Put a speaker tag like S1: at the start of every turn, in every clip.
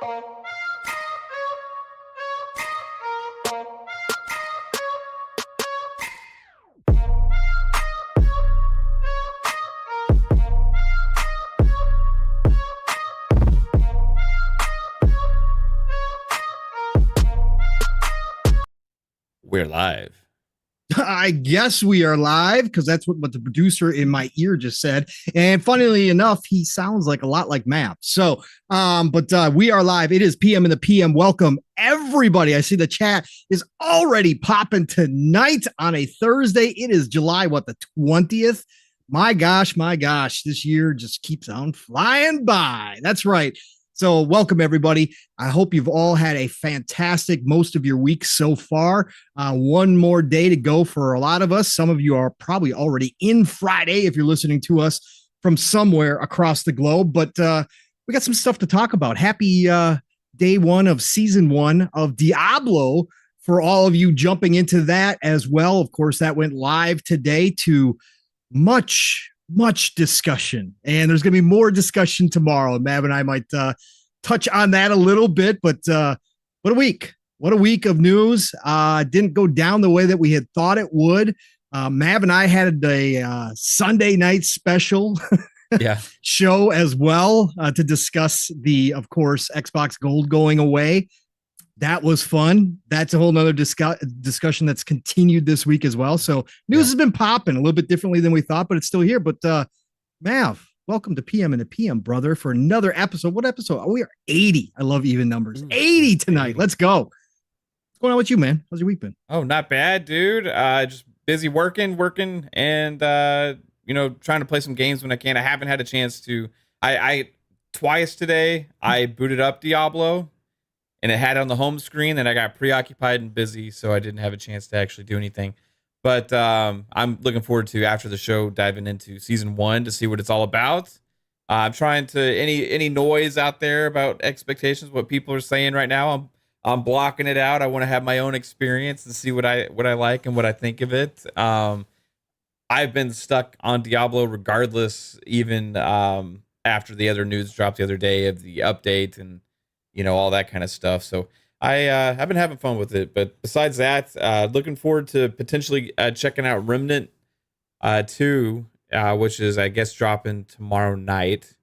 S1: We're live.
S2: I guess we are live because that's what the producer in my ear just said. And funnily enough, he sounds like a lot like Matt. So, but we are live. It is PM in the PM. Welcome everybody. I see the chat is already popping tonight on a Thursday. It is July, the 20th. My gosh, this year just keeps on flying by. That's right. So welcome everybody. I hope you've all had a fantastic most of your week so far. One more day to go for a lot of us. Some of you are probably already in Friday if you're listening to us from somewhere across the globe, but we got some stuff to talk about. Happy day one of season one of Diablo for all of you jumping into that as well. Of course, that went live today to much discussion, and there's going to be more discussion tomorrow. Mav and I might touch on that a little bit, but what a week of news. Didn't go down the way that we had thought it would. Mav and I had a Sunday night special show as well to discuss the, of course, Xbox Gold going away. That was fun. That's a whole nother discussion that's continued this week as well. So news has been popping a little bit differently than we thought, but it's still here. But Mav, welcome to PM and the PM, brother, for another episode. What episode? Oh, we are 80. I love even numbers. 80 tonight. Let's go. What's going on with you, man? How's your week been?
S1: Oh, not bad, dude. Just busy working, and trying to play some games when I can. I haven't had a chance to. I twice today I booted up Diablo, and it had it on the home screen, and I got preoccupied and busy, so I didn't have a chance to actually do anything. But I'm looking forward to, after the show, diving into season one to see what it's all about. I'm trying to, any noise out there about expectations, what people are saying right now, I'm blocking it out. I want to have my own experience and see what I like and what I think of it. I've been stuck on Diablo regardless, even after the other news dropped the other day of the update and all that kind of stuff. So I've been having fun with it. But besides that, looking forward to potentially checking out Remnant 2, which is, I guess, dropping tomorrow night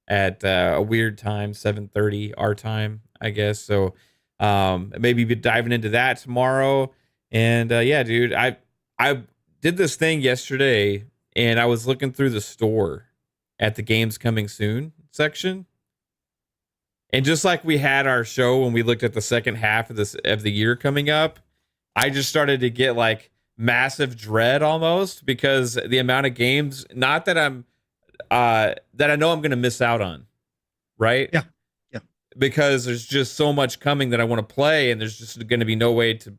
S1: at a weird time, 7:30 our time, I guess. So maybe be diving into that tomorrow. And yeah, dude, I did this thing yesterday, and I was looking through the store at the games coming soon section. And just like we had our show when we looked at the second half of the year coming up, I just started to get like massive dread almost, because the amount of games, not that I'm that I know I'm going to miss out on, right?
S2: Yeah.
S1: Because there's just so much coming that I want to play, and there's just going to be no way to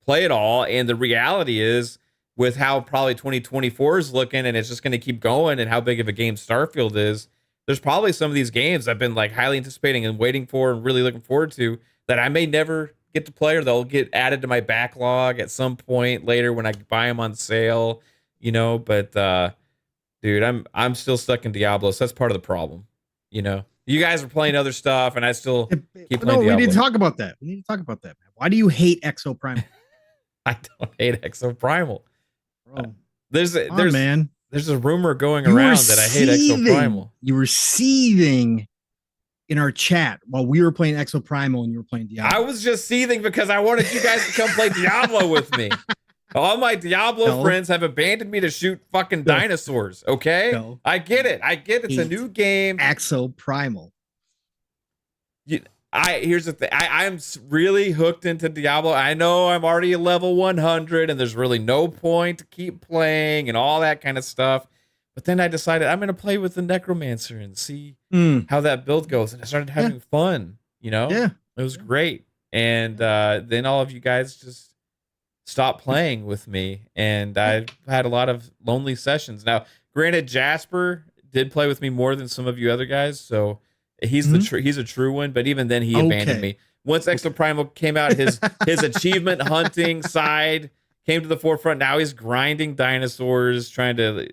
S1: play it all. And the reality is, with how probably 2024 is looking, and it's just going to keep going, and how big of a game Starfield is, there's probably some of these games I've been like highly anticipating and waiting for and really looking forward to that I may never get to play, or they'll get added to my backlog at some point later when I buy them on sale, but dude, I'm still stuck in Diablo. So that's part of the problem. You guys are playing other stuff, and I still keep playing Diablo.
S2: We need to talk about that. Man. Why do you hate Exo Primal?
S1: I don't hate Exo Primal.
S2: Bro.
S1: There's
S2: man.
S1: There's a rumor going around that I hate Exo Primal.
S2: You were seething in our chat while we were playing Exo Primal and you were playing Diablo.
S1: I was just seething because I wanted you guys to come play Diablo with me. All my Diablo friends have abandoned me to shoot fucking dinosaurs, okay?
S2: No.
S1: I get it. It's a new game.
S2: Exo Primal.
S1: Here's the thing. I'm really hooked into Diablo. I know I'm already a level 100, and there's really no point to keep playing and all that kind of stuff. But then I decided I'm going to play with the Necromancer and see how that build goes. And I started having fun,
S2: Yeah.
S1: It was great. And then all of you guys just stopped playing with me. And I had a lot of lonely sessions. Now, granted, Jasper did play with me more than some of you other guys. So he's he's a true one, but even then he abandoned me. Once Exo Primal came out, his achievement hunting side came to the forefront. Now he's grinding dinosaurs, trying to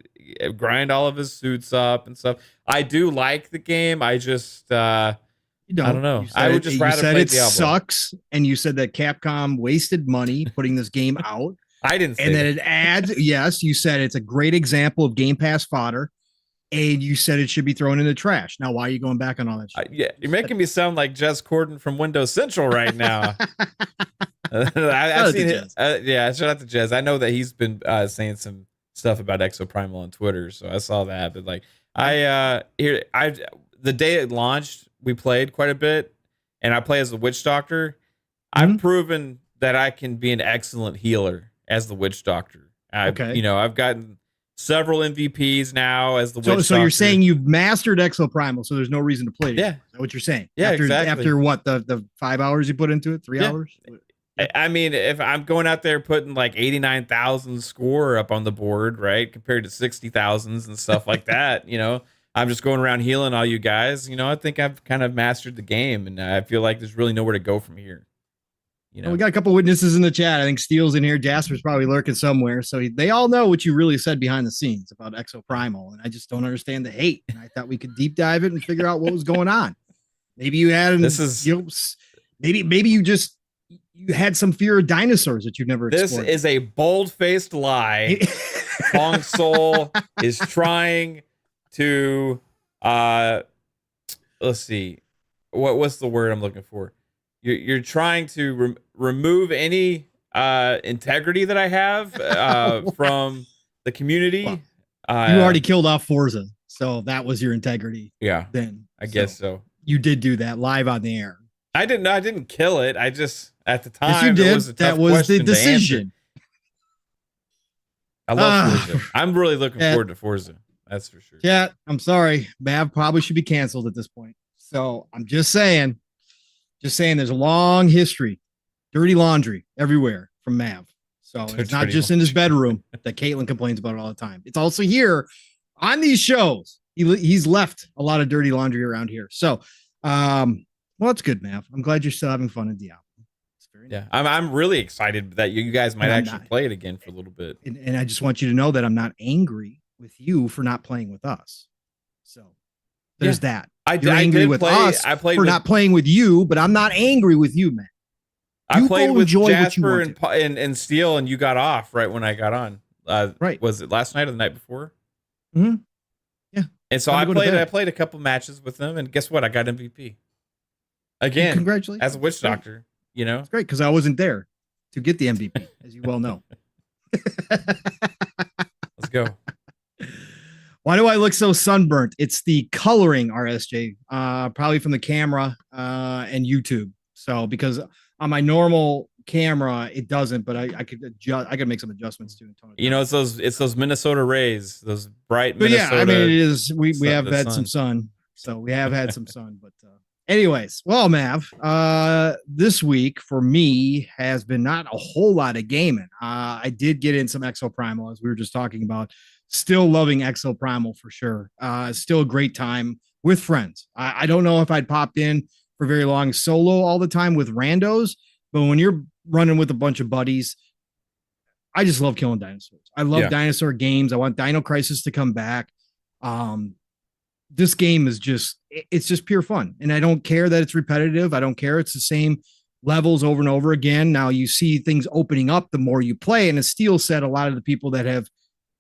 S1: grind all of his suits up and stuff. I do like the game. I just
S2: You don't.
S1: I don't know.
S2: You
S1: I would just rather
S2: said
S1: play
S2: it
S1: Diablo.
S2: sucks, and you said that Capcom wasted money putting this game out.
S1: I didn't say
S2: and then
S1: that.
S2: it adds, yes, you said it's a great example of Game Pass fodder, and you said it should be thrown in the trash. Now, why are you going back on all that shit?
S1: Yeah, you're making me sound like Jez Corden from Windows Central right now. I've seen it. Yeah, shout out to Jez. I know that he's been saying some stuff about Exo Primal on Twitter, so I saw that. But like, the day it launched, we played quite a bit, and I play as the Witch Doctor. I've proven that I can be an excellent healer as the Witch Doctor.
S2: Okay.
S1: You know, I've gotten several MVPs now as the Witch Doctor.
S2: So you're saying you've mastered Exo Primal, so there's no reason to play it.
S1: Yeah.
S2: Is that what you're saying?
S1: Yeah,
S2: after,
S1: exactly.
S2: After what, the 5 hours you put into it? 3 hours?
S1: I mean, if I'm going out there putting like 89,000 score up on the board, right, compared to 60,000s and stuff like that, you know, I'm just going around healing all you guys. You know, I think I've kind of mastered the game, and I feel like there's really nowhere to go from here. You know,
S2: we got a couple witnesses in the chat. I think Steele's in here. Jasper's probably lurking somewhere. So they all know what you really said behind the scenes about Exo Primal. And I just don't understand the hate. And I thought we could deep dive it and figure out what was going on. Maybe you had, maybe you had some fear of dinosaurs that you've never explored.
S1: This is a bold-faced lie. Kong Soul is trying to, let's see, what's the word I'm looking for? You're trying to remove any integrity that I have from the community.
S2: Well, you already killed off Forza, so that was your integrity.
S1: Yeah,
S2: then
S1: I guess so.
S2: You did do that live on the air.
S1: I didn't kill it. I just at the time
S2: yes, you did.
S1: It was a tough
S2: that was the decision.
S1: I love Forza. I'm really looking forward to Forza. That's for sure.
S2: Yeah, I'm sorry. Mav probably should be canceled at this point. So I'm just saying there's a long history, dirty laundry everywhere from Mav. So it's not just in his bedroom that Caitlin complains about it all the time. It's also here on these shows. He's left a lot of dirty laundry around here. So, well, that's good, Mav. I'm glad you're still having fun in Diablo.
S1: Yeah, I'm really excited that you guys might actually play it again for a little bit.
S2: And I just want you to know that I'm not angry with you for not playing with us. So there's that. You're angry with us for not playing with you, but I'm not angry with you, man.
S1: I played with Jasper and Steele, and you got off right when I got on.
S2: Right.
S1: Was it last night or the night before?
S2: Mm-hmm. Yeah.
S1: And so I played a couple matches with them, and guess what? I got MVP. Again,
S2: congratulations.
S1: As a Witch Doctor, you know?
S2: It's great because I wasn't there to get the MVP, as you well know.
S1: Let's go.
S2: Why do I look so sunburnt? It's the coloring, RSJ, probably from the camera and YouTube. So because on my normal camera, it doesn't, but I could adjust. I could make some adjustments too.
S1: You know, it's those Minnesota rays, those bright Minnesota.
S2: Yeah, I mean, it is. We have had some sun, so we have had some sun. But anyways, well, Mav, this week for me has been not a whole lot of gaming. I did get in some Exo Primal, as we were just talking about. Still loving Exo Primal for sure. Still a great time with friends. I don't know if I'd popped in for very long solo all the time with randos, but when you're running with a bunch of buddies, I just love killing dinosaurs. I love dinosaur games. I want Dino Crisis to come back. This game is it's just pure fun. And I don't care that it's repetitive. I don't care. It's the same levels over and over again. Now you see things opening up the more you play. And as Steele said, a lot of the people that have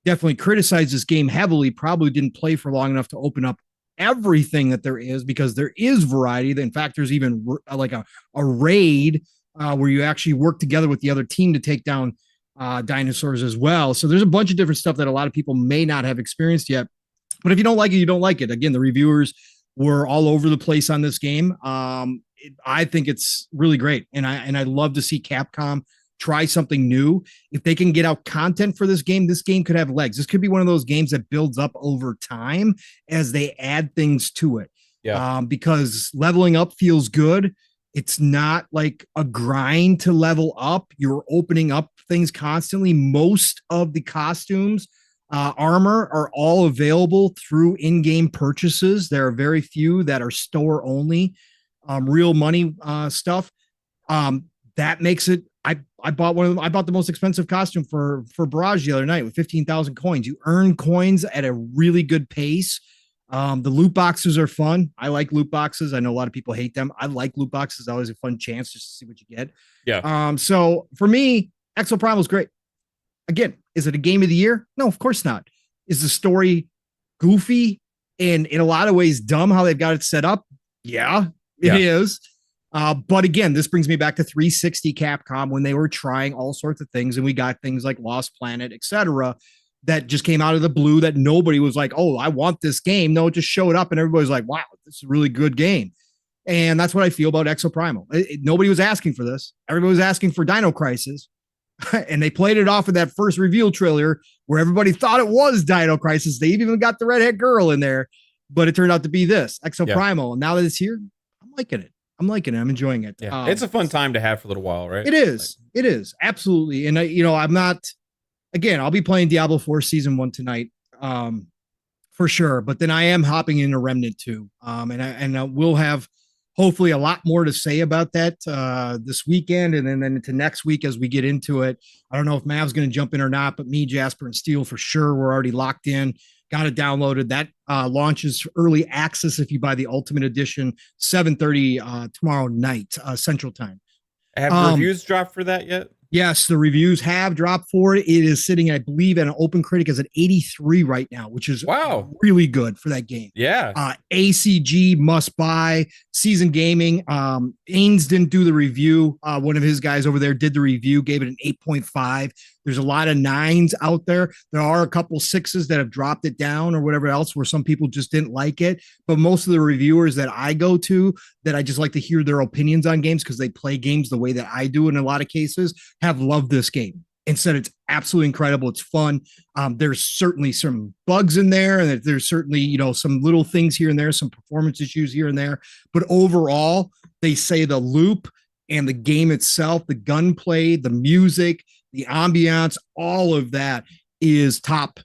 S2: definitely criticized this game heavily probably didn't play for long enough to open up everything that there is, because there is variety. In fact, there's even like a raid where you actually work together with the other team to take down dinosaurs as well. So there's a bunch of different stuff that a lot of people may not have experienced yet. But if you don't like it, you don't like it. Again, the reviewers were all over the place on this game. I think it's really great. And I love to see Capcom try something new. If they can get out content for this game could have legs. This could be one of those games that builds up over time as they add things to it. Yeah. Because leveling up feels good. It's not like a grind to level up. You're opening up things constantly. Most of the costumes, armor are all available through in-game purchases. There are very few that are store only, real money stuff. That makes it. I bought the most expensive costume for Barrage the other night with 15,000 coins. You earn coins at a really good pace. The loot boxes are fun. I like loot boxes. I know a lot of people hate them. I like loot boxes. Always a fun chance just to see what you get.
S1: Yeah.
S2: So for me, Exo Primal is great. Again, is it a game of the year? No, of course not. Is the story goofy and in a lot of ways dumb how they've got it set up? Yeah, it is. But again, this brings me back to 360 Capcom when they were trying all sorts of things, and we got things like Lost Planet, etc., that just came out of the blue that nobody was like, oh, I want this game. No, it just showed up and everybody's like, wow, this is a really good game. And that's what I feel about Exo Primal. Nobody was asking for this. Everybody was asking for Dino Crisis. And they played it off of that first reveal trailer where everybody thought it was Dino Crisis. They even got the redhead girl in there, but it turned out to be this Exo Primal. And now that it's here, I'm liking it. I'm enjoying it.
S1: Yeah. It's a fun time to have for a little while, right?
S2: It is. It is absolutely. And I'm not. Again, I'll be playing Diablo 4 Season 1 tonight, for sure. But then I am hopping into Remnant 2. And we'll have hopefully a lot more to say about that this weekend and then into next week as we get into it. I don't know if Mav's going to jump in or not, but me, Jasper, and Steel for sure. We're already locked in. Got it downloaded. That launches early access if you buy the Ultimate Edition, 7:30 tomorrow night, Central Time.
S1: Have reviews dropped for that yet?
S2: Yes, the reviews have dropped for it. It is sitting, I believe, at an Open Critic as an 83 right now, which is really good for that game.
S1: Yeah.
S2: ACG must buy. Seasoned Gaming. Ains didn't do the review. One of his guys over there did the review, gave it an 8.5. There's a lot of 9s out there. There are a couple 6s that have dropped it down or whatever else where some people just didn't like it. But most of the reviewers that I go to that I just like to hear their opinions on games because they play games the way that I do in a lot of cases have loved this game and said it's absolutely incredible. It's fun. There's certainly some bugs in there and there's certainly, some little things here and there, some performance issues here and there. But overall, they say the loop and the game itself, the gunplay, the music, the ambiance, all of that is top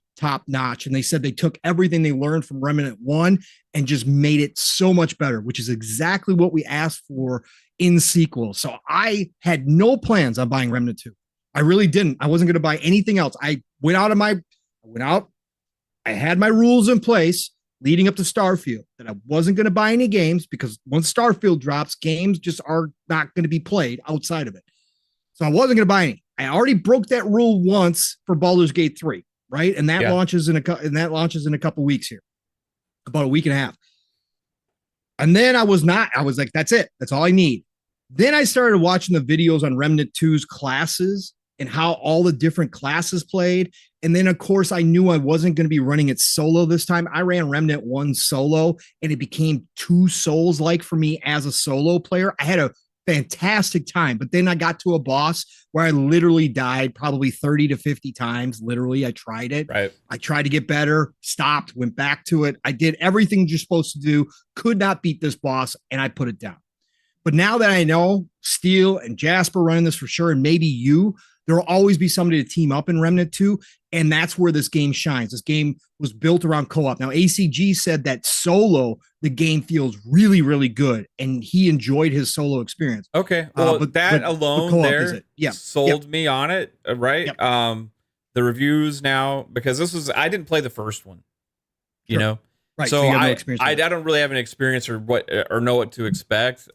S2: notch. And they said they took everything they learned from Remnant 1 and just made it so much better, which is exactly what we asked for in sequel. So I had no plans on buying Remnant 2. I really didn't. I wasn't going to buy anything else. I had my rules in place leading up to Starfield that I wasn't going to buy any games because once Starfield drops, games just are not going to be played outside of it. So I wasn't going to buy any. I already broke that rule once for Baldur's Gate 3, right? And that launches in a couple weeks here, about a week and a half. And then I was like, that's it. That's all I need. Then I started watching the videos on Remnant 2's classes and how all the different classes played. And then, of course, I knew I wasn't going to be running it solo this time. I ran Remnant 1 solo, and it became too Souls-like for me as a solo player. I had a fantastic time, but then I got to a boss where I literally died probably 30 to 50 times. Literally, I tried it.
S1: Right.
S2: I tried to get better, stopped, went back to it. I did everything you're supposed to do, could not beat this boss, and I put it down. But now that I know Steel and Jasper running this for sure, and maybe you, there will always be somebody to team up in Remnant 2, and that's where this game shines. This game was built around co-op. Now, ACG said that solo, the game feels really, really good, and he enjoyed his solo experience.
S1: Okay, well, but alone there sold me on it, right?
S2: Yep.
S1: The reviews now, because I didn't play the first one, you know?
S2: Right.
S1: So I don't really have an experience or know what to expect.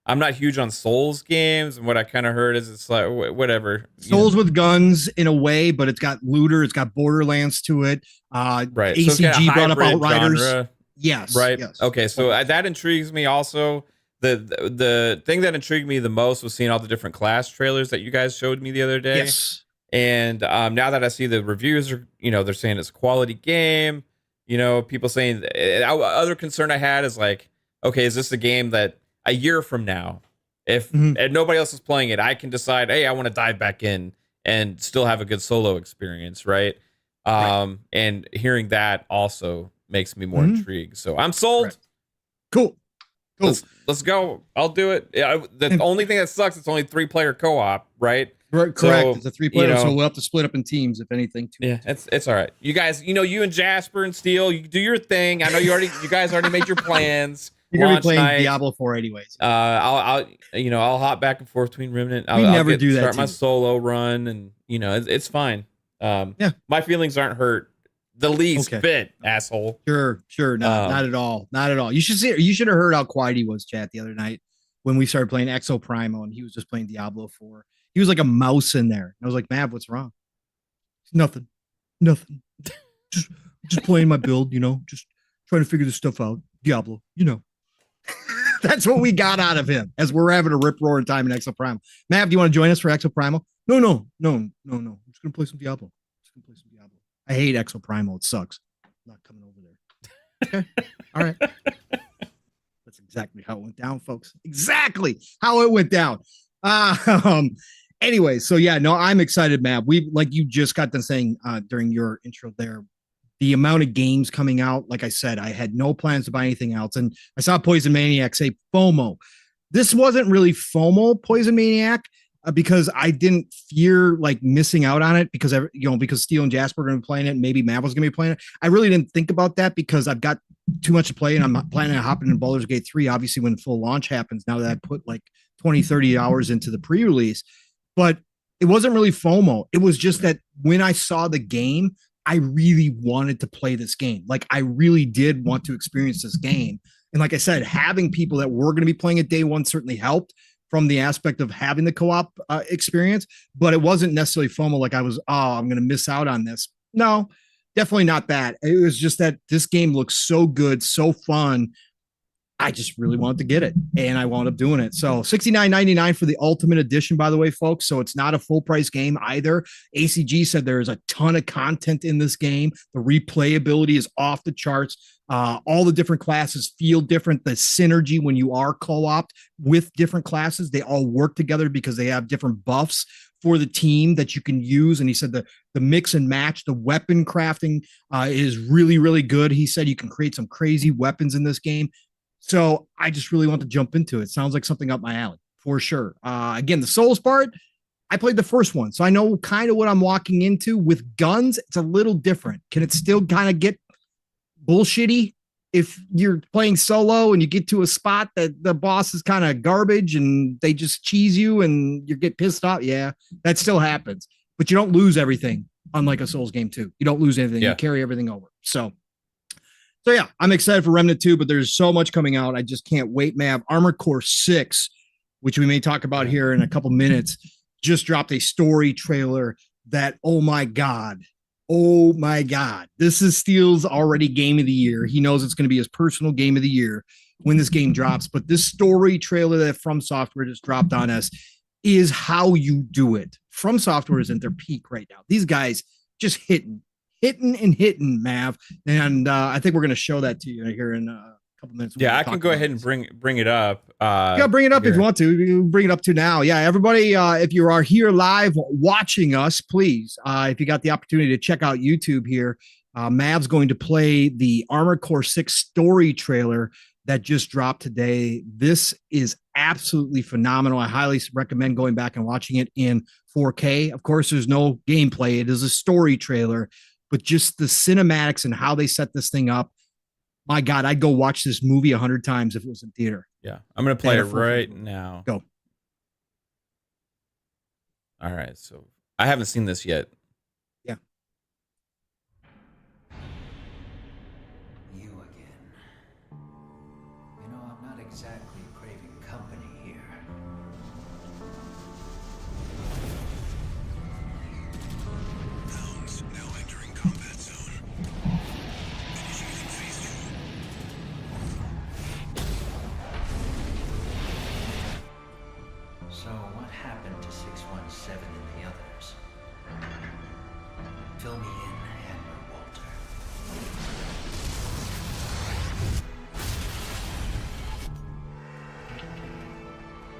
S1: I'm not huge on Souls games, and what I kind of heard is it's like whatever.
S2: Souls with guns in a way, but it's got looter, it's got Borderlands to it.
S1: Right.
S2: ACG brought up Outriders.
S1: Genre.
S2: Yes.
S1: Right.
S2: Yes.
S1: Okay. So that intrigues me also. The thing that intrigued me the most was seeing all the different class trailers that you guys showed me the other day.
S2: Yes.
S1: And now that I see the reviews are, they're saying it's a quality game. People saying other concern I had is like, okay, is this a game that a year from now, if and nobody else is playing it, I can decide, hey, I want to dive back in and still have a good solo experience, right? And hearing that also makes me more intrigued. So I'm sold.
S2: Right. Cool.
S1: Let's go. I'll do it. The only thing that sucks, it's only 3-player co-op, right?
S2: Correct. So, it's a 3-player, so we'll have to split up in teams if anything.
S1: Yeah, it's all right. You guys, you and Jasper and Steel, you do your thing. I know you guys already made your plans.
S2: You're gonna be playing Diablo 4 anyways.
S1: I'll hop back and forth between Remnant. I'll
S2: do that.
S1: Start my solo run, and it's fine. My feelings aren't hurt the least bit, asshole.
S2: Sure. Not at all. Not at all. You should have heard how quiet he was, chat, the other night when we started playing Exo Primal and he was just playing Diablo 4. He was like a mouse in there. I was like, Mav, what's wrong? Nothing. Just playing my build, just trying to figure this stuff out. Diablo, That's what we got out of him as we're having a rip roaring time in Exo Primal. Mav, do you want to join us for Exo Primal? No. I'm just gonna play some Diablo. I hate Exo Primal. It sucks. I'm not coming over there. Okay. All right. That's exactly how it went down, folks. Exactly how it went down. Anyway, so yeah, no, I'm excited, Mav. We, like you just got done saying during your intro there, the amount of games coming out. Like I said, I had no plans to buy anything else. And I saw Poison Maniac say FOMO. This wasn't really FOMO, Poison Maniac, because I didn't fear like missing out on it because Steel and Jasper are going to be playing it and maybe Mav was going to be playing it. I really didn't think about that because I've got too much to play and I'm not planning on hopping in Baldur's Gate 3, obviously when full launch happens, now that I put like 20, 30 hours into the pre-release. But it wasn't really FOMO. It was just that when I saw the game, I really wanted to play this game. Like I really did want to experience this game. And like I said, having people that were going to be playing it day one certainly helped from the aspect of having the co-op experience, but it wasn't necessarily FOMO. Like I was, I'm going to miss out on this. No, definitely not that. It was just that this game looks so good, so fun. I just really wanted to get it and I wound up doing it. So $69.99 for the ultimate edition, by the way, folks. So it's not a full price game either. ACG said there is a ton of content in this game. The replayability is off the charts. All the different classes feel different. The synergy when you are co-opt with different classes, they all work together because they have different buffs for the team that you can use. And he said the mix and match, the weapon crafting is really, really good. He said you can create some crazy weapons in this game. So I just really want to jump into it. Sounds like something up my alley for sure. Again, the Souls part, I played the first one, so I know kind of what I'm walking into. With guns, it's a little different. Can it still kind of get bullshitty if you're playing solo and you get to a spot that the boss is kind of garbage and they just cheese you and you get pissed off? Yeah, that still happens, but you don't lose everything. Unlike a Souls game too, you don't lose anything. Yeah. You carry everything over. So yeah, I'm excited for Remnant 2, but there's so much coming out. I just can't wait, Mav. Armored Core 6, which we may talk about here in a couple minutes, just dropped a story trailer that, oh my God, this is Steele's already game of the year. He knows it's going to be his personal game of the year when this game drops, but this story trailer that From Software just dropped on us is how you do it. From Software is at their peak right now. These guys just hitting, Mav. And I think we're going to show that to you here in a couple minutes.
S1: Yeah, I can go ahead and bring it up.
S2: Yeah, bring it up if you want to. You can bring it up to now. Yeah, everybody, if you are here live watching us, please, if you got the opportunity to check out YouTube here, Mav's going to play the Armored Core 6 story trailer that just dropped today. This is absolutely phenomenal. I highly recommend going back and watching it in 4K. Of course, there's no gameplay. It is a story trailer, but just the cinematics and how they set this thing up. My God, I'd go watch this movie 100 times if it was in theater.
S1: Yeah, I'm going to play it right now.
S2: Go.
S1: All right, so I haven't seen this yet.
S2: Yeah.
S3: You again. You know, I'm not exactly craving company here.
S4: Hounds now entering combat zone. Initiating phase 2.
S3: So what happened to 617 and the others? Fill me in, Admiral Walter.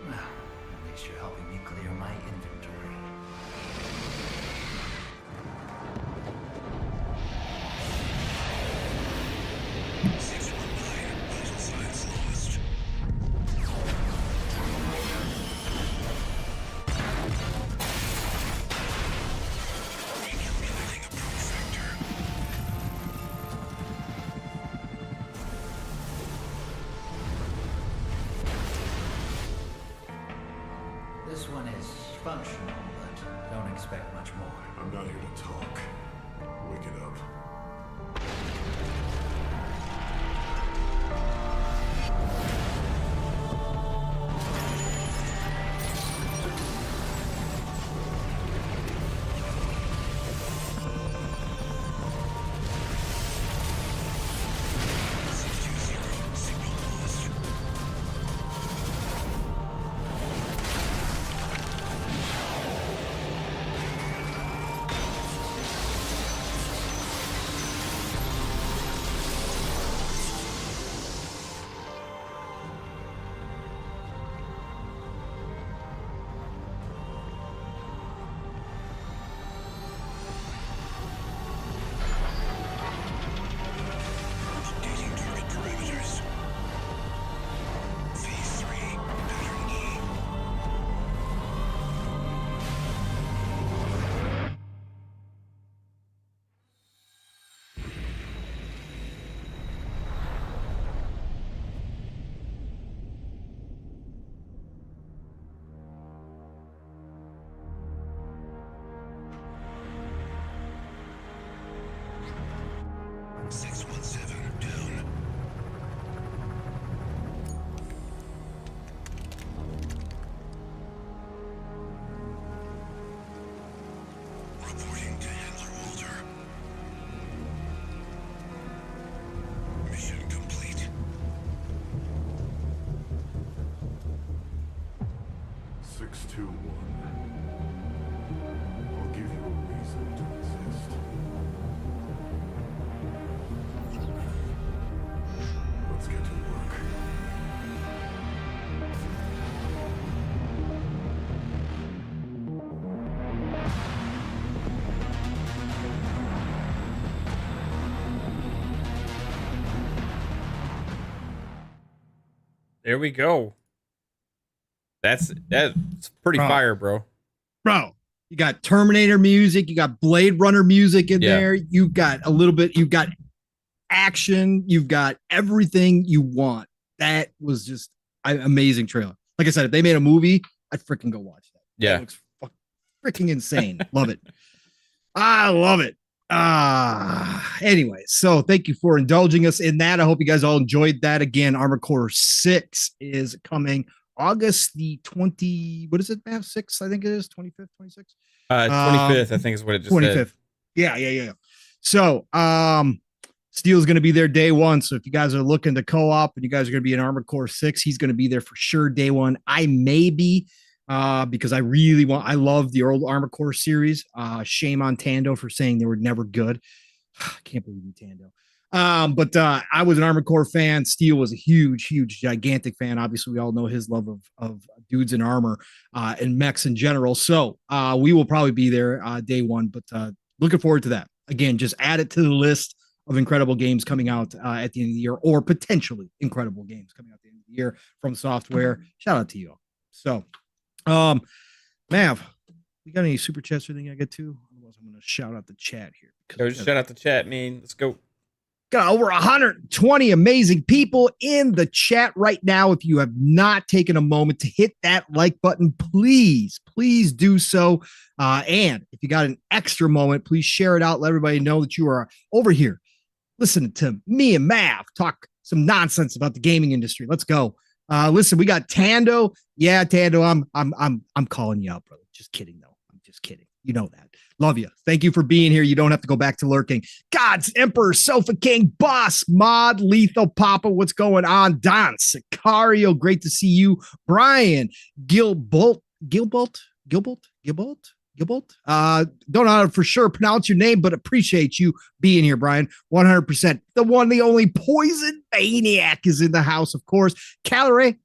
S3: Well, at least you're helping me clear my inventory.
S4: Vital signs lost. Recalculating approach vector.
S3: This one is functional, but don't expect much more.
S4: I'm not here to talk. Wake it up. 621. I'll give you a reason to exist. Let's get to work.
S1: There we go. That's pretty
S2: Bro.
S1: fire, bro.
S2: Bro, you got Terminator music, you got Blade Runner music in
S1: Yeah.
S2: there, you've got a little bit, you've got action, you've got everything you want. That was just an amazing trailer. Like I said, if they made a movie, I'd freaking go watch that.
S1: Yeah.
S2: That looks freaking insane. Love it. I love it. Anyway, so thank you for indulging us in that. I hope you guys all enjoyed that. Again, Armored Core 6 is coming August the 20, what is it, man? 6, I think it is, 25th, 26th.
S1: 25th, I think is what it just
S2: 25th.
S1: said.
S2: Yeah. So, Steel's going to be there day one. So if you guys are looking to co-op and you guys are going to be in Armored Core 6, he's going to be there for sure day one. I may be, because I love the old Armored Core series. Shame on Tando for saying they were never good. I can't believe you, Tando. But I was an Armored Core fan. Steel was a huge, gigantic fan. Obviously, we all know his love of dudes in armor and mechs in general. So we will probably be there day one, but looking forward to that. Again, just add it to the list of incredible games coming out at the end of the year, or potentially incredible games coming out at the end of the year from software. Shout out to you all. So, Mav, we got any super chats or anything I get to? Otherwise, I'm going to shout out the chat here.
S1: Go shout out the chat, man. Let's go.
S2: Got over 120 amazing people in the chat right now. If you have not taken a moment to hit that like button, please do so. And if you got an extra moment, please share it out. Let everybody know that you are over here listening to me and Mav talk some nonsense about the gaming industry. Let's go. Listen, we got Tando. Yeah, Tando, I'm calling you out, brother. Just kidding, though. I'm just kidding. You know that. Love you. Thank you for being here. You don't have to go back to lurking. God's Emperor SofaKing, Boss Mod, Lethal Papa. What's going on? Don Sicario, great to see you. Brian Gilbolt. Don't know how to for sure pronounce your name, but appreciate you being here, Brian. 100%. The one, the only Poison Maniac is in the house, of course. Calorie.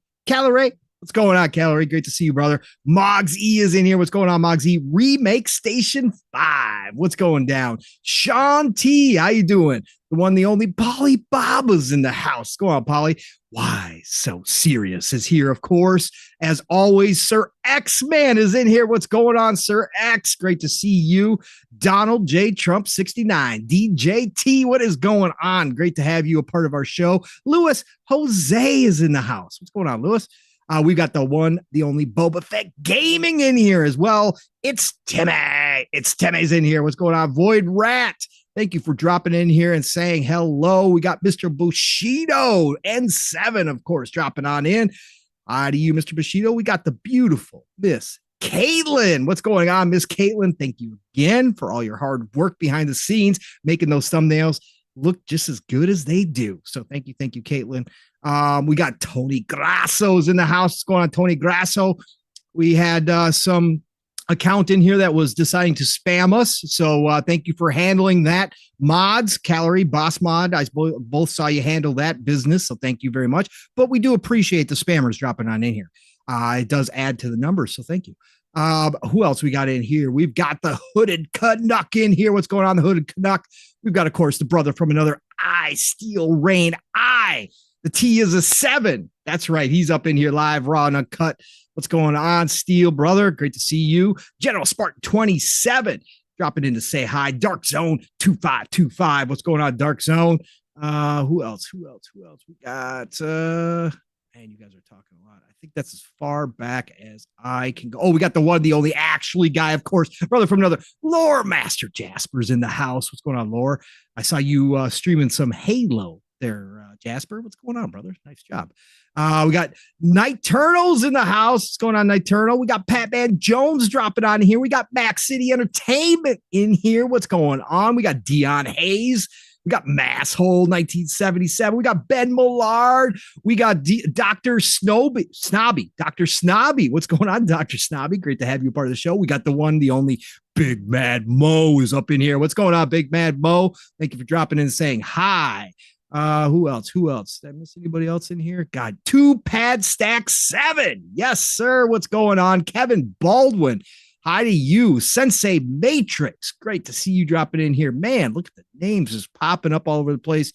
S2: What's going on, Calorie? Great to see you, brother. Moggs E is in here. What's going on, Moggs E? Remake Station 5. What's going down? Sean T, how you doing? The one, the only Polly Baba's in the house. Go on, Polly. Why So Serious is here, of course. As always, Sir X-Man is in here. What's going on, Sir X? Great to see you. Donald J Trump69. DJ T, what is going on? Great to have you a part of our show. Louis Jose is in the house. What's going on, Louis? We got the one, the only Boba Fett Gaming in here as well. It's Timmy. Timmy's in here. What's going on? Void Rat. Thank you for dropping in here and saying hello. We got Mr. Bushido, N7, of course, dropping on in. Hi to you, Mr. Bushido. We got the beautiful Miss Caitlin. What's going on, Miss Caitlin? Thank you again for all your hard work behind the scenes, making those thumbnails look just as good as they do. So thank you, Caitlin. We got Tony Grasso's in the house. What's going on, Tony Grasso? We had some account in here that was deciding to spam us. So thank you for handling that. Mods, Calorie, Boss Mod, I both saw you handle that business. So thank you very much. But we do appreciate the spammers dropping on in here. It does add to the numbers. So thank you. Who else we got in here? We've got the Hooded Canuck in here. What's going on, the Hooded Canuck? We've got, of course, the brother from another Steel Rain The T is a 7. That's right. He's up in here live, raw and uncut. What's going on, Steel brother? Great to see you. General Spartan 27 dropping in to say hi. Dark Zone 2525. What's going on, Dark Zone? Who else? We got man, you guys are talking a lot. I think that's as far back as I can go. Oh, we got the one, the only actually guy, of course, brother from another Lore Master Jasper's in the house. What's going on, Lore? I saw you streaming some Halo there, Jasper. What's going on, brother? Nice job. We got Night Turtles in the house. What's going on, Night Turtle? We got Patman Jones dropping on here. We got Mac City Entertainment in here. What's going on? We got Dion Hayes. We got Masshole 1977. We got Ben Millard. We got Dr. Snobby. Dr. Snobby. What's going on, Dr. Snobby? Great to have you a part of the show. We got the one, the only BigMADMoe is up in here. What's going on, BigMADMoe? Thank you for dropping in and saying hi. Who else? Did I miss anybody else in here? God, 2 Pad Stack 7. Yes, sir. What's going on? Kevin Baldwin. Hi to you, Sensei Matrix. Great to see you dropping in here. Man, look at the names just popping up all over the place.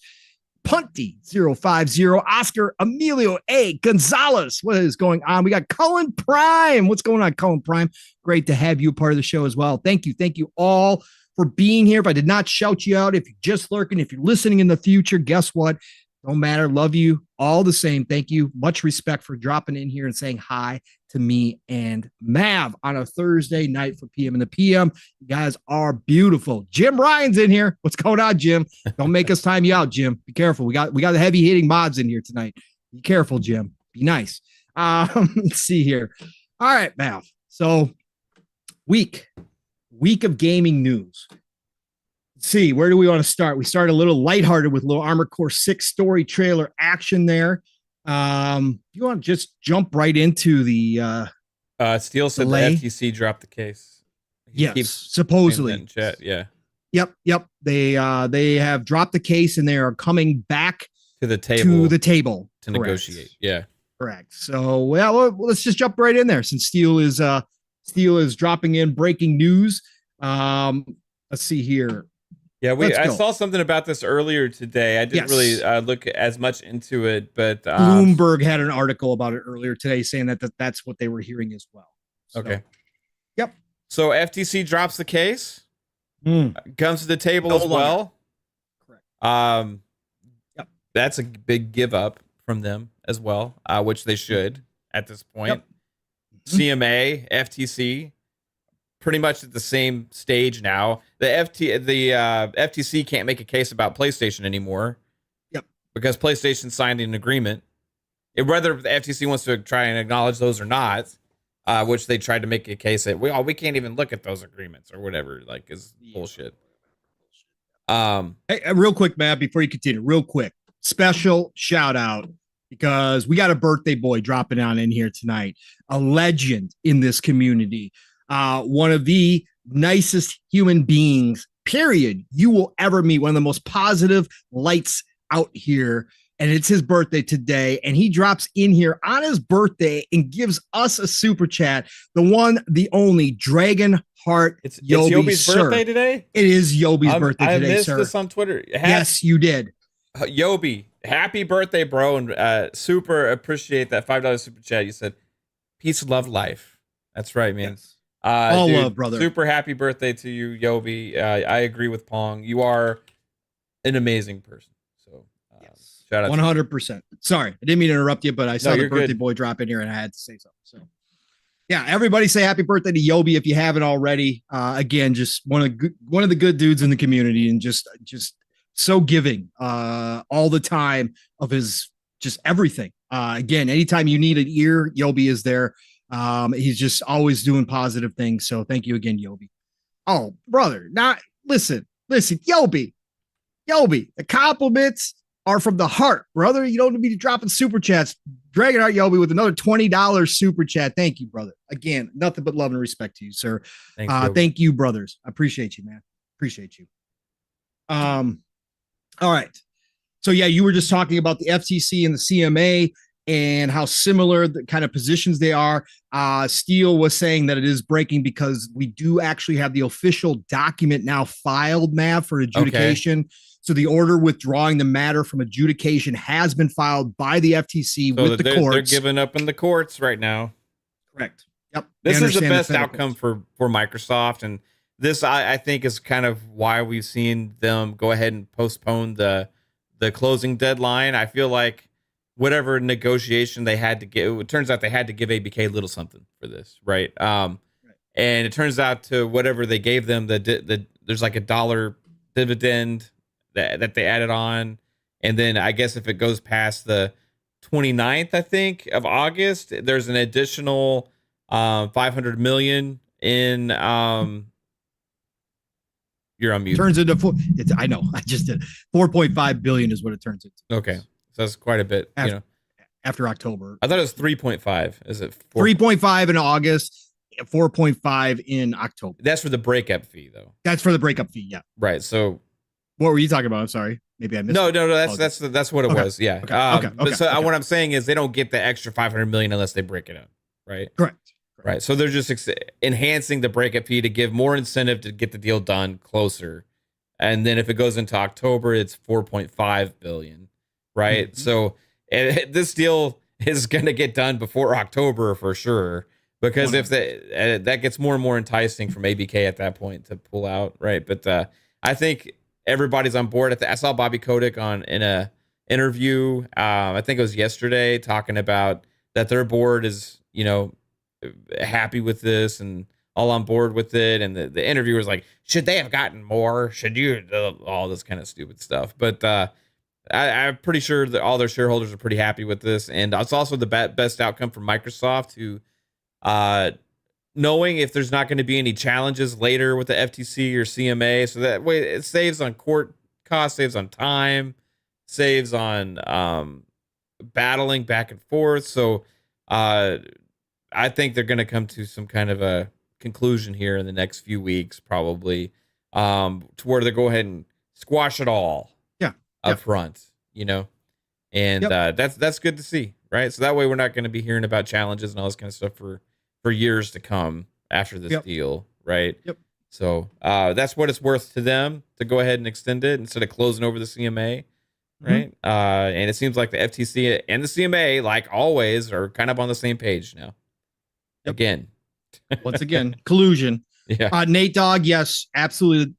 S2: Punty 050, Oscar Emilio A. Gonzalez. What is going on? We got Cullenprime. What's going on, Cullenprime? Great to have you a part of the show as well. Thank you. Thank you all for being here. If I did not shout you out, if you're just lurking, if you're listening in the future, guess what? Don't matter. Love you all the same. Thank you. Much respect for dropping in here and saying hi to me and Mav on a Thursday night for PM in the PM. You guys are beautiful. Jim Ryan's in here. What's going on, Jim? Don't make us time you out, Jim. Be careful. We got the heavy hitting mods in here tonight. Be careful, Jim. Be nice. Let's see here. All right, Mav. So week of gaming news. Let's see, where do we want to start? We start a little lighthearted with a little Armored Core 6 story trailer action there. You want to just jump right into the
S1: Steele said the FTC dropped the case.
S2: Yes, supposedly.
S1: Chat. Yeah.
S2: Yep. They have dropped the case and they are coming back
S1: to the table
S2: to
S1: Correct. Negotiate. Yeah.
S2: Correct. So well, let's just jump right in there since Steele is dropping in breaking news. Let's see here.
S1: Yeah, I saw something about this earlier today. I didn't really look as much into it, but
S2: Bloomberg had an article about it earlier today saying that's what they were hearing as well. So,
S1: okay.
S2: Yep.
S1: So FTC drops the case, comes to the table as well.
S2: Correct.
S1: Yep. That's a big give up from them as well, which they should at this point. Yep. CMA, FTC. Pretty much at the same stage now. The FTC can't make a case about PlayStation anymore.
S2: Yep.
S1: Because PlayStation signed an agreement. Whether the FTC wants to try and acknowledge those or not, which they tried to make a case that we can't even look at those agreements or whatever, like is bullshit.
S2: Hey, real quick, Matt, before you continue, real quick, special shout out because we got a birthday boy dropping on in here tonight, a legend in this community. One of the nicest human beings, period, you will ever meet. One of the most positive lights out here. And it's his birthday today. And he drops in here on his birthday and gives us a super chat. The one, the only Dragon Heart.
S1: It's Yobi's birthday today?
S2: It is Yobi's birthday today,
S1: I missed
S2: sir.
S1: this on Twitter.
S2: Yes, you did.
S1: Yobi, happy birthday, bro. And super appreciate that $5 super chat. You said, peace, love, life. That's right, man.
S2: Yes. All
S1: dude,
S2: love, brother.
S1: Super happy birthday to you, Yobi. I agree with Pong. You are an amazing person. So shout out
S2: 100%. Sorry, I didn't mean to interrupt you, but I saw the birthday boy drop in here and I had to say something. So yeah, everybody say happy birthday to Yobi if you haven't already. Again, just one of the good dudes in the community and just so giving all the time of his just everything. Again, anytime you need an ear, Yobi is there. He's just always doing positive things. So thank you again, Yobi. Oh, brother. Now listen, Yobi, the compliments are from the heart, brother. You don't need to be dropping super chats. Dragon Heart Yobi with another $20 super chat. Thank you, brother. Again, nothing but love and respect to you, sir. Thank you, brothers. I appreciate you, man. Appreciate you. All right. So yeah, you were just talking about the FTC and the CMA and how similar the kind of positions they are. Steele was saying that it is breaking because we do actually have the official document now filed, Mav, for adjudication. Okay. So the order withdrawing the matter from adjudication has been filed by the FTC with the courts.
S1: They're giving up in the courts right now.
S2: Correct. Yep.
S1: This is the best outcome for Microsoft. And this, I think, is kind of why we've seen them go ahead and postpone the closing deadline. I feel like whatever negotiation they had to give, it turns out they had to give ABK a little something for this, right? And it turns out to whatever they gave them, there's like $1 dividend that they added on. And then I guess if it goes past the 29th, I think, of August, there's an additional $500 million in You're on mute.
S2: Turns into I know. I just did 4.5 billion is what it turns into.
S1: Okay, so that's quite a bit.
S2: After October,
S1: I thought it was 3.5. Is it
S2: 3.5 in August, 4.5 in October?
S1: That's for the breakup fee, though.
S2: That's for the breakup fee. Yeah.
S1: Right. So,
S2: what were you talking about? I'm sorry. Maybe I missed.
S1: No. That's what it was. Yeah.
S2: Okay.
S1: What I'm saying is they don't get the extra 500 million unless they break it up. Right.
S2: Correct.
S1: Right. So they're just enhancing the breakup fee to give more incentive to get the deal done closer. And then if it goes into October, it's 4.5 billion. Right. Mm-hmm. So this deal is going to get done before October for sure, because if that gets more and more enticing from ABK at that point to pull out. Right. But I think everybody's on board. I saw Bobby Kotick in a interview. I think it was yesterday, talking about that their board is, happy with this and all on board with it. And the interviewer was like, should they have gotten more? Should you? All this kind of stupid stuff. But I'm pretty sure that all their shareholders are pretty happy with this. And it's also the best outcome for Microsoft, who, knowing if there's not going to be any challenges later with the FTC or CMA. So that way it saves on court costs, saves on time, saves on battling back and forth. So I think they're going to come to some kind of a conclusion here in the next few weeks, probably, to where they go ahead and squash it all up front, and that's good to see, right? So that way we're not going to be hearing about challenges and all this kind of stuff for years to come after this deal, right? Yep. So that's what it's worth to them to go ahead and extend it instead of closing over the CMA, right? Mm-hmm. And it seems like the FTC and the CMA, like always, are kind of on the same page now. Again,
S2: once again, collusion.
S1: Yeah.
S2: Nate Dogg, yes, absolutely.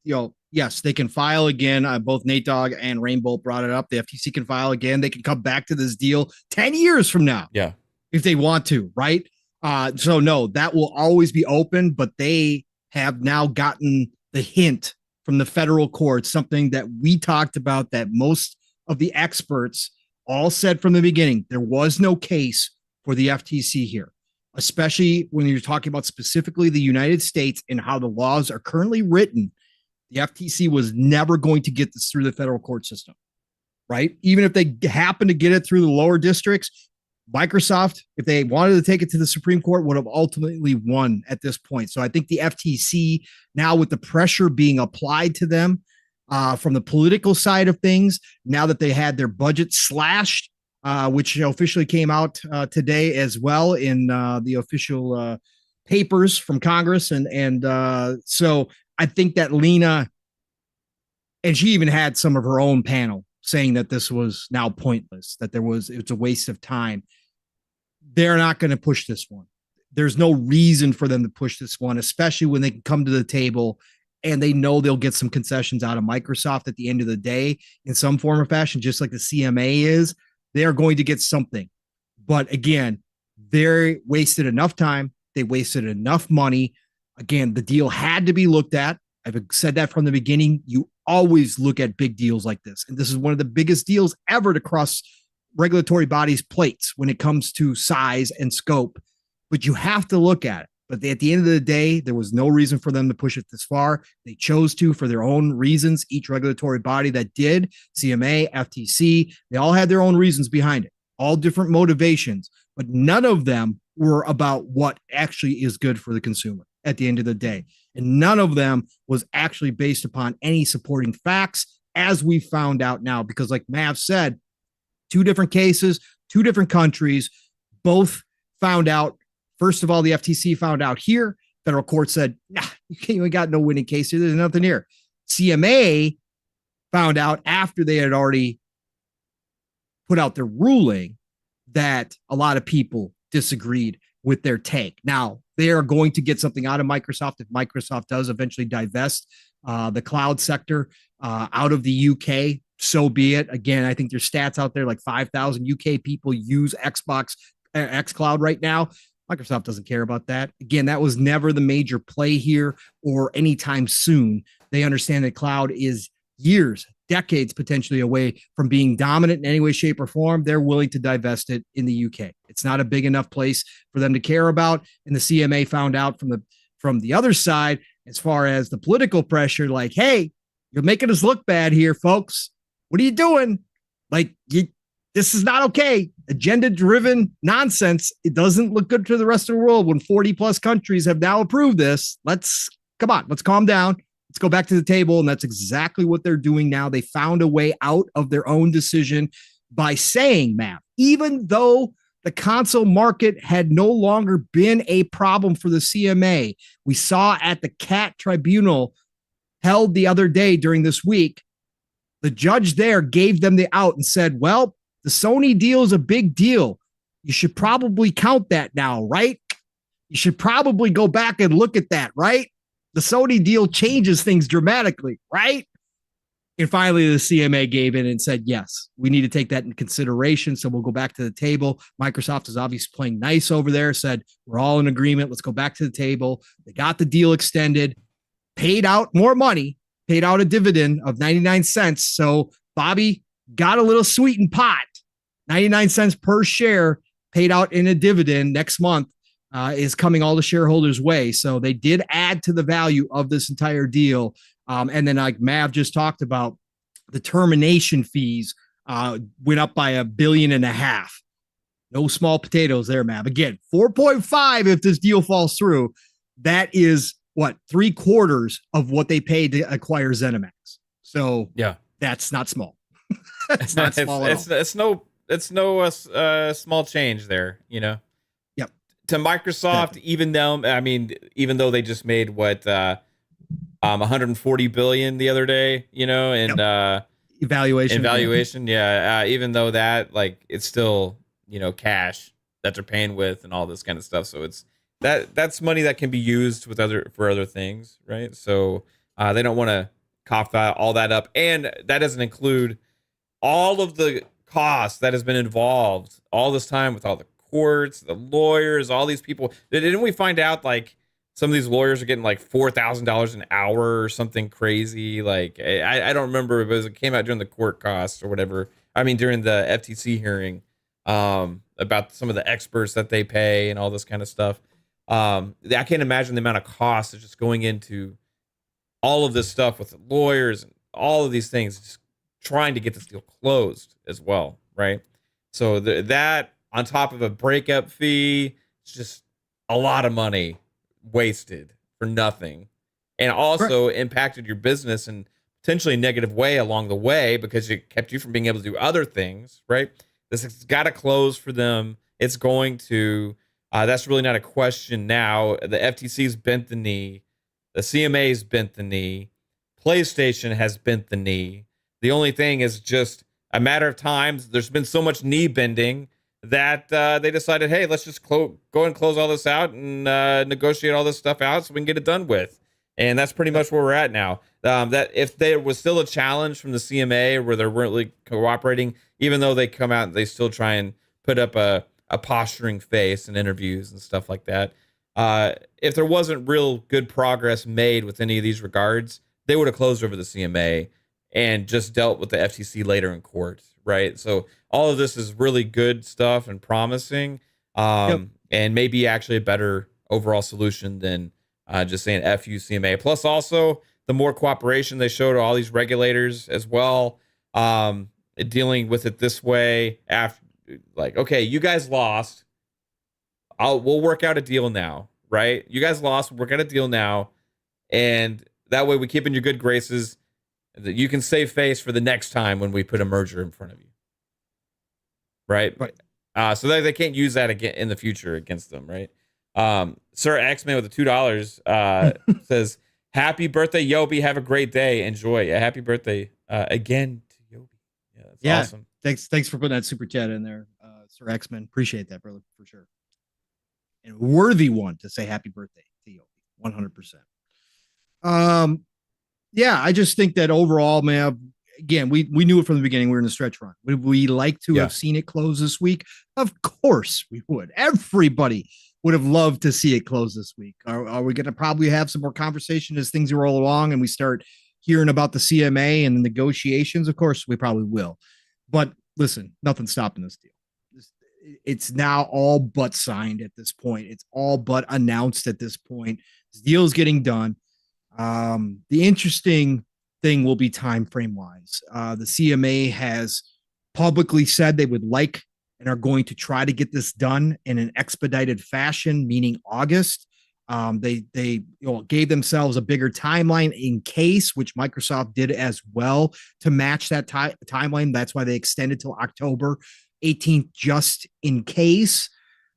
S2: Yes, they can file again. Both Nate Dogg and Rainbow brought it up. The FTC can file again. They can come back to this deal 10 years from now.
S1: Yeah.
S2: If they want to, right? So no, that will always be open, but they have now gotten the hint from the federal court, something that we talked about, that most of the experts all said from the beginning. There was no case for the FTC here, especially when you're talking about specifically the United States and how the laws are currently written. The FTC was never going to get this through the federal court system, right? Even if they happen to get it through the lower districts, Microsoft, if they wanted to take it to the Supreme Court, would have ultimately won at this point. So I think the FTC now, with the pressure being applied to them from the political side of things, now that they had their budget slashed, which officially came out today as well in the official papers from Congress. And so I think that Lena, and she even had some of her own panel saying that this was now pointless, that it's a waste of time. They're not going to push this one. There's no reason for them to push this one, especially when they can come to the table and they know they'll get some concessions out of Microsoft at the end of the day in some form or fashion, just like the CMA is. They are going to get something. But again, they wasted enough time. They wasted enough money. Again, the deal had to be looked at. I've said that from the beginning. You always look at big deals like this. And this is one of the biggest deals ever to cross regulatory bodies' plates when it comes to size and scope. But you have to look at it. But at the end of the day, there was no reason for them to push it this far. They chose to for their own reasons. Each regulatory body that did, CMA, FTC, they all had their own reasons behind it, all different motivations, but none of them were about what actually is good for the consumer at the end of the day. And none of them was actually based upon any supporting facts, as we found out now, because like Mav said, 2 different cases, 2 different countries, both found out. First of all, the FTC found out here. Federal court said, nah, you got no winning case here. There's nothing here. CMA found out after they had already put out their ruling that a lot of people disagreed with their take. Now, they are going to get something out of Microsoft if Microsoft does eventually divest the cloud sector out of the UK. So be it. Again, I think there's stats out there like 5,000 UK people use xCloud right now. Microsoft doesn't care about that. Again, that was never the major play here or anytime soon. They understand that cloud is years, decades potentially away from being dominant in any way, shape, or form. They're willing to divest it in the UK. It's not a big enough place for them to care about. And the CMA found out from the other side, as far as the political pressure, like, hey, you're making us look bad here, folks. What are you doing? Like, this is not okay. Agenda-driven nonsense. It doesn't look good to the rest of the world when 40 plus countries have now approved this. Let's calm down. Let's go back to the table. And that's exactly what they're doing now. They found a way out of their own decision by saying, Matt, even though the console market had no longer been a problem for the CMA, we saw at the CAT tribunal held the other day during this week, the judge there gave them the out and said, well, the Sony deal is a big deal. You should probably count that now, right? You should probably go back and look at that, right? The Sony deal changes things dramatically, right? And finally, the CMA gave in and said, yes, we need to take that in consideration. So we'll go back to the table. Microsoft is obviously playing nice over there, said, we're all in agreement. Let's go back to the table. They got the deal extended, paid out more money, paid out a dividend of 99 cents. So Bobby got a little sweetened pot, 99 cents per share paid out in a dividend next month is coming all the shareholders' way. So they did add to the value of this entire deal. And then like Mav just talked about, the termination fees went up by $1.5 billion. No small potatoes there, Mav. Again, 4.5 if this deal falls through. That is what, 3/4 of what they paid to acquire ZeniMax. So yeah, that's not small. That's not small at all.
S1: It's no small change there, you know.
S2: Yep.
S1: To Microsoft, exactly. Even though they just made what 140 billion the other day, you know, and evaluation, yeah. Even though that, like, it's still, you know, cash that they're paying with and all this kind of stuff. So it's that's money that can be used for other things, right? So they don't want to cough all that up, and that doesn't include all of the costs that has been involved all this time with all the courts, the lawyers, all these people. Didn't we find out like some of these lawyers are getting like $4,000 an hour or something crazy? Like I don't remember, but it came out during the court costs or whatever. I mean, during the FTC hearing about some of the experts that they pay and all this kind of stuff. I can't imagine the amount of costs that's just going into all of this stuff with the lawyers and all of these things, just trying to get this deal closed as well, right? So that on top of a breakup fee, it's just a lot of money wasted for nothing, and also impacted your business in potentially a negative way along the way because it kept you from being able to do other things, right? This has got to close for them. It's going to. That's really not a question now. The FTC's bent the knee. The CMA's bent the knee. PlayStation has bent the knee. The only thing is just a matter of time. There's been so much knee bending that they decided, hey, let's just go and close all this out and negotiate all this stuff out so we can get it done with. And that's pretty much where we're at now. That if there was still a challenge from the CMA where they're really cooperating, even though they come out and they still try and put up a posturing face in interviews and stuff like that. If there wasn't real good progress made with any of these regards, they would have closed over the CMA and just dealt with the FTC later in court, right? So all of this is really good stuff and promising, and maybe actually a better overall solution than just saying F you CMA. Plus also the more cooperation they show to all these regulators as well, dealing with it this way after, like, okay, you guys lost. We'll work out a deal now, right? You guys lost. We'll work out a deal now, and that way we keep in your good graces. That you can save face for the next time when we put a merger in front of you, right? So that they can't use that again in the future against them, right? Sir X-Man with the $2 says, "Happy birthday, Yobi. Have a great day. Enjoy. Yeah, happy birthday again to Yobi. Yeah, that's awesome."
S2: Thanks for putting that super chat in there, Sir X-Men. Appreciate that, brother, for sure. And a worthy one to say happy birthday to you, 100%. Yeah, I just think that overall, man, again, we knew it from the beginning. We were in the stretch run. Would we like to have seen it close this week? Of course we would. Everybody would have loved to see it close this week. Are we going to probably have some more conversation as things roll along and we start hearing about the CMA and the negotiations? Of course, we probably will. But listen, nothing's stopping this deal. It's now all but signed at this point. It's all but announced at this point. This deal is getting done. The interesting thing will be time frame wise. The CMA has publicly said they would like and are going to try to get this done in an expedited fashion, meaning August. They gave themselves a bigger timeline in case, which Microsoft did as well to match that timeline. That's why they extended till October 18th, just in case.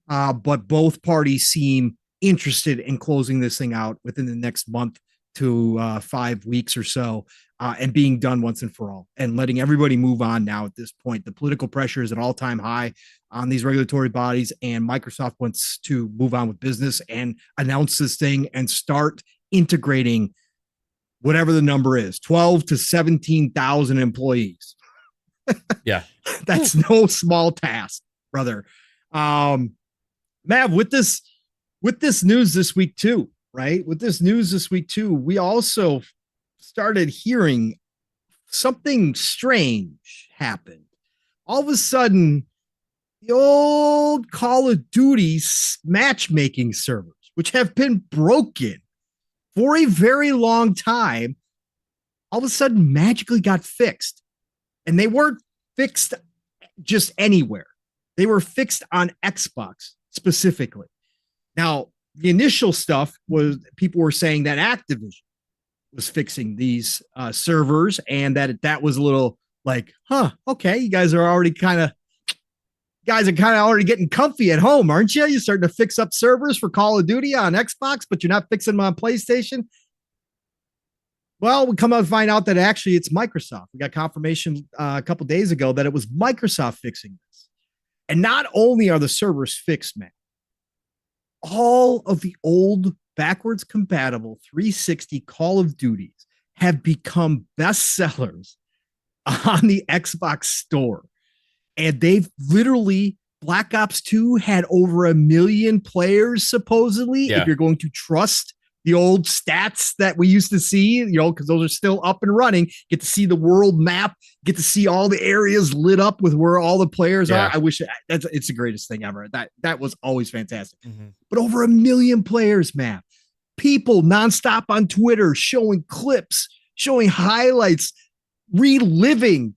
S2: But both parties seem interested in closing this thing out within the next month to 5 weeks or so, and being done once and for all, and letting everybody move on now at this point. The political pressure is at all-time high on these regulatory bodies, and Microsoft wants to move on with business and announce this thing and start integrating whatever the number is, 12 to 17,000 employees.
S1: Yeah.
S2: That's no small task, brother. Mav, with this news this week too, right? With this news this week too, we also started hearing something strange happen. All of a sudden, the old Call of Duty matchmaking servers, which have been broken for a very long time, all of a sudden magically got fixed. And they weren't fixed just anywhere. They were fixed on Xbox specifically. Now, the initial stuff was people were saying that Activision was fixing these servers, and that was a little like, okay, you guys are already kind of already getting comfy at home, aren't you? You're starting to fix up servers for Call of Duty on Xbox, but you're not fixing them on PlayStation. Well, we come out and find out that actually it's Microsoft. We got confirmation a couple days ago that it was Microsoft fixing this. And not only are the servers fixed, man, all of the old backwards compatible 360 Call of Duties have become bestsellers on the Xbox store. And they've literally, Black Ops 2 had over 1 million players, supposedly, if you're going to trust the old stats that we used to see, because those are still up and running. Get to see the world map, get to see all the areas lit up with where all the players are. I wish it's the greatest thing ever. That was always fantastic. Mm-hmm. But over 1 million players, man. People nonstop on Twitter showing clips, showing highlights, reliving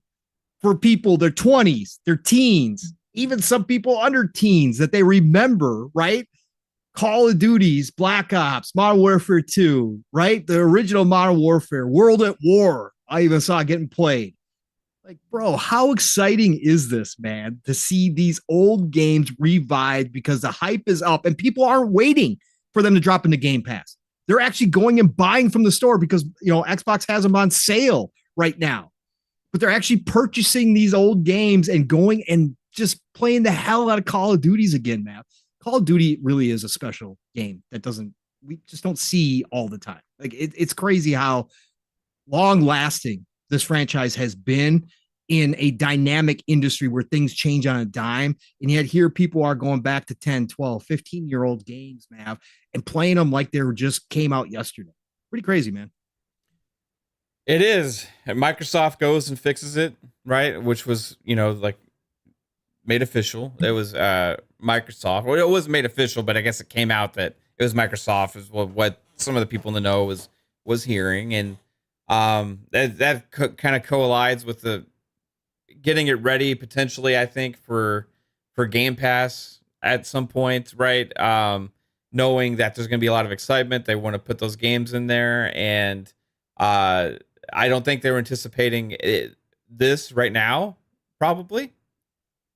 S2: for people, their 20s, their teens, even some people under teens that they remember, right? Call of Duties, Black Ops, Modern Warfare 2, right? The original Modern Warfare, World at War, I even saw getting played. Like, bro, how exciting is this, man, to see these old games revived because the hype is up and people aren't waiting for them to drop into Game Pass. They're actually going and buying from the store because, Xbox has them on sale right now. But they're actually purchasing these old games and going and just playing the hell out of Call of Duties again, man. Call of Duty really is a special game that we just don't see all the time. Like it's crazy how long lasting this franchise has been in a dynamic industry where things change on a dime. And yet here people are going back to 10, 12, 15-year-old games, man, and playing them like they were just came out yesterday. Pretty crazy, man.
S1: It is. Microsoft goes and fixes it, right? Which was, made official. It was Microsoft. Well, it wasn't made official, but I guess it came out that it was Microsoft is what some of the people in the know was hearing. And that kind of collides with the getting it ready potentially, I think, for Game Pass at some point, right? Knowing that there's going to be a lot of excitement. They want to put those games in there. And I don't think they were anticipating this right now, probably.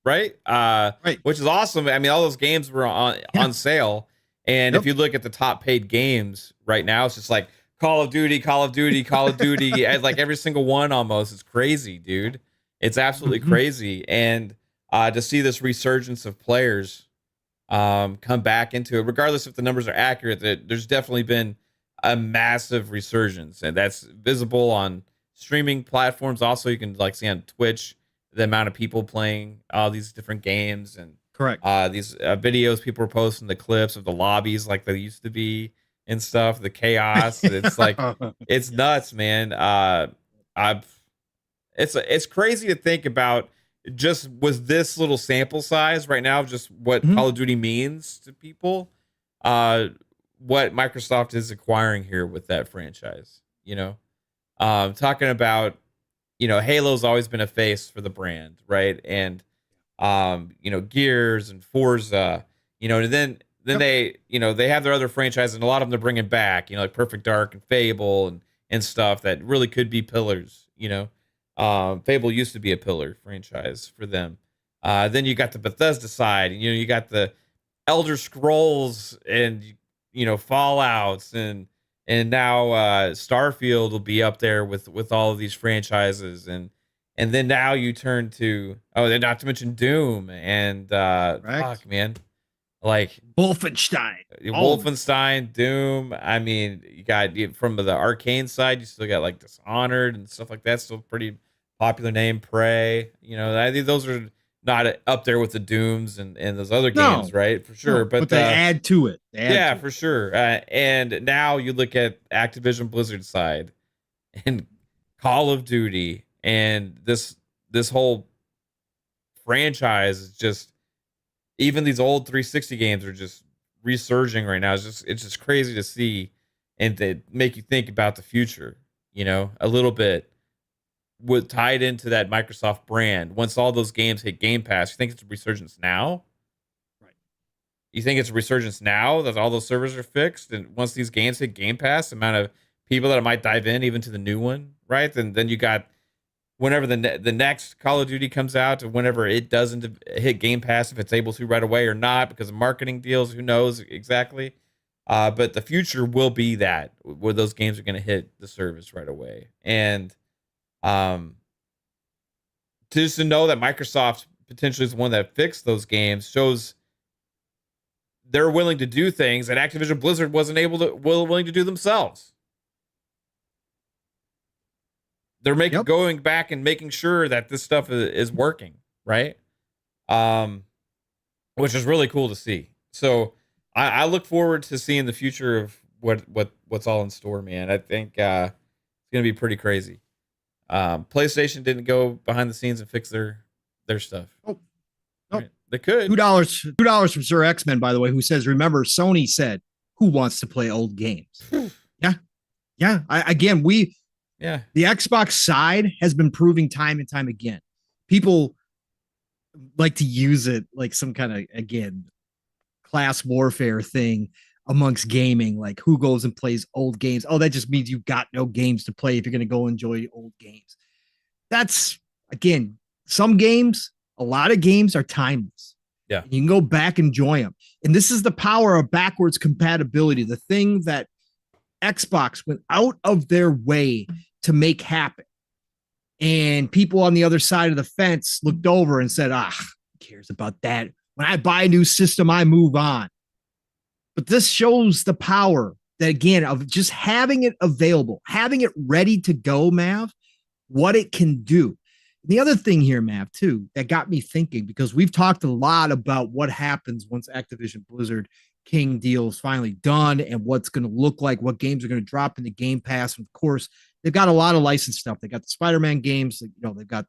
S1: Right? Right. Which is awesome. I mean, all those games were on sale. And if you look at the top paid games right now, it's just like Call of Duty, Call of Duty, Call of Duty. Like every single one almost. It's crazy, dude. It's absolutely crazy. And to see this resurgence of players come back into it, regardless if the numbers are accurate, there's definitely been a massive resurgence. And that's visible on streaming platforms. Also, you can see on Twitch the amount of people playing all these different games and these videos people are posting, the clips of the lobbies like they used to be and stuff, the chaos. It's like it's nuts, man. It's crazy to think about just with this little sample size right now, just what Call of Duty means to people. what Microsoft is acquiring here with that franchise. Talking about, Halo's always been a face for the brand, right? And Gears and Forza, and then they have their other franchises, and a lot of them they're bringing back, like Perfect Dark and Fable and stuff that really could be pillars. Fable used to be a pillar franchise for them. Then you got the Bethesda side, and you got the Elder Scrolls and Fallouts and now Starfield will be up there with all of these franchises, and then now you turn to then not to mention Doom and fuck man, like Wolfenstein, Doom. I mean, you got from the Arcane side, you still got like Dishonored and stuff like that. Still pretty popular name. Prey. I think those are not up there with the Dooms and those other games, right? For sure. But
S2: they add to it.
S1: For sure. And now you look at Activision Blizzard side and Call of Duty and this whole franchise is just, even these old 360 games are just resurging right now. It's just crazy to see and to make you think about the future, a little bit. Would tied into that Microsoft brand. Once all those games hit Game Pass, you think it's a resurgence now?
S2: Right.
S1: You think it's a resurgence now that all those servers are fixed, and once these games hit Game Pass, the amount of people that might dive in even to the new one, right? Then you got whenever the next Call of Duty comes out, or whenever it doesn't hit Game Pass, if it's able to right away or not because of marketing deals, who knows exactly? But the future will be that where those games are going to hit the service right away, and just to know that Microsoft potentially is the one that fixed those games shows they're willing to do things that Activision Blizzard wasn't willing to do themselves. They're going back and making sure that this stuff is working, right? Which is really cool to see. So I look forward to seeing the future of what's all in store, man. I think it's gonna be pretty crazy. PlayStation didn't go behind the scenes and fix their stuff.
S2: Oh,
S1: right. They could.
S2: $2 from Sir X-Men, by the way, who says, remember, Sony said, who wants to play old games? Yeah. The Xbox side has been proving time and time again. People like to use it like some kind of, again, class warfare thing amongst gaming, like who goes and plays old games. Oh, that just means you've got no games to play if you're going to go enjoy old games. That's, again, some games, a lot of games are timeless.
S1: Yeah.
S2: You can go back and enjoy them. And this is the power of backwards compatibility, the thing that Xbox went out of their way to make happen. And people on the other side of the fence looked over and said, who cares about that? When I buy a new system, I move on. But this shows the power that, again, of just having it available, having it ready to go, Mav, what it can do. And the other thing here, Mav, too, that got me thinking, because we've talked a lot about what happens once Activision Blizzard King deal is finally done and what's going to look like, what games are going to drop into Game Pass. And of course, they've got a lot of licensed stuff. They got the Spider-Man games, they've got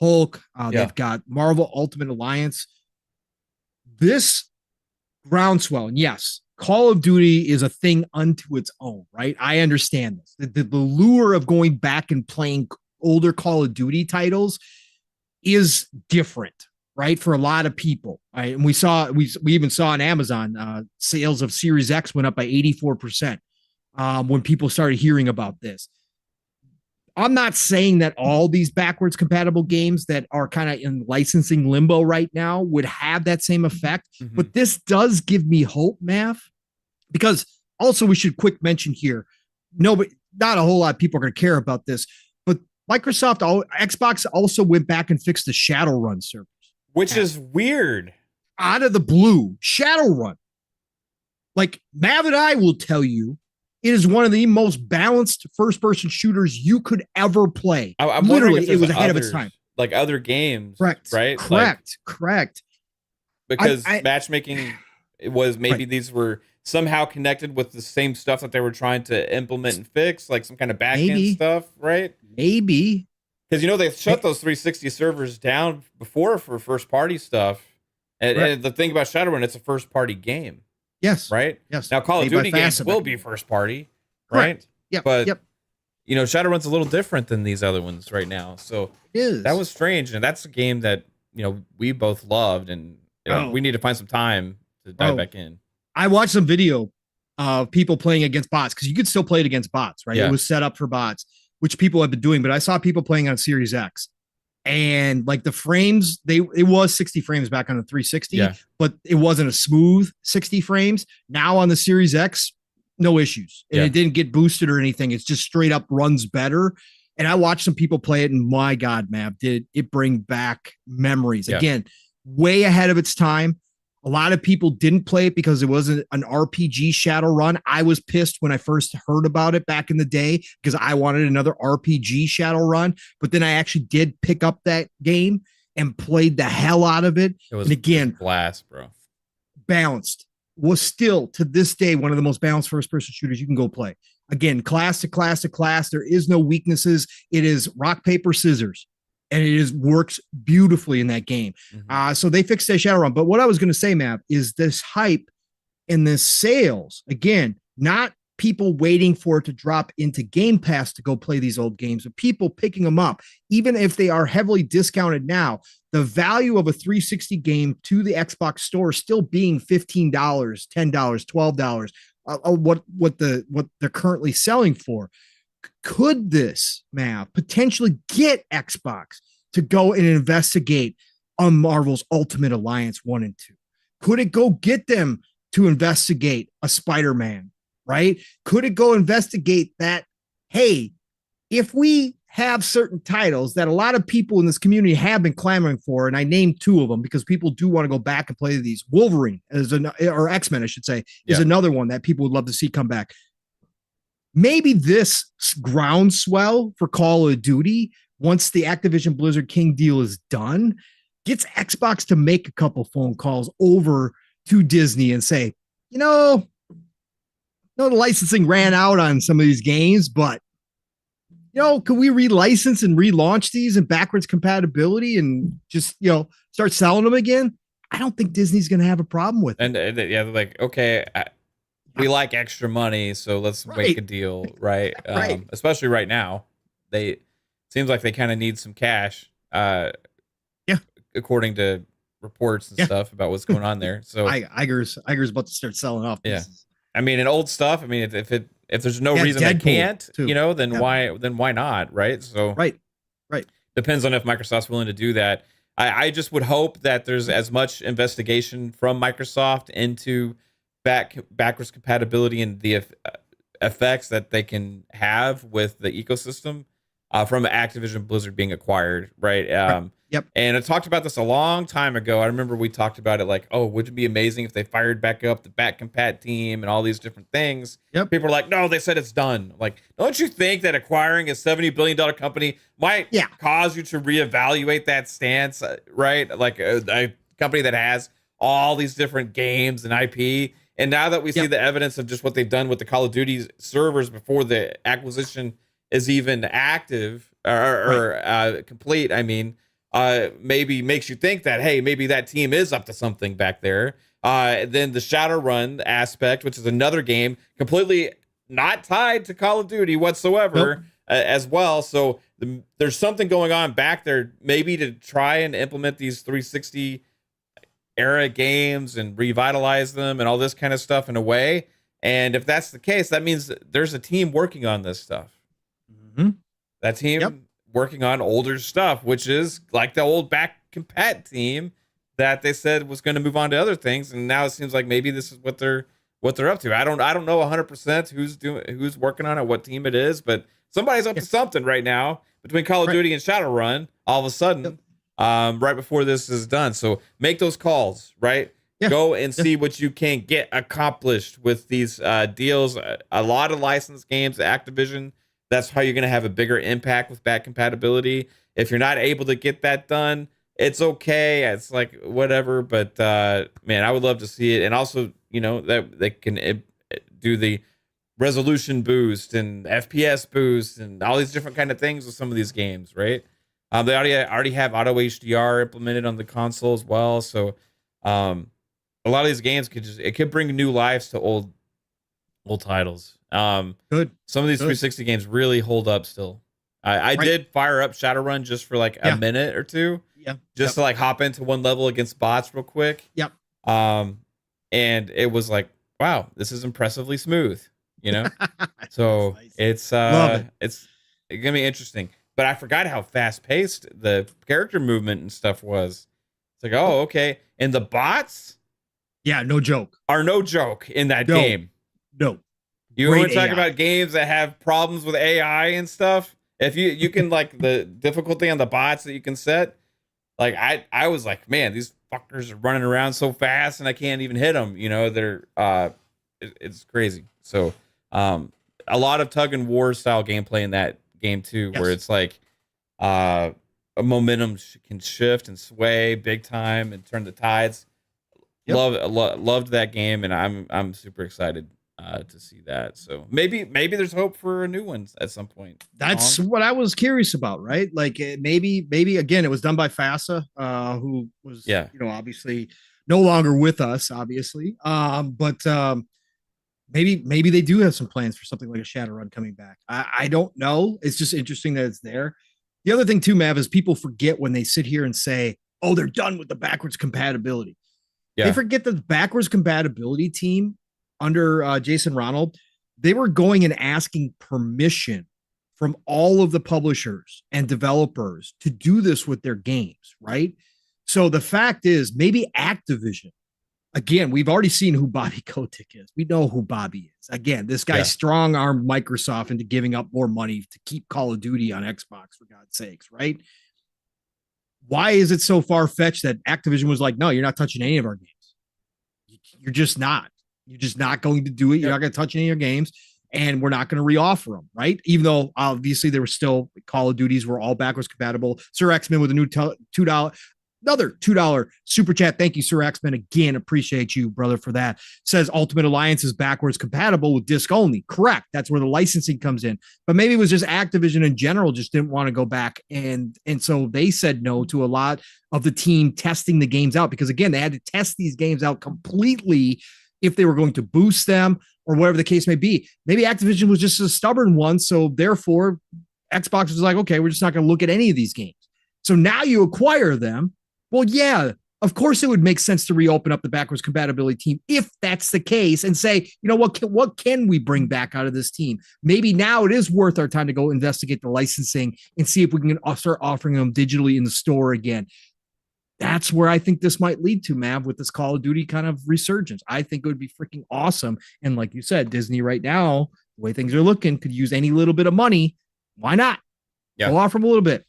S2: Hulk, they've got Marvel Ultimate Alliance. This groundswell, and yes, Call of Duty is a thing unto its own, right? I understand this. The lure of going back and playing older Call of Duty titles is different, right? For a lot of people. Right? And we even saw on Amazon, sales of Series X went up by 84% when people started hearing about this. I'm not saying that all these backwards compatible games that are kind of in licensing limbo right now would have that same effect, but this does give me hope, Mav, because also we should quick mention here, not a whole lot of people are going to care about this, but Xbox also went back and fixed the Shadowrun servers.
S1: Which is weird.
S2: Out of the blue, Shadowrun. Like Mav and I will tell you, it is one of the most balanced first-person shooters you could ever play.
S1: I'm
S2: Literally, it was ahead of its time.
S1: Like other games,
S2: correct?
S1: Right?
S2: Correct.
S1: Because matchmaking, it was maybe these were somehow connected with the same stuff that they were trying to implement and fix, like some kind of back-end stuff, right?
S2: Maybe.
S1: Because they shut those 360 servers down before for first-party stuff. And the thing about Shadowrun, it's a first-party game.
S2: Yes.
S1: right?
S2: Yes.
S1: Now Call of
S2: Made by
S1: Duty games
S2: Facet.
S1: will be first party, right?
S2: Correct. Yep.
S1: But
S2: Yep.
S1: you know, Shadowrun's a little different than these other ones right now. So
S2: It is.
S1: that was strange, and that's a game that you know we both loved, and you know,
S2: Oh.
S1: we need to find some time to dive back in.
S2: I watched some video of people playing against bots because you could still play it against bots, right?
S1: Yeah.
S2: It was set up for bots, which people have been doing. But I saw people playing on Series X, and like the frames, it was 60 frames back on the 360,
S1: Yeah.
S2: but it wasn't a smooth 60 frames. Now on the Series X, no issues, and
S1: Yeah.
S2: it didn't get boosted or anything. It's just straight up runs better. And I watched some people play it, and my God, Mav, did it bring back memories.
S1: Yeah.
S2: Again, way ahead of its time. A lot of people didn't play it because it wasn't an RPG Shadowrun. I was pissed when I first heard about it back in the day because I wanted another RPG Shadowrun. But then I actually did pick up that game and played the hell out of it.
S1: It was
S2: And again,
S1: blast, bro.
S2: balanced. Was still to this day one of the most balanced first-person shooters you can go play. Again, class to class to class. There is no weaknesses. It is rock, paper, scissors. And it is works beautifully in that game.
S1: Mhm.
S2: So they fixed that Shadowrun. But what I was going to say, Mav, is this hype and this sales, again, not people waiting for it to drop into Game Pass to go play these old games, but people picking them up, even if they are heavily discounted now. The value of a 360 game to the Xbox store still being $15, $10, $12, what they're currently selling for. Could this, Mav, potentially get Xbox to go and investigate on Marvel's Ultimate Alliance 1 and 2? Could it go get them to investigate a Spider-Man, right? Could it go investigate that, hey, if we have certain titles that a lot of people in this community have been clamoring for, and I named two of them because people do want to go back and play these. Wolverine, or X-Men, I should say, is another one that people would love to see come back. Maybe this groundswell for Call of Duty, once the Activision Blizzard King deal is done, gets Xbox to make a couple phone calls over to Disney and say, the licensing ran out on some of these games, but could we relicense and relaunch these in backwards compatibility and just, start selling them again? I don't think Disney's going to have a problem with it.
S1: And yeah, they're like, okay, we like extra money, so let's make a deal, right?
S2: Right.
S1: Especially right now, seems like they kind of need some cash. According to reports and stuff about what's going on there. So
S2: Iger's about to start selling off pieces.
S1: I mean, and old stuff. I mean, if there's no reason
S2: Deadpool
S1: they can't,
S2: too.
S1: then why not, right? So
S2: right.
S1: Depends on if Microsoft's willing to do that. I just would hope that there's as much investigation from Microsoft into backwards compatibility and the effects that they can have with the ecosystem from Activision Blizzard being acquired, right?
S2: Yep.
S1: And I talked about this a long time ago. I remember we talked about it like, oh, would it be amazing if they fired back up the back compat team and all these different things?
S2: Yep.
S1: People are like, no, they said it's done. Like, don't you think that acquiring a $70 billion company might cause you to reevaluate that stance, right? Like a company that has all these different games and IP. And now that we see the evidence of just what they've done with the Call of Duty servers before the acquisition is even active or complete, I mean, maybe makes you think that, hey, maybe that team is up to something back there. Then the Shadowrun aspect, which is another game completely not tied to Call of Duty whatsoever, as well. So there's something going on back there, maybe to try and implement these 360 era games and revitalize them and all this kind of stuff in a way. And if that's the case, that means there's a team working on this stuff.
S2: Mm-hmm.
S1: That team working on older stuff, which is like the old back compat team that they said was going to move on to other things, and now it seems like maybe this is what they're up to. I don't know 100% who's working on it, what team it is, but somebody's up to something right now between Call of Duty and Shadowrun. All of a sudden, right before this is done, so make those calls, right? Go and see what you can get accomplished with these deals. A lot of licensed games, Activision. That's how you're going to have a bigger impact with back compatibility. If you're not able to get that done, it's okay. It's like whatever. But man, I would love to see it. And also, that they can do the resolution boost and FPS boost and all these different kind of things with some of these games, right? They already have auto HDR implemented on the console as well. So a lot of these games could bring new lives to old titles.
S2: Good.
S1: Some of these
S2: Good.
S1: 360 games really hold up still. I did fire up Shadowrun just for like a minute or two, just to like hop into one level against bots real quick.
S2: Yep.
S1: And it was like, wow, this is impressively smooth, you know. So
S2: nice.
S1: it's gonna be interesting. But I forgot how fast paced the character movement and stuff was. It's like, oh, okay. And the bots,
S2: no joke,
S1: are no joke in that game.
S2: No.
S1: You want to talk about games that have problems with AI and stuff? If you can like the difficulty on the bots that you can set, like I was like, man, these fuckers are running around so fast and I can't even hit them. You know, they're it's crazy. So a lot of tug and war style gameplay in that game too, where it's like a momentum can shift and sway big time and turn the tides. Loved that game, and I'm super excited to see that. So maybe there's hope for a new one at some point.
S2: That's what I was curious about, right? Like maybe again, it was done by FASA, who was obviously no longer with us, obviously. But maybe they do have some plans for something like a Shadowrun coming back. I don't know. It's just interesting that it's there. The other thing too, Mav, is people forget when they sit here and say, "Oh, they're done with the backwards compatibility." Yeah. They forget that the backwards compatibility team under Jason Ronald, they were going and asking permission from all of the publishers and developers to do this with their games, right? So the fact is, maybe Activision, again, we've already seen who Bobby Kotick is. We know who Bobby is. Again, this guy strong-armed Microsoft into giving up more money to keep Call of Duty on Xbox, for God's sakes, right? Why is it so far-fetched that Activision was like, no, you're not touching any of our games. You're just not. You're just not going to do it. You're not going to touch any of your games, and we're not going to reoffer them, right? Even though obviously there were still Call of Duties were all backwards compatible. Sir X-Men with a new $2, another $2 super chat. Thank you, Sir X-Men. Again, appreciate you, brother, for that. Says Ultimate Alliance is backwards compatible with disc only. Correct. That's where the licensing comes in. But maybe it was just Activision in general just didn't want to go back, and so they said no to a lot of the team testing the games out, because again, they had to test these games out completely if they were going to boost them or whatever the case may be. Maybe Activision was just a stubborn one, so therefore Xbox was like, okay, we're just not going to look at any of these games. So now you acquire them. Well, yeah, of course it would make sense to reopen up the backwards compatibility team if that's the case and say, you know, what can we bring back out of this team? Maybe now it is worth our time to go investigate the licensing and see if we can start offering them digitally in the store again. That's where I think this might lead to, Mav, with this Call of Duty kind of resurgence. I think it would be freaking awesome. And like you said, Disney right now, the way things are looking, could use any little bit of money. Why not? Yeah. Go offer them a little bit.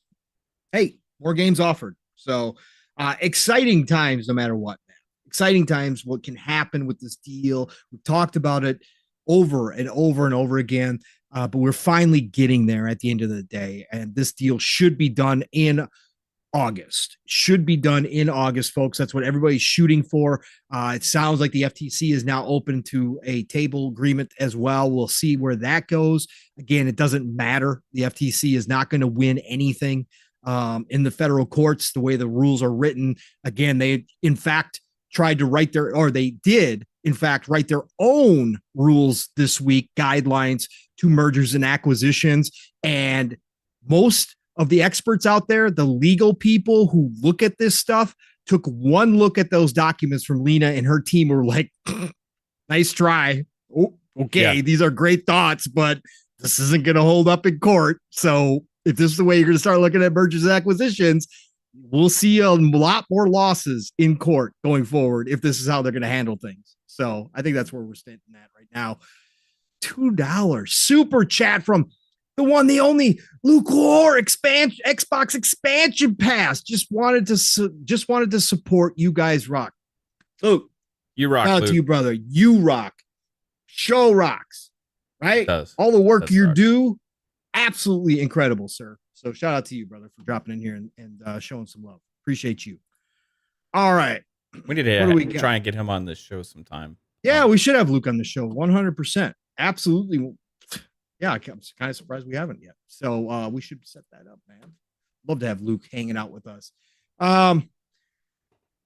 S2: Hey, more games offered. So exciting times, no matter what, man. Exciting times, what can happen with this deal. We've talked about it over and over and over again, but we're finally getting there at the end of the day. And this deal should be done in August. Should be done in August, folks. That's what everybody's shooting for. It sounds like the FTC is now open to a table agreement as well. We'll see where that goes. Again, it doesn't matter. The FTC is not going to win anything in the federal courts the way the rules are written. Again, they in fact tried to write they did in fact write their own rules this week, guidelines to mergers and acquisitions. And most of the experts out there, the legal people who look at this stuff, took one look at those documents from Lena and her team, were like, nice try. Oh, okay, these are great thoughts, but this isn't going to hold up in court. So if this is the way you're going to start looking at mergers and acquisitions, we'll see a lot more losses in court going forward if this is how they're going to handle things. So I think that's where we're standing at right now. $2 super chat from the one, the only Luke Lore Xbox expansion pass. Just wanted to support you guys. Rock. Luke,
S1: you rock.
S2: Shout out to you, brother. You rock. Show rocks. Right? All the work you do, absolutely incredible, sir. So shout out to you, brother, for dropping in here and showing some love. Appreciate you. All right.
S1: We need to try and get him on this show sometime.
S2: Yeah, we should have Luke on the show. 100%. Absolutely. Yeah, I'm kind of surprised we haven't yet. So we should set that up, man. Love to have Luke hanging out with us.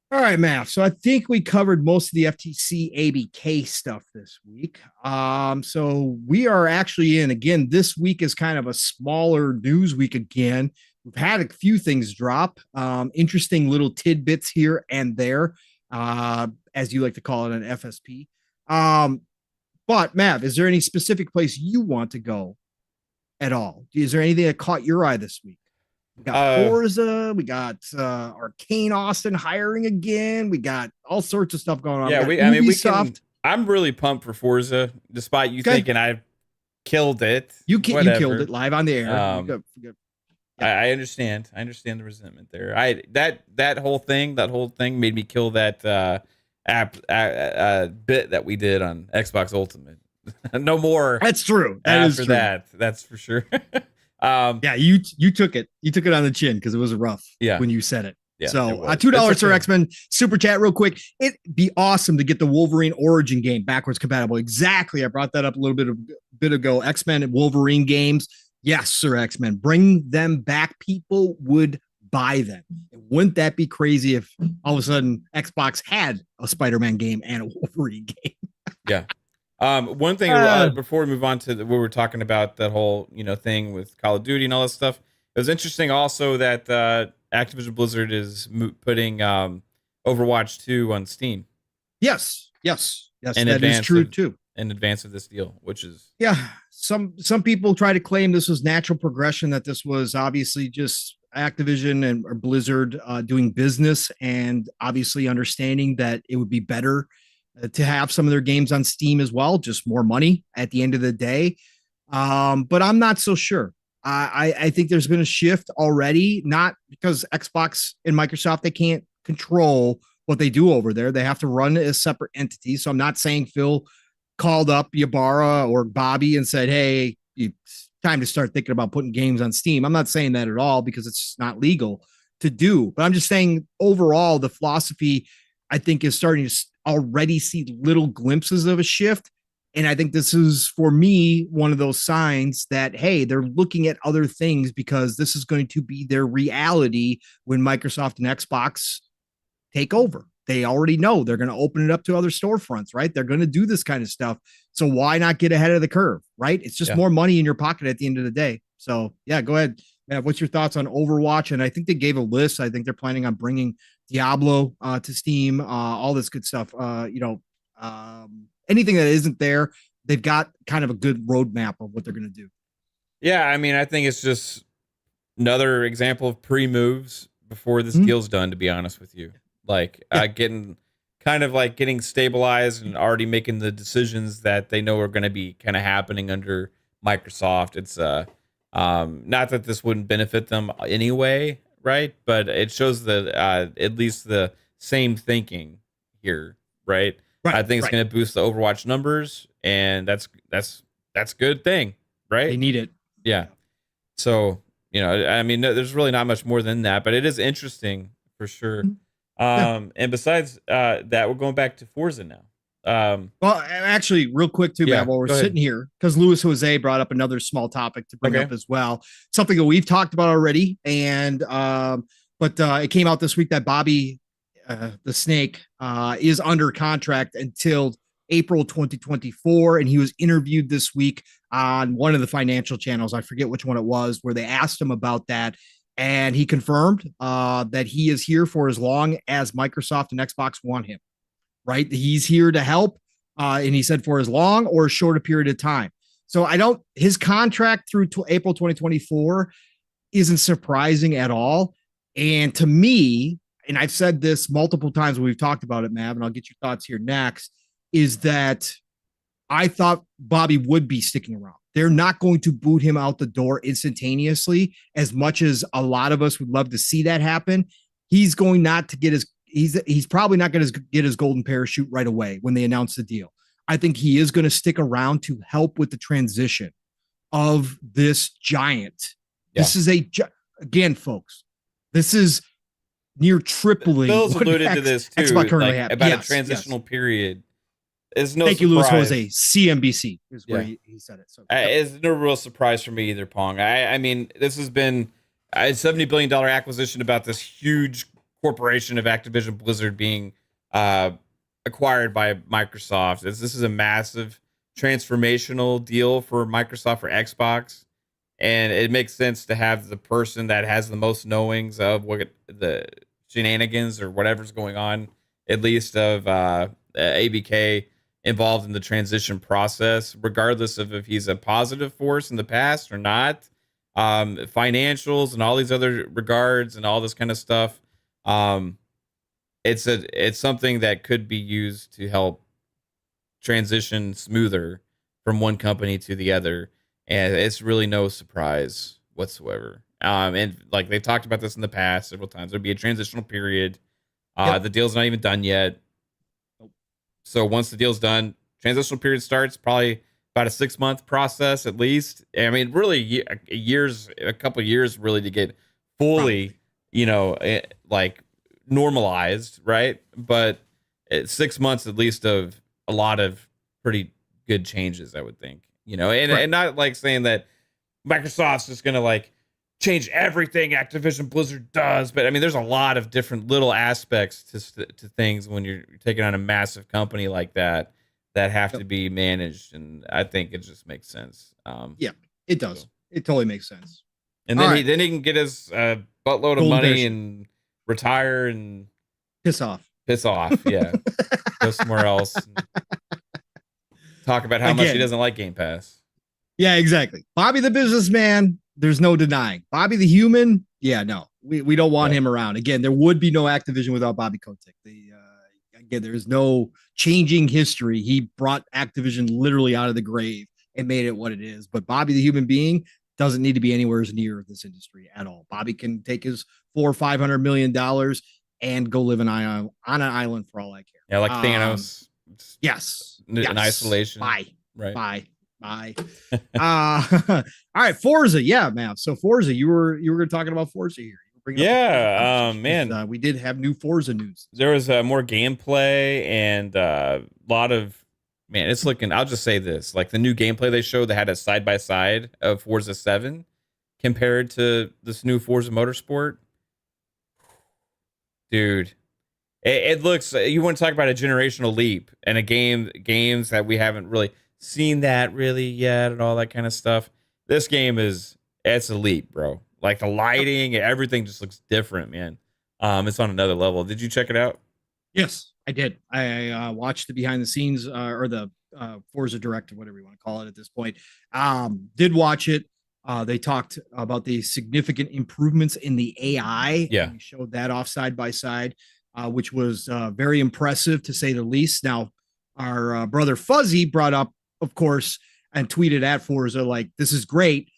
S2: All right, Matt. So I think we covered most of the FTC ABK stuff this week. So we are actually in again. This week is kind of a smaller news week again. We've had a few things drop, interesting little tidbits here and there, as you like to call it, an FSP. But Matt, is there any specific place you want to go at all? Is there anything that caught your eye this week? We got Forza, we got Arcane Austin hiring again. We got all sorts of stuff going on.
S1: Yeah, we can. I'm really pumped for Forza, despite you thinking I killed it.
S2: You killed it live on the air.
S1: I understand. I understand the resentment there. That whole thing made me kill that bit that we did on Xbox Ultimate. No more.
S2: That's true.
S1: That's for sure.
S2: Yeah, you took it. You took it on the chin because it was rough when you said it. Yeah, so $2 for X-Men super chat real quick. It'd be awesome to get the Wolverine Origin game backwards compatible. Exactly. I brought that up a little bit ago. X-Men and Wolverine games. Yes, sir, X-Men. Bring them back. People would buy them. And wouldn't that be crazy if all of a sudden Xbox had a Spider-Man game and a Wolverine game?
S1: Yeah. One thing before we move on to we were talking about that whole thing with Call of Duty and all that stuff. It was interesting also that Activision Blizzard is putting Overwatch 2 on Steam.
S2: Yes, that is true too.
S1: In advance of this deal, which is
S2: some people try to claim this was natural progression, that this was obviously just Activision and or Blizzard doing business, and obviously understanding that it would be better to have some of their games on Steam as well, just more money at the end of the day. But I'm not so sure. I think there's been a shift already, not because Xbox and Microsoft, they can't control what they do over there. They have to run as separate entities. So I'm not saying Phil called up Ybarra or Bobby and said, hey, it's time to start thinking about putting games on Steam. I'm not saying that at all because it's not legal to do. But I'm just saying overall, the philosophy, I think, is starting to already see little glimpses of a shift. And I think this is, for me, one of those signs that, hey, they're looking at other things because this is going to be their reality when Microsoft and Xbox take over. They already know they're going to open it up to other storefronts, right? They're going to do this kind of stuff. So why not get ahead of the curve, right? It's just more money in your pocket at the end of the day. So, yeah, go ahead. Matt, what's your thoughts on Overwatch? And I think they gave a list. I think they're planning on bringing Diablo to Steam, all this good stuff. Anything that isn't there, they've got kind of a good roadmap of what they're going to do.
S1: Yeah, I mean, I think it's just another example of pre-moves before this deal's done, to be honest with you. Like getting stabilized and already making the decisions that they know are going to be kind of happening under Microsoft. It's not that this wouldn't benefit them anyway, right? But it shows that at least the same thinking here, right? I think it's going to boost the Overwatch numbers, and that's a good thing, right?
S2: They need it.
S1: Yeah. So, I mean, there's really not much more than that, but it is interesting for sure. And besides that, we're going back to Forza now.
S2: Well, actually, real quick too, Matt, while we're sitting here, because Luis Jose brought up another small topic to bring up as well. Something that we've talked about already, and but it came out this week that Bobby the Snake is under contract until April 2024, and he was interviewed this week on one of the financial channels. I forget which one it was, where they asked him about that, and he confirmed that he is here for as long as Microsoft and Xbox want him. Right, he's here to help, and he said for as long or as short a period of time. So his contract through April 2024 isn't surprising at all. And to me, and I've said this multiple times when we've talked about it, Mav, and I'll get your thoughts here next, is that I thought Bobby would be sticking around. They're not going to boot him out the door instantaneously, as much as a lot of us would love to see that happen. He's going not to get he's probably not going to get his golden parachute right away when they announce the deal. I think he is going to stick around to help with the transition of this giant. Yeah. This is again, folks, this is near tripling.
S1: Bill's alluded to this too, about a transitional period. It's no Thank you, Luis Jose.
S2: CNBC is where he said it. So
S1: it's no real surprise for me either, Pong. I mean, this has been a $70 billion acquisition about this huge corporation of Activision Blizzard being acquired by Microsoft. This is a massive transformational deal for Microsoft for Xbox, and it makes sense to have the person that has the most knowings of what the shenanigans or whatever's going on, at least of ABK, involved in the transition process, regardless of if he's a positive force in the past or not. Financials and all these other regards and all this kind of stuff. It's something that could be used to help transition smoother from one company to the other, and it's really no surprise whatsoever. And like they've talked about this in the past several times, there'd be a transitional period. The deal's not even done yet. So once the deal's done, transitional period starts, probably about a 6-month process at least. I mean, really a couple of years really to get fully, like normalized, right? But 6 months at least of a lot of pretty good changes, I would think, and not like saying that Microsoft's just going to like change everything Activision Blizzard does. But I mean, there's a lot of different little aspects to things when you're taking on a massive company like that have to be managed. And I think it just makes sense.
S2: Yeah, it does. So. It totally makes sense.
S1: And then he can get his buttload of money and retire and
S2: piss off.
S1: Yeah. Go somewhere else. Talk about how much he doesn't like Game Pass.
S2: Yeah, exactly. Bobby the businessman, there's no denying. Bobby the human, yeah, no. We don't want him around. Again, there would be no Activision without Bobby Kotick. Again, there's no changing history. He brought Activision literally out of the grave and made it what it is. But Bobby the human being doesn't need to be anywhere near this industry at all. Bobby can take his $400 or $500 million and go live on an island for all I care.
S1: Yeah, like Thanos.
S2: Yes.
S1: In isolation.
S2: Bye.
S1: Right.
S2: Bye. All right, Forza. Yeah, Matt. So Forza, you were talking about Forza here.
S1: Yeah, man.
S2: We did have new Forza news.
S1: There was more gameplay and a lot of, man, it's looking, I'll just say this, like the new gameplay they showed that had a side-by-side of Forza 7 compared to this new Forza Motorsport. Dude, it looks, you want to talk about a generational leap and games that we haven't really seen that really yet and all that kind of stuff. This game it's a leap, bro. Like the lighting and everything just looks different, man. It's on another level. Did you check it out?
S2: Yes, I did. I watched the behind the scenes or the Forza Direct or whatever you want to call it at this point. Did watch it. They talked about the significant improvements in the AI.
S1: Yeah.
S2: We showed that off side by side, which was very impressive to say the least. Now, our brother Fuzzy brought up, of course, and tweeted at Forza like, this is great,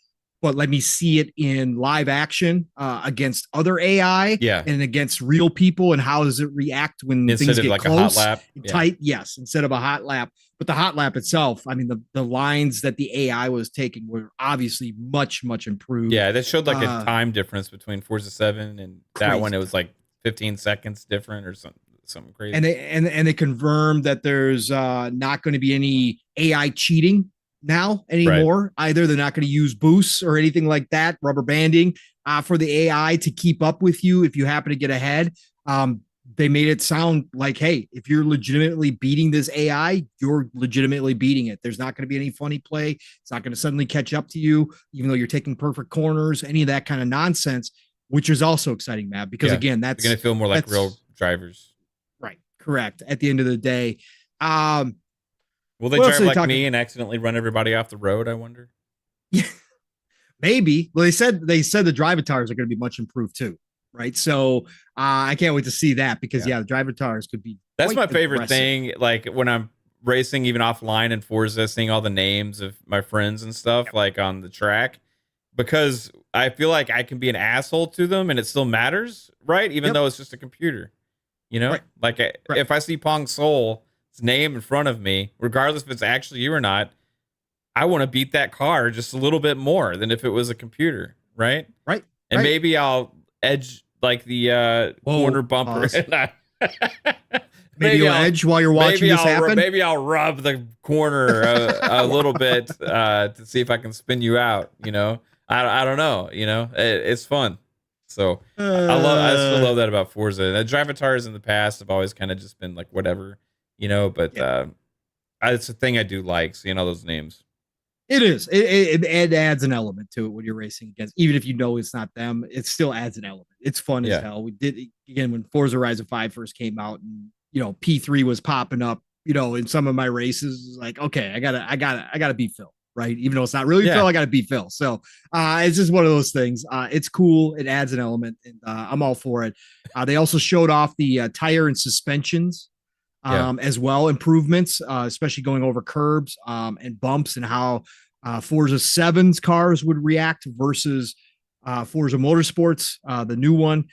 S2: but let me see it in live action against other AI and against real people. And how does it react when things get
S1: like
S2: close,
S1: a hot lap?
S2: tight? Yes, instead of a hot lap. But the hot lap itself, I mean, the lines that the AI was taking were obviously much, much improved.
S1: Yeah, they showed like a time difference between Forza 7 and that one. It was like 15 seconds different or something crazy.
S2: And they confirmed that there's not going to be any AI cheating now anymore. Right. Either they're not going to use boosts or anything like that, rubber banding for the AI to keep up with you if you happen to get ahead. They made it sound like, hey, if you're legitimately beating this AI, you're legitimately beating it. There's not going to be any funny play. It's not going to suddenly catch up to you, even though you're taking perfect corners, any of that kind of nonsense, which is also exciting, Matt, because again, that's
S1: going to feel more like real drivers.
S2: Right. Correct. At the end of the day.
S1: Will they drive like me and accidentally run everybody off the road, I wonder?
S2: Yeah, maybe. Well, they said the drivatars are going to be much improved too. Right. So I can't wait to see that because the drivatars could be.
S1: That's my favorite thing. Like when I'm racing, even offline in Forza, seeing all the names of my friends and stuff like on the track, because I feel like I can be an asshole to them and it still matters. Right. Even though it's just a computer, like if I see Pong Soul's name in front of me, regardless if it's actually you or not, I want to beat that car just a little bit more than if it was a computer. Right. And maybe I'll edge like the corner bumper.
S2: Maybe you'll edge while you're watching this happen.
S1: Maybe I'll rub the corner a little bit to see if I can spin you out. I don't know. It's fun. So I still love that about Forza. And the drivatars in the past have always kind of just been like whatever, but it's a thing I do like seeing all those names.
S2: It is. It adds an element to it when you're racing against, even if you know it's not them, it still adds an element. It's fun as hell. We did again when Forza Horizon 5 first came out, and P3 was popping up, in some of my races. Like, okay, I gotta beat Phil, right? Even though it's not really Phil, I gotta beat Phil. So it's just one of those things. It's cool. It adds an element, and I'm all for it. They also showed off the tire and suspensions. As well, improvements, especially going over curbs and bumps, and how Forza 7's cars would react versus Forza Motorsports, the new one.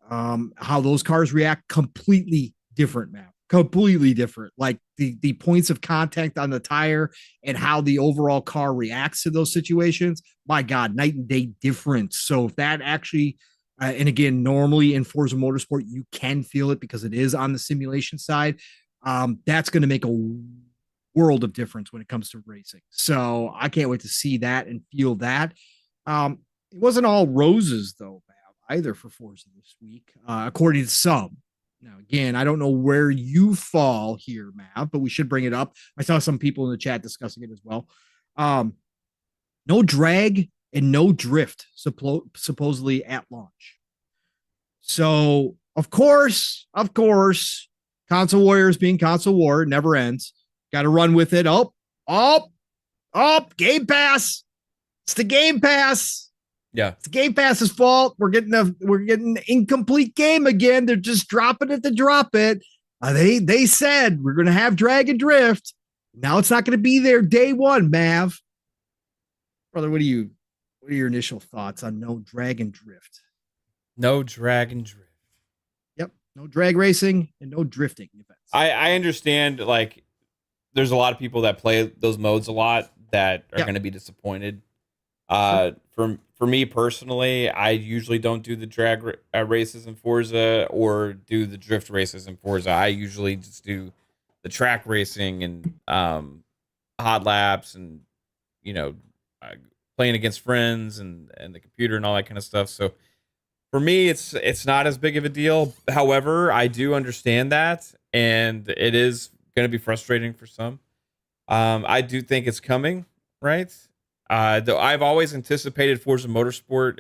S2: How those cars react, completely different, man. Completely different. Like the points of contact on the tire and how the overall car reacts to those situations. My God, night and day difference. So if that actually, and again, normally in Forza Motorsport, you can feel it because it is on the simulation side. That's going to make a world of difference when it comes to racing. So I can't wait to see that and feel that. It wasn't all roses though, either for Forza this week, according to some. Now, again, I don't know where you fall here, Matt, but we should bring it up. I saw some people in the chat discussing it as well. No drag and no drift, supposedly at launch. So, of course, Console Warriors being Console War never ends. Got to run with it. Game Pass. It's the Game Pass.
S1: Yeah,
S2: it's Game Pass's fault. We're getting an incomplete game again. They're just dropping it to drop it. They said we're going to have drag and drift. Now it's not going to be there day one. Mav, brother, what are your initial thoughts on no drag and drift?
S1: No drag and drift.
S2: Yep, no drag racing and no drifting events.
S1: I understand. Like, there's a lot of people that play those modes a lot that are going to be disappointed. For me personally, I usually don't do the drag races in Forza or do the drift races in Forza. I usually just do the track racing and hot laps and playing against friends and the computer and all that kind of stuff. So for me, it's not as big of a deal. However, I do understand that, and it is going to be frustrating for some. I do think it's coming, right? Though I've always anticipated Forza Motorsport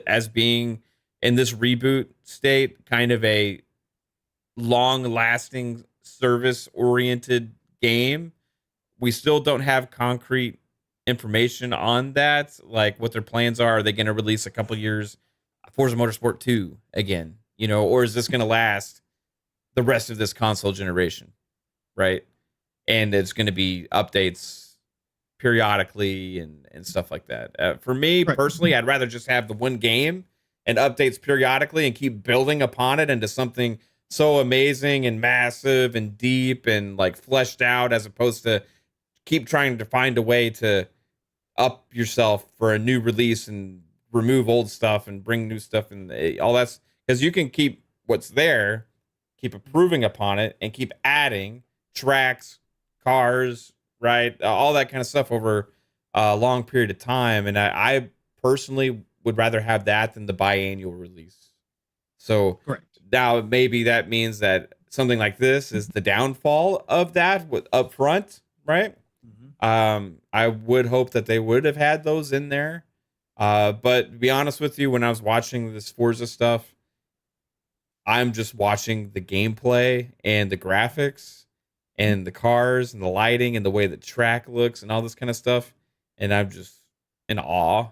S1: as being in this reboot state, kind of a long-lasting, service-oriented game. We still don't have concrete information on that, like what their plans are. Are they going to release a couple years Forza Motorsport 2 again, or is this going to last the rest of this console generation, right? And it's going to be updates periodically and stuff like that. For me personally, I'd rather just have the one game and updates periodically and keep building upon it into something so amazing and massive and deep and like fleshed out, as opposed to keep trying to find a way to up yourself for a new release and remove old stuff and bring new stuff and all that's, because you can keep what's there, keep improving upon it, and keep adding tracks, cars, right? All that kind of stuff over a long period of time. And I personally would rather have that than the biannual release. So now maybe that means that something like this is the downfall of that up front, right? Mm-hmm. I would hope that they would have had those in there. But to be honest with you, when I was watching this Forza stuff, I'm just watching the gameplay and the graphics and the cars and the lighting and the way the track looks and all this kind of stuff. And I'm just in awe.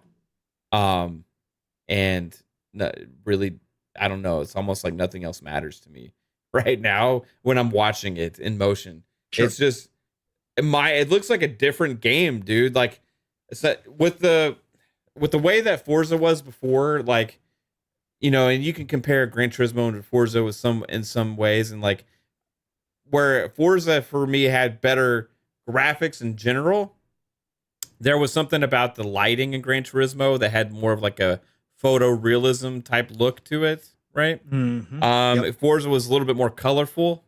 S1: And really, I don't know. It's almost like nothing else matters to me right now when I'm watching it in motion. Sure. It's just it looks like a different game, dude. Like, it's that with the way that Forza was before, like, and you can compare Gran Turismo and Forza with in some ways, and like, where Forza for me had better graphics in general, there was something about the lighting in Gran Turismo that had more of like a photorealism type look to it, right? Mm-hmm. Forza was a little bit more colorful.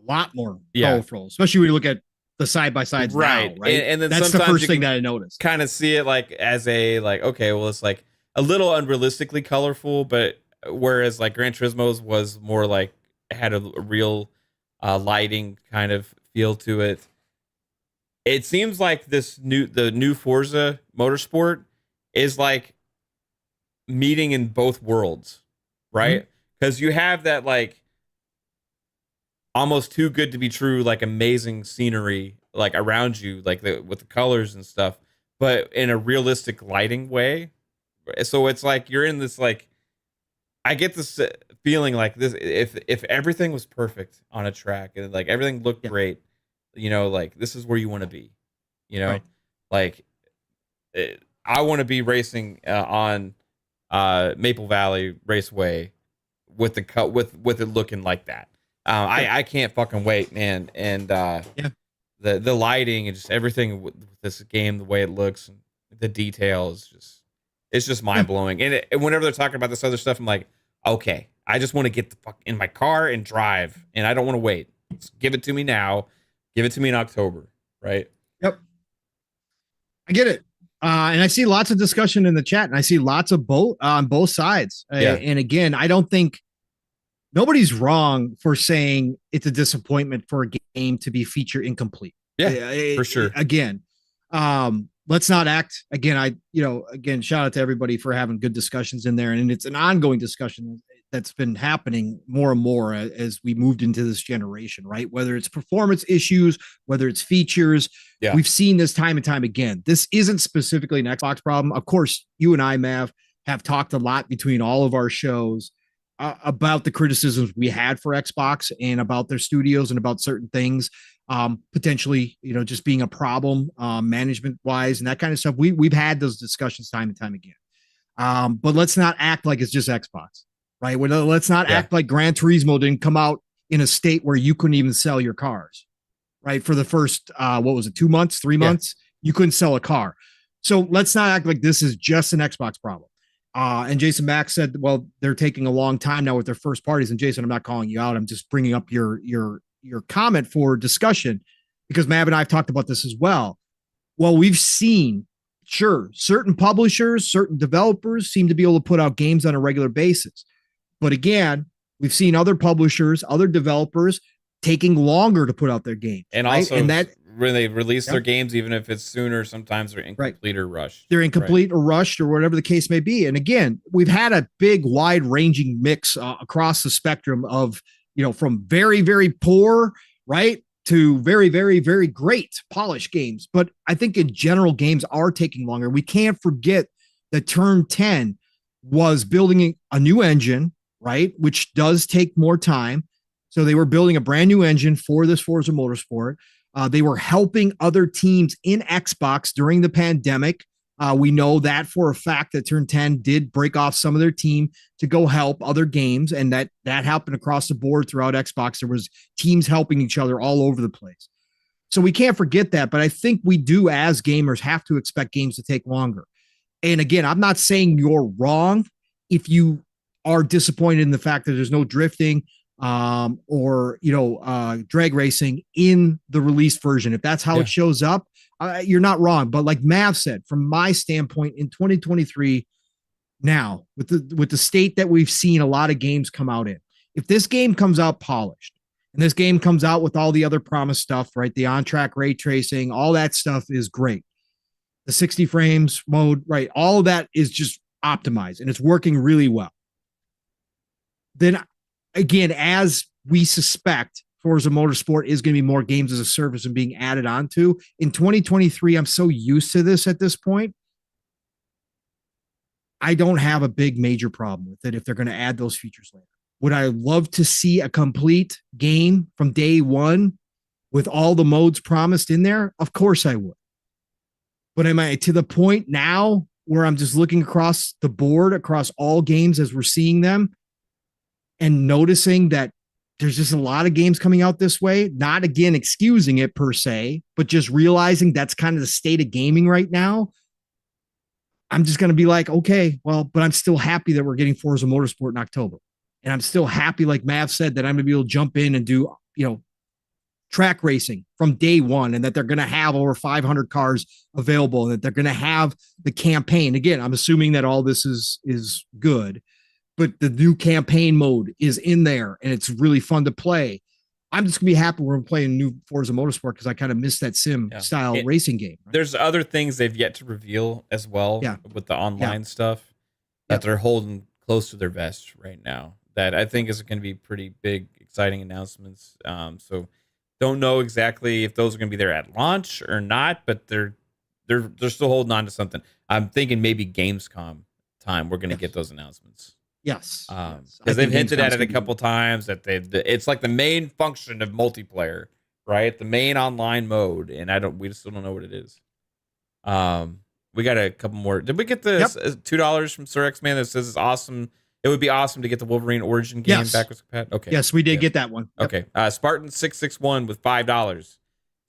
S2: A lot more colorful, especially when you look at the side-by-sides now, right?
S1: And then
S2: that's the first thing that I noticed.
S1: Kind of see it like as a, like, okay, well, it's like a little unrealistically colorful, but whereas like Gran Turismo's was more like had a real lighting kind of feel to it. It seems like the new Forza Motorsport is like meeting in both worlds, right? Because you have that like almost too good to be true, like amazing scenery like around you, like with the colors and stuff, but in a realistic lighting way. So it's like you're in this like, I get this feeling like this if everything was perfect on a track and like everything looked great, you know, like this is where you want to be, you know, like I want to be racing on Maple Valley Raceway with the with it looking like that. I can't fucking wait, man. And the lighting and just everything with this game, the way it looks, and the detail is just mind blowing. And whenever they're talking about this other stuff, I'm like, okay, I just want to get the fuck in my car and drive, and I don't want to wait. Just give it to me now. Give it to me in October, right?
S2: Yep. I get it. And I see lots of discussion in the chat, and I see lots of both on both sides. And again, I don't think nobody's wrong for saying it's a disappointment for a game to be feature incomplete.
S1: Yeah, for sure.
S2: Again, let's not act again. Again, shout out to everybody for having good discussions in there. And it's an ongoing discussion that's been happening more and more as we moved into this generation, right? Whether it's performance issues, whether it's features, we've seen this time and time again. This isn't specifically an Xbox problem. Of course, you and I, Mav, have talked a lot between all of our shows about the criticisms we had for Xbox and about their studios and about certain things, potentially, just being a problem, management wise and that kind of stuff. We've had those discussions time and time again. But let's not act like it's just Xbox, right? Let's not act like Gran Turismo didn't come out in a state where you couldn't even sell your cars, right? For the first, 2 months, 3 months, you couldn't sell a car. So let's not act like this is just an Xbox problem. And Jason Max said, well, they're taking a long time now with their first parties. And Jason, I'm not calling you out. I'm just bringing up your comment for discussion because Mav and I have talked about this as well. Well, we've seen, certain publishers, certain developers seem to be able to put out games on a regular basis. But again, we've seen other publishers, other developers taking longer to put out their game.
S1: And also, and that when they release their games, even if it's sooner, sometimes they're incomplete or rushed.
S2: They're incomplete or rushed or whatever the case may be. And again, we've had a big, wide ranging mix across the spectrum of, from very, very poor, right, to very, very, very great polished games. But I think in general, games are taking longer. We can't forget that Turn 10 was building a new engine, right, which does take more time. So they were building a brand new engine for this Forza Motorsport. They were helping other teams in Xbox during the pandemic. We know that for a fact that Turn 10 did break off some of their team to go help other games, and that happened across the board throughout Xbox. There was teams helping each other all over the place. So we can't forget that, but I think we do as gamers have to expect games to take longer. And again, I'm not saying you're wrong if you are disappointed in the fact that there's no drifting or drag racing in the released version. If that's how it shows up, you're not wrong. But like Mav said, from my standpoint in 2023 now, with the state that we've seen a lot of games come out in, if this game comes out polished and this game comes out with all the other promised stuff, right? The on-track ray tracing, all that stuff is great. The 60 frames mode, right? All of that is just optimized and it's working really well. Then again, as we suspect, Forza Motorsport is going to be more games as a service and being added onto. In 2023, I'm so used to this at this point. I don't have a big major problem with it if they're going to add those features later. Would I love to see a complete game from day one with all the modes promised in there? Of course I would. But am I to the point now where I'm just looking across the board, across all games as we're seeing them, and noticing that there's just a lot of games coming out this way, not again excusing it per se, but just realizing that's kind of the state of gaming right now. I'm just going to be like, okay, well, but I'm still happy that we're getting Forza Motorsport in October. And I'm still happy, like Mav said, that I'm going to be able to jump in and do, track racing from day one, and that they're going to have over 500 cars available, and that they're going to have the campaign. Again, I'm assuming that all this is good, but the new campaign mode is in there and it's really fun to play. I'm just gonna be happy we're playing new Forza Motorsport because I kind of miss that sim style racing game. Right?
S1: There's other things they've yet to reveal as well with the online stuff that they're holding close to their vest right now. That I think is going to be pretty big, exciting announcements. So don't know exactly if those are going to be there at launch or not, but they're still holding on to something. I'm thinking maybe Gamescom time we're going to get those announcements.
S2: Yes,
S1: because they've hinted at it a couple times that it's like the main function of multiplayer, right? The main online mode, and we still don't know what it is. We got a couple more. Did we get the $2 from Sir X Man that says it's awesome? It would be awesome to get the Wolverine Origin game backwards compatible. Okay,
S2: yes, we did get that one.
S1: Yep. Okay, Spartan661 with $5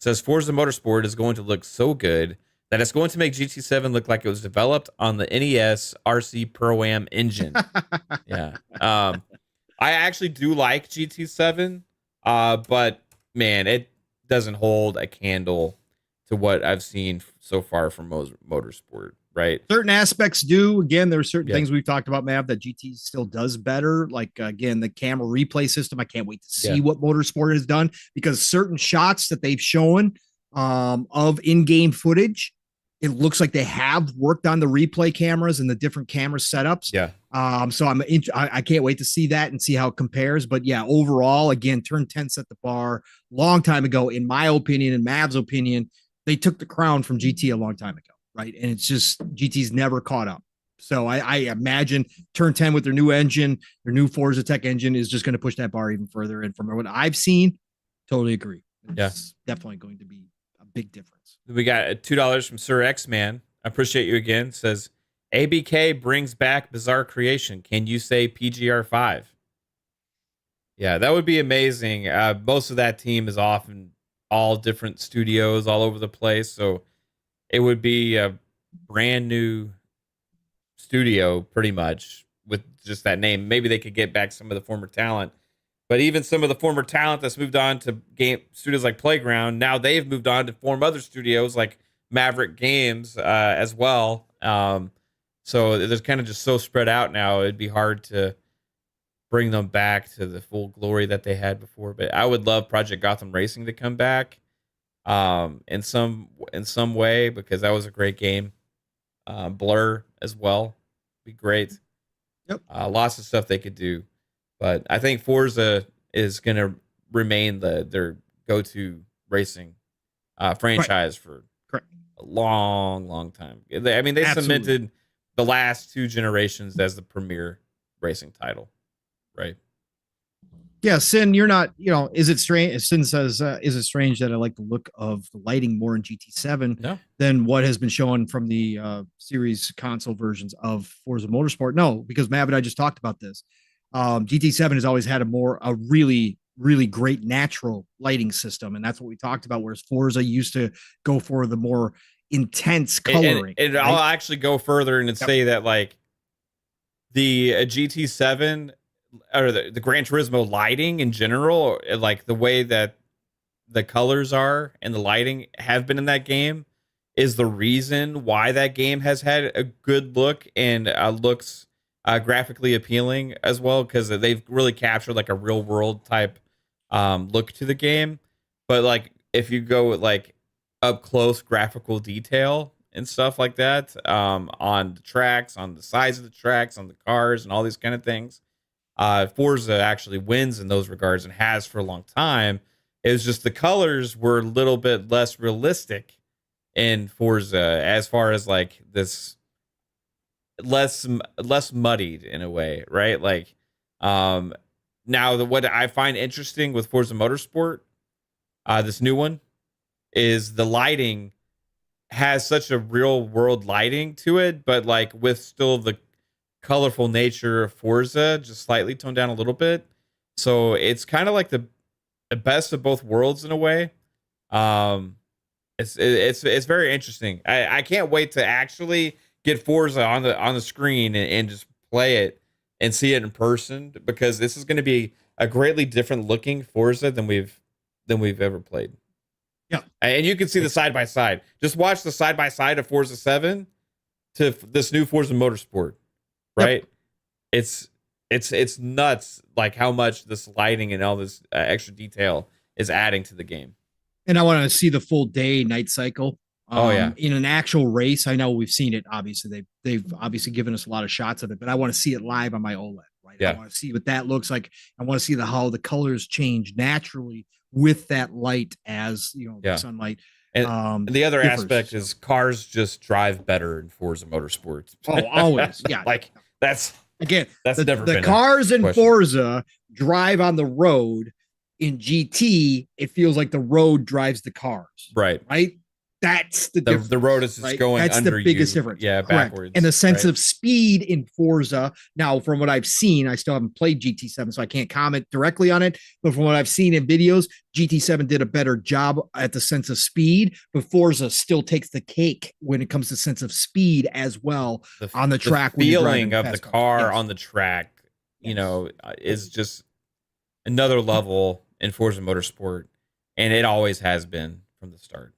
S1: says Forza Motorsport is going to look so good that it's going to make GT7 look like it was developed on the NES RC Pro-Am engine. I actually do like GT7, but man, it doesn't hold a candle to what I've seen so far from Motorsport, right?
S2: Certain aspects do. Again, there are certain things we've talked about, Mav, that GT still does better. Like, again, the camera replay system. I can't wait to see what Motorsport has done, because certain shots that they've shown of in-game footage, it looks like they have worked on the replay cameras and the different camera setups. So I can't wait to see that and see how it compares. But yeah, overall, again, Turn 10 set the bar long time ago. In my opinion, in Mav's opinion, they took the crown from GT a long time ago, right? And it's just GT's never caught up. So I imagine Turn 10 with their new engine, their new Forza Tech engine, is just going to push that bar even further. And from what I've seen, totally agree. It's definitely going to be a big difference.
S1: We got $2 from Sir X Man. I appreciate you again. Says ABK brings back Bizarre Creation. Can you say PGR5? Yeah, that would be amazing. Most of that team is off in all different studios all over the place, so it would be a brand new studio pretty much with just that name. Maybe they could get back some of the former talent. But even some of the former talent that's moved on to game studios like Playground, now they've moved on to form other studios like Maverick Games as well. So they're kind of just so spread out now. It'd be hard to bring them back to the full glory that they had before. But I would love Project Gotham Racing to come back in some way, because that was a great game. Blur as well, be great. Lots of stuff they could do. But I think Forza is going to remain their go-to racing franchise for a long, long time. They cemented the last two generations as the premier racing title, right?
S2: Yeah, Sin, you're not, is it strange? Sin says, is it strange that I like the look of the lighting more in GT7 than what has been shown from the series console versions of Forza Motorsport? No, because Mav and I just talked about this. GT7 has always had a really, really great natural lighting system, and that's what we talked about, whereas Forza used to go for the more intense coloring.
S1: And I'll actually go further and say that, like, the GT7 or the Gran Turismo lighting in general, like the way that the colors are and the lighting have been in that game, is the reason why that game has had a good look and looks graphically appealing as well, because they've really captured like a real world type look to the game. But like if you go with like up close graphical detail and stuff like that on the tracks, on the sides of the tracks, on the cars, and all these kind of things, Forza actually wins in those regards and has for a long time. It was just the colors were a little bit less realistic in Forza, as far as like this less muddied in a way, right? Like now what I find interesting with Forza Motorsport, this new one, is the lighting has such a real world lighting to it, but like with still the colorful nature of Forza, just slightly toned down a little bit. So it's kind of like the best of both worlds in a way. It's very interesting. I can't wait to actually get Forza on the screen and just play it and see it in person, because this is going to be a greatly different looking Forza than we've than we've ever played.
S2: Yeah.
S1: And you can see the side by side. Just watch the side by side of Forza 7 to this new Forza Motorsport, right? Yep. It's nuts, like how much this lighting and all this extra detail is adding to the game.
S2: And I want to see the full day night cycle. In an actual race. I know we've seen it. Obviously, they've obviously given us a lot of shots of it, but I want to see it live on my OLED. Right?
S1: Yeah.
S2: I want to see what that looks like. I want to see how the colors change naturally with that light as the sunlight.
S1: And the other aspect is cars just drive better in Forza Motorsport.
S2: Oh, always. Yeah.
S1: Like that's never
S2: the
S1: been
S2: cars in
S1: question.
S2: Forza drive on the road. In GT, it feels like the road drives the cars.
S1: Right.
S2: That's the difference.
S1: The road is just going
S2: That's
S1: under
S2: the biggest
S1: you.
S2: difference.
S1: Yeah,
S2: correct.
S1: backwards.
S2: And the sense of speed in Forza. Now, from what I've seen, I still haven't played GT7, so I can't comment directly on it. But from what I've seen in videos, GT7 did a better job at the sense of speed, but Forza still takes the cake when it comes to sense of speed as well on the track.
S1: The feeling of the car on the track, is just another level in Forza Motorsport, and it always has been from the start.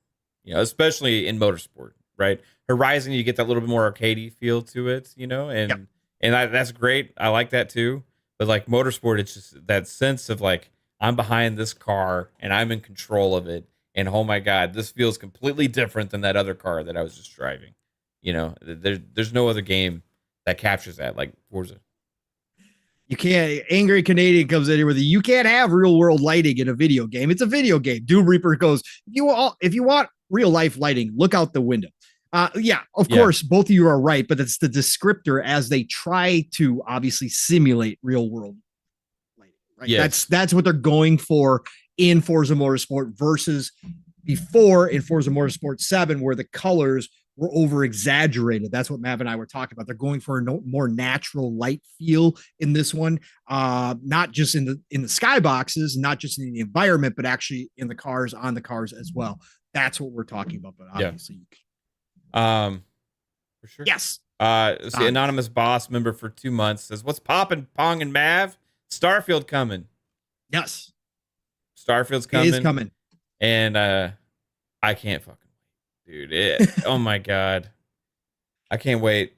S1: Especially in motorsport, right? Horizon, you get that little bit more arcadey feel to it, and that's great. I like that too. But like motorsport, it's just that sense of like I'm behind this car and I'm in control of it, and oh my god, this feels completely different than that other car that I was just driving. There's no other game that captures that like Forza.
S2: You can't. Angry Canadian comes in here with you can't have real world lighting in a video game. It's a video game. Doom Reaper goes, if you want real life lighting, look out the window. Of course, both of you are right, but it's the descriptor as they try to obviously simulate real world lighting. Right?
S1: Yes.
S2: That's what they're going for in Forza Motorsport versus before in Forza Motorsport 7, where the colors were over exaggerated. That's what Mav and I were talking about. They're going for a more natural light feel in this one, not just in the skyboxes, not just in the environment, but actually in the cars, on the cars as well. That's what we're talking about. But obviously,
S1: for sure.
S2: Yes.
S1: The anonymous boss member for 2 months says, "What's poppin', Pong and Mav? Starfield coming."
S2: Yes,
S1: Starfield's coming.
S2: It is coming,
S1: and I can't fucking. Dude, oh my god, I can't wait.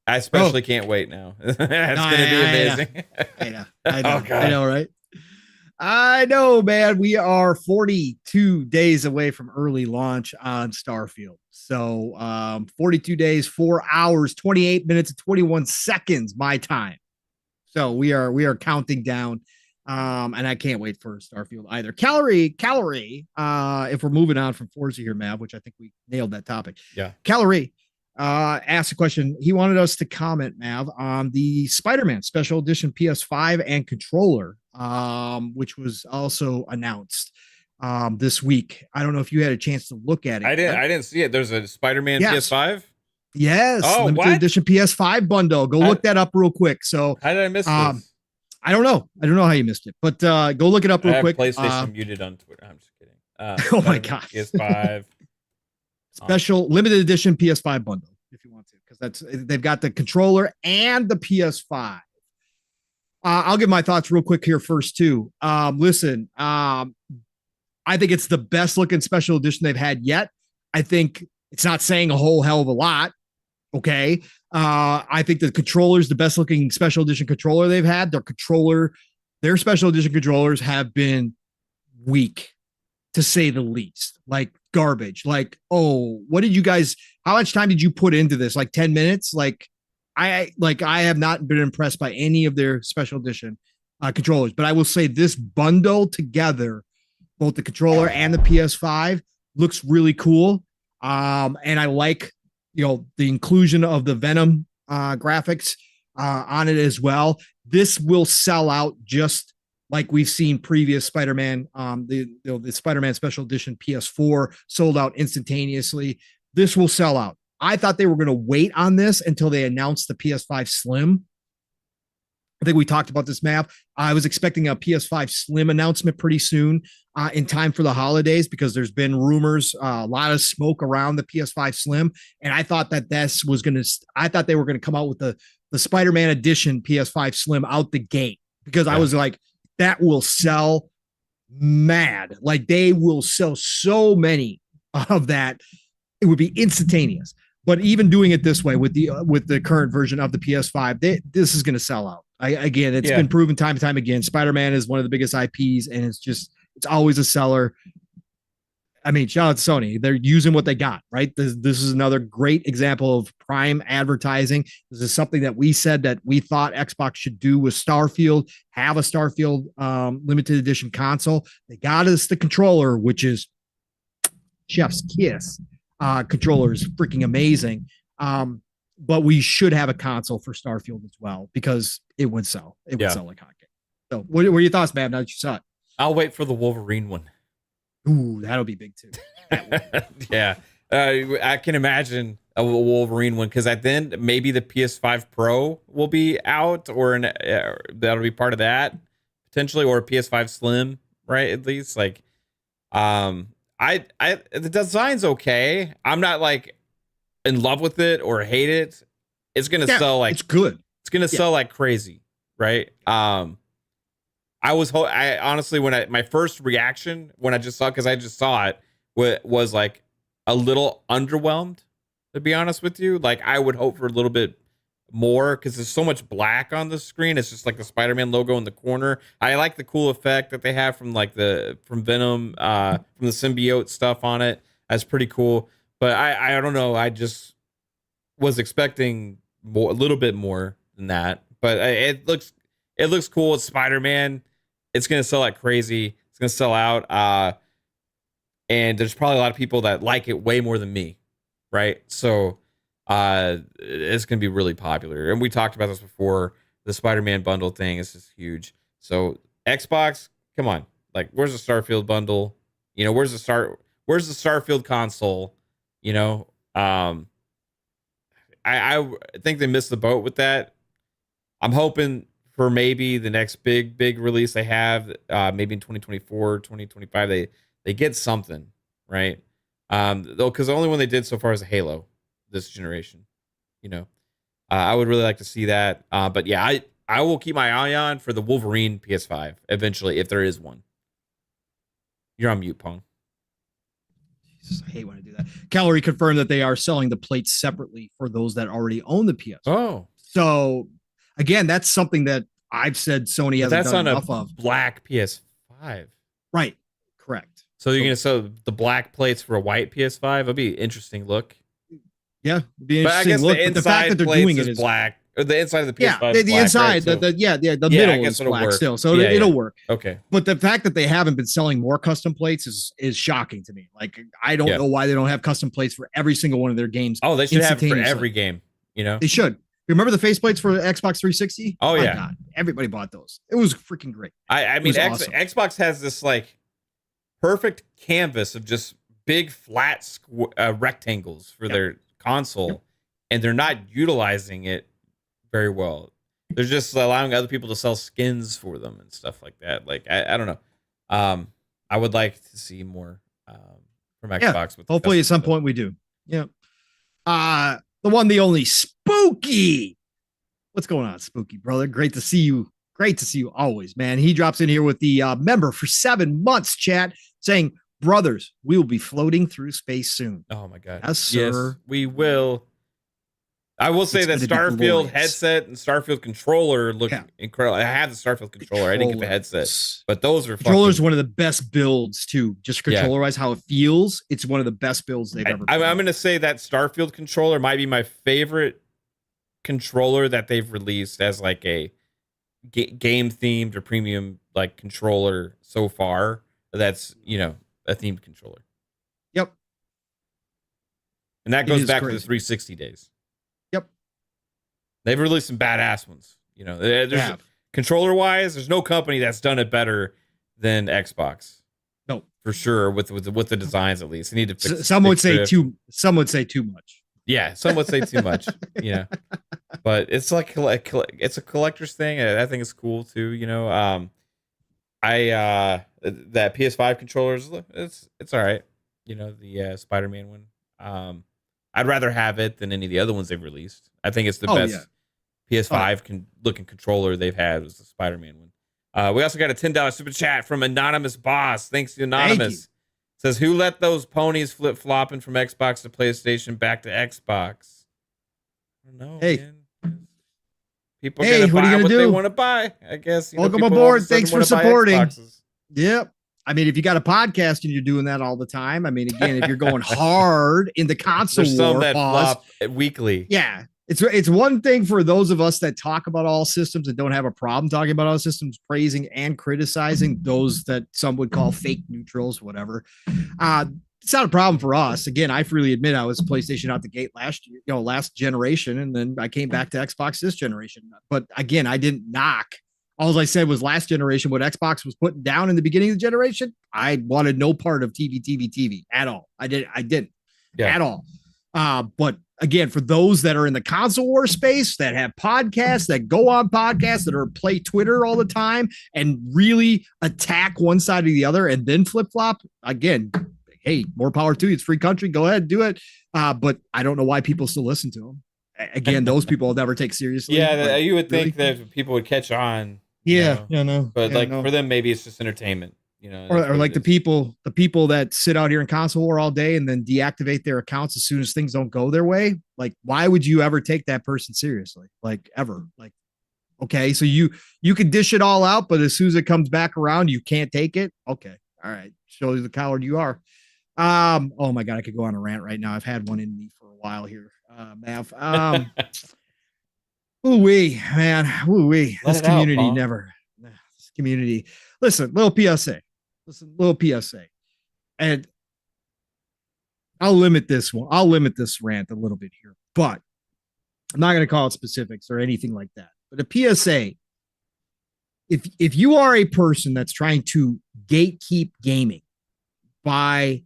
S1: I especially can't wait now. It's gonna be amazing.
S2: I know. I know, right? I know, man. We are 42 days away from early launch on Starfield. So 42 days, 4 hours, 28 minutes, and 21 seconds my time. So we are counting down. And I can't wait for Starfield either. Calorie, if we're moving on from Forza here, Mav, which I think we nailed that topic.
S1: Yeah.
S2: Calorie asked a question. He wanted us to comment, Mav, on the Spider-Man Special Edition PS5 and controller, which was also announced this week. I don't know if you had a chance to look at it.
S1: I didn't see it. There's a Spider-Man PS5?
S2: Yes.
S1: Oh,
S2: limited
S1: what?
S2: edition PS5 bundle. Go look that up real quick. So
S1: how did I miss this?
S2: I don't know how you missed it, but go look it up real quick.
S1: PlayStation muted on Twitter. I'm just kidding.
S2: Oh my god!
S1: PS5
S2: special limited edition PS5 bundle if you want to, because they've got the controller and the PS5. I'll give my thoughts real quick here first too. Listen, I think it's the best looking special edition they've had yet. I think it's not saying a whole hell of a lot. Okay. I think the controller's the best looking special edition controller they've had. Their special edition controllers have been weak, to say the least. Like garbage. Like, how much time did you put into this? Like 10 minutes? I have not been impressed by any of their special edition controllers, but I will say this bundle together, both the controller and the PS5, looks really cool. And I like the inclusion of the Venom graphics on it as well. This will sell out just like we've seen previous Spider-Man. The Spider-Man Special Edition PS4 sold out instantaneously. This will sell out. I thought they were going to wait on this until they announced the PS5 Slim. I think we talked about this, Mav. I was expecting a PS5 Slim announcement pretty soon in time for the holidays, because there's been rumors, a lot of smoke around the PS5 Slim. And I thought that I thought they were going to come out with the Spider-Man edition PS5 Slim out the gate, because I was like, that will sell mad. Like they will sell so many of that. It would be instantaneous. But even doing it this way with the current version of the PS5, this is going to sell out. Again, it's been proven time and time again. Spider-Man is one of the biggest IPs, and it's always a seller. I mean, shout out to Sony. They're using what they got, right? This is another great example of prime advertising. This is something that we said that we thought Xbox should do with Starfield, have a Starfield limited edition console. They got us the controller, which is chef's kiss. Controller is freaking amazing. But we should have a console for Starfield as well because it would sell. It would sell like hotcakes. So what are your thoughts, Matt, now that you saw it?
S1: I'll wait for the Wolverine one.
S2: Ooh, that'll be big too.
S1: Yeah. I can imagine a Wolverine one because then maybe the PS5 Pro will be out or that'll be part of that potentially, or a PS5 Slim, right? At least like, the design's okay. I'm not like in love with it or hate it. It's gonna sell like
S2: it's good.
S1: It's gonna sell like crazy, right? I honestly my first reaction when I just saw it was like a little underwhelmed, to be honest with you. Like I would hope for a little bit more because there's so much black on the screen. It's just like the Spider-Man logo in the corner. I like the cool effect that they have from Venom, from the symbiote stuff on it. That's pretty cool. But I don't know. I just was expecting a little bit more than that. But it looks cool. It's Spider-Man. It's gonna sell like crazy. It's gonna sell out. And there's probably a lot of people that like it way more than me, right? So it's gonna be really popular. And we talked about this before. The Spider-Man bundle thing is just huge. So Xbox, come on, like where's the Starfield bundle? You know, where's the Starfield console? You know, I think they missed the boat with that. I'm hoping for maybe the next big release they have, maybe in 2024, 2025, they get something, right? Though, because the only one they did so far is a Halo this generation. You know, I would really like to see that. But yeah, I will keep my eye on for the Wolverine PS5 eventually, if there is one. You're on mute, Pong.
S2: Jesus, I hate when I do that. Calorie confirmed that they are selling the plates separately for those that already own the PS.
S1: Oh,
S2: so again, that's something that I've said Sony hasn't done enough of.
S1: Black PS5,
S2: right? Correct.
S1: So you're gonna sell the black plates for a white PS5? It'll be an interesting look.
S2: Yeah, it'd be an interesting look.
S1: But the fact that they're doing it is black. Or the inside of the PS5
S2: the
S1: black,
S2: inside,
S1: right?
S2: the middle is black
S1: work.
S2: still, so it'll work.
S1: Okay.
S2: But the fact that they haven't been selling more custom plates is shocking to me. Like I don't know why they don't have custom plates for every single one of their games.
S1: Oh, they should have it for every game. You know,
S2: they should. Remember the faceplates for Xbox 360?
S1: Oh yeah,
S2: God, everybody bought those. It was freaking great.
S1: I mean, awesome. Xbox has this like perfect canvas of just big flat rectangles for their console, and they're not utilizing it very well. They're just allowing other people to sell skins for them and stuff like that. Like I don't know. I would like to see more from Xbox. With
S2: hopefully at some point we do. Yeah. The one, the only Spooky. What's going on, Spooky brother? Great to see you. Great to see you always, man. He drops in here with the member for 7 months, chat, saying, brothers, we will be floating through space soon.
S1: Oh my God.
S2: Yes, sir.
S1: Yes, we will. I will say that Starfield headset and Starfield controller look incredible. I have the Starfield controller. I didn't get the headset, but those are
S2: controller's one of the best builds too. Just controller wise, how it feels. It's one of the best builds they've ever.
S1: I'm going to say that Starfield controller might be my favorite controller that they've released as like a game themed or premium like controller so far. That's, you know, a themed controller.
S2: Yep.
S1: And that goes back to the 360 days. They've released some badass ones. You know, there's controller wise, there's no company that's done it better than Xbox.
S2: No,
S1: for sure. With the designs, at least they need to fix.
S2: Some would say too much.
S1: Yeah, some would say too much. Yeah, but it's like it's a collector's thing. I think it's cool too. You know, that PS5 controllers, it's all right. You know, the Spider-Man one. I'd rather have it than any of the other ones they've released. I think it's the best PS5 looking controller they've had was the Spider-Man one. We also got a $10 super chat from Anonymous Boss. Thanks to
S2: Thank
S1: Anonymous. Says, who let those ponies flip flopping from Xbox to PlayStation back to Xbox? I don't know.
S2: Hey.
S1: Man. People
S2: Hey,
S1: gonna
S2: what are you
S1: buy
S2: gonna
S1: what
S2: do?
S1: they want to buy, I guess.
S2: Welcome
S1: people all of a
S2: aboard.
S1: sudden
S2: Thanks for
S1: wanna buy
S2: supporting.
S1: Xboxes.
S2: Yep. I mean, if you got a podcast and you're doing that all the time, I mean, again, if you're going hard in the console
S1: There's some
S2: war,
S1: that
S2: pause,
S1: flop weekly.
S2: yeah, it's one thing for those of us that talk about all systems and don't have a problem talking about all systems, praising and criticizing those that some would call fake neutrals, whatever. It's not a problem for us. Again, I freely admit I was PlayStation out the gate last year, last generation, and then I came back to Xbox this generation. But again, I didn't knock. All I said was last generation, what Xbox was putting down in the beginning of the generation, I wanted no part of TV at all. I didn't at all. But again, for those that are in the console war space, that have podcasts, that go on podcasts, that are play Twitter all the time and really attack one side or the other and then flip flop, again, hey, more power to you. It's free country. Go ahead, do it. But I don't know why people still listen to them. Again, those people will never take seriously.
S1: Yeah, you would think that people would catch on.
S2: Yeah, no.
S1: But for them, maybe it's just entertainment.
S2: Or like the people that sit out here in console war all day and then deactivate their accounts as soon as things don't go their way. Like, why would you ever take that person seriously? Like, ever? Like, okay, so you could dish it all out, but as soon as it comes back around, you can't take it. Okay, all right, show you the coward you are. Oh my god, I could go on a rant right now. I've had one in me for a while here, Mav. Ooh-wee, man. Ooh-wee. This community never. This community. Listen, little PSA. And I'll limit this one. I'll limit this rant a little bit here, but I'm not going to call it specifics or anything like that. But a PSA, if you are a person that's trying to gatekeep gaming by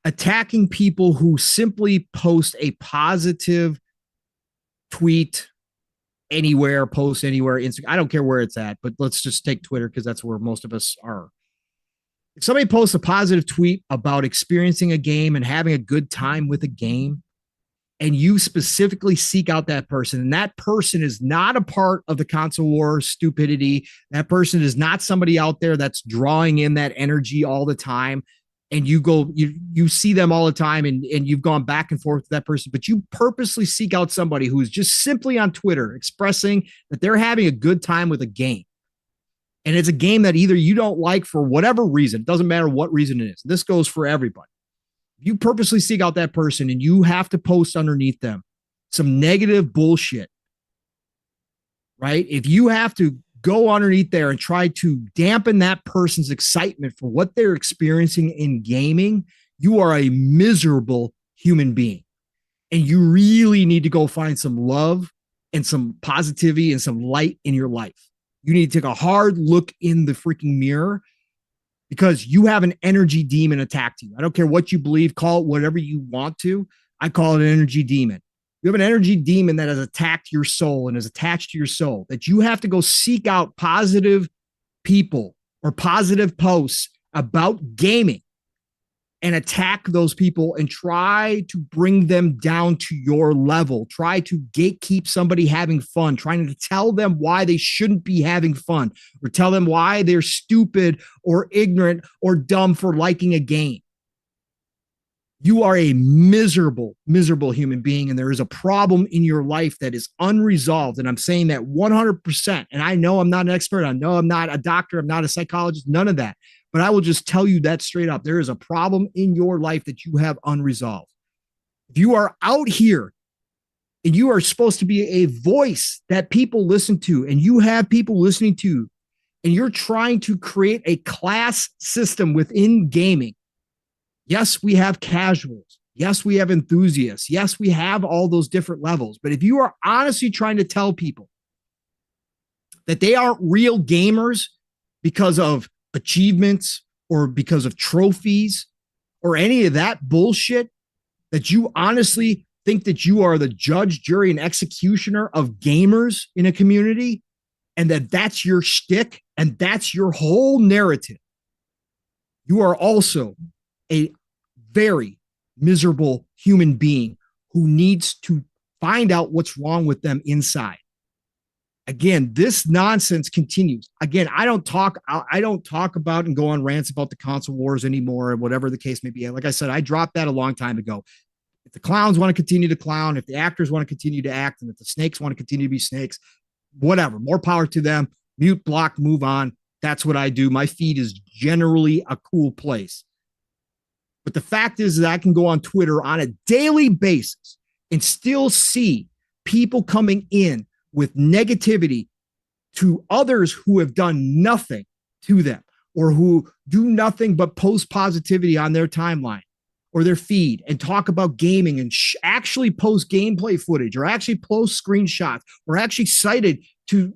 S2: attacking people who simply post a positive tweet anywhere, post anywhere, Instagram, I don't care where it's at, but let's just take Twitter because that's where most of us are. If somebody posts a positive tweet about experiencing a game and having a good time with a game, and you specifically seek out that person, and that person is not a part of the console war stupidity, that person is not somebody out there that's drawing in that energy all the time, and you see them all the time and you've gone back and forth with that person, but you purposely seek out somebody who is just simply on Twitter expressing that they're having a good time with a game. And it's a game that either you don't like for whatever reason, it doesn't matter what reason it is. This goes for everybody. You purposely seek out that person and you have to post underneath them some negative bullshit, right? If you have to go underneath there and try to dampen that person's excitement for what they're experiencing in gaming, you are a miserable human being. And you really need to go find some love and some positivity and some light in your life. You need to take a hard look in the freaking mirror because you have an energy demon attacked you. I don't care what you believe, call it whatever you want to. I call it an energy demon. You have an energy demon that has attacked your soul and is attached to your soul, that you have to go seek out positive people or positive posts about gaming and attack those people and try to bring them down to your level. Try to gatekeep somebody having fun, trying to tell them why they shouldn't be having fun or tell them why they're stupid or ignorant or dumb for liking a game. You are a miserable, miserable human being, and there is a problem in your life that is unresolved. And I'm saying that 100%. And I know I'm not an expert. I know I'm not a doctor. I'm not a psychologist, none of that. But I will just tell you that straight up. There is a problem in your life that you have unresolved. If you are out here and you are supposed to be a voice that people listen to, and you have people listening to, and you're trying to create a class system within gaming. Yes, we have casuals. Yes, we have enthusiasts. Yes, we have all those different levels. But if you are honestly trying to tell people that they aren't real gamers because of achievements or because of trophies or any of that bullshit, that you honestly think that you are the judge, jury, and executioner of gamers in a community, and that that's your shtick and that's your whole narrative, you are also a very miserable human being who needs to find out what's wrong with them inside. again, this nonsense continues. Again, I don't talk about and go on rants about the console wars anymore, or whatever the case may be. Like I said, I dropped that a long time ago. If the clowns want to continue to clown, if the actors want to continue to act, and if the snakes want to continue to be snakes, whatever, more power to them. Mute, block, move on. That's what I do. My feed is generally a cool place. But the fact is that I can go on Twitter on a daily basis and still see people coming in with negativity to others who have done nothing to them, or who do nothing but post positivity on their timeline or their feed and talk about gaming and actually post gameplay footage, or actually post screenshots, or actually cited to,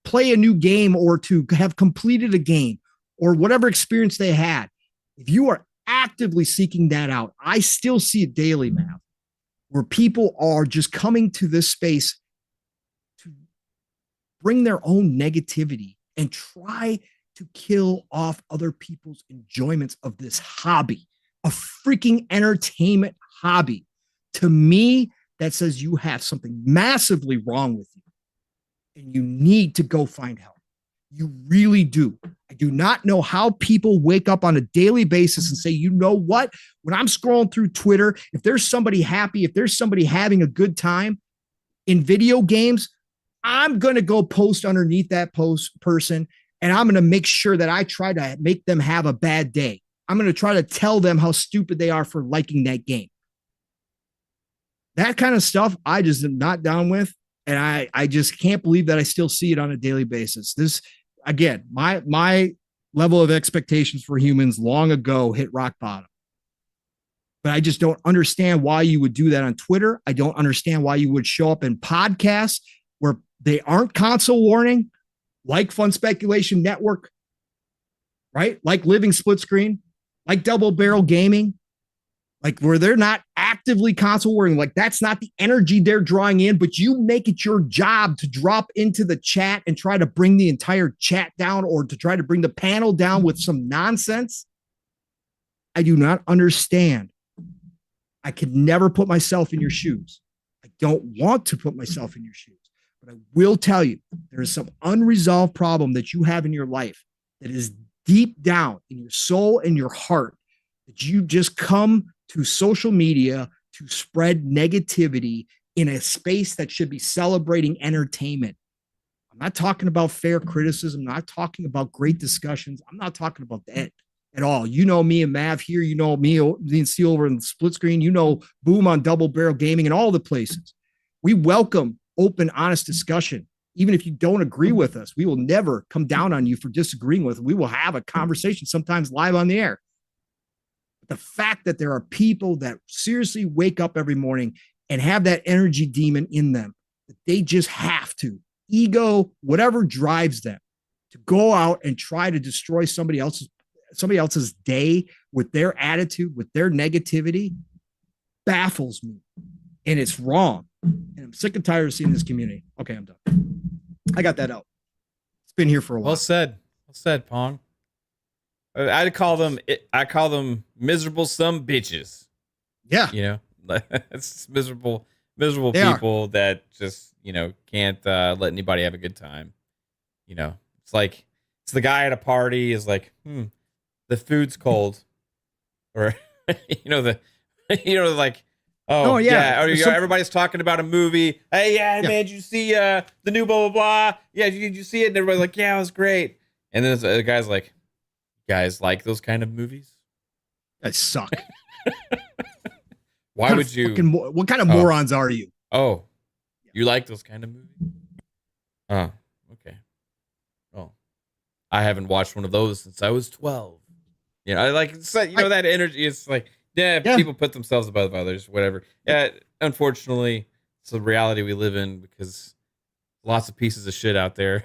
S2: play a new game, or to have completed a game, or whatever experience they had. If you are actively seeking that out, I still see it daily, man, where people are just coming to this space to bring their own negativity and try to kill off other people's enjoyments of this hobby, a freaking entertainment hobby. To me, that says you have something massively wrong with you and you need to go find help. You really do. I do not know how people wake up on a daily basis and say, you know what? When I'm scrolling through Twitter, if there's somebody happy, if there's somebody having a good time in video games, I'm going to go post underneath that person, and I'm going to make sure that I try to make them have a bad day. I'm going to try to tell them how stupid they are for liking that game. That kind of stuff I just am not down with. And I just can't believe that I still see it on a daily basis. This, again, my level of expectations for humans long ago hit rock bottom. But I just don't understand why you would do that on Twitter. I don't understand why you would show up in podcasts where they aren't console warning, like Fun Speculation Network, right? Like Living Split Screen, like Double Barrel Gaming, like where they're not actively console warning. Like that's not the energy they're drawing in, but you make it your job to drop into the chat and try to bring the entire chat down, or to try to bring the panel down with some nonsense. I do not understand. I could never put myself in your shoes. I don't want to put myself in your shoes, but I will tell you there is some unresolved problem that you have in your life that is deep down in your soul and your heart, that you just come to social media to spread negativity in a space that should be celebrating entertainment. I'm not talking about fair criticism. I'm not talking about great discussions. I'm not talking about that at all. You know me and Mav here. You know me and Seal over in the Split Screen. You know Boom on Double Barrel Gaming and all the places. We welcome open, honest discussion. Even if you don't agree with us, we will never come down on you for disagreeing with us. We will have a conversation, sometimes live on the air. The fact that there are people that seriously wake up every morning and have that energy demon in them, that they just have to, ego, whatever drives them, to go out and try to destroy somebody else's day with their attitude, with their negativity, baffles me. And it's wrong. And I'm sick and tired of seeing this community. Okay, I'm done. I got that out. It's been here for a while.
S1: Well said. Well said, Pong. I call them miserable some bitches.
S2: Yeah.
S1: It's miserable people that just, can't let anybody have a good time. It's like, it's the guy at a party is like, the food's cold. Or, like, oh yeah. Or, everybody's talking about a movie. Hey, man, did you see the new blah, blah, blah? Yeah, did you see it? And everybody's like, yeah, it was great. And then the guy's like, guys like those kind of movies?
S2: That suck.
S1: Why would you?
S2: What kind of morons are you?
S1: Oh, you like those kind of movies? Oh, okay. Oh, I haven't watched one of those since I was 12. I like, that energy. It's like, people put themselves above others, whatever. Yeah, unfortunately, it's the reality we live in because lots of pieces of shit out there.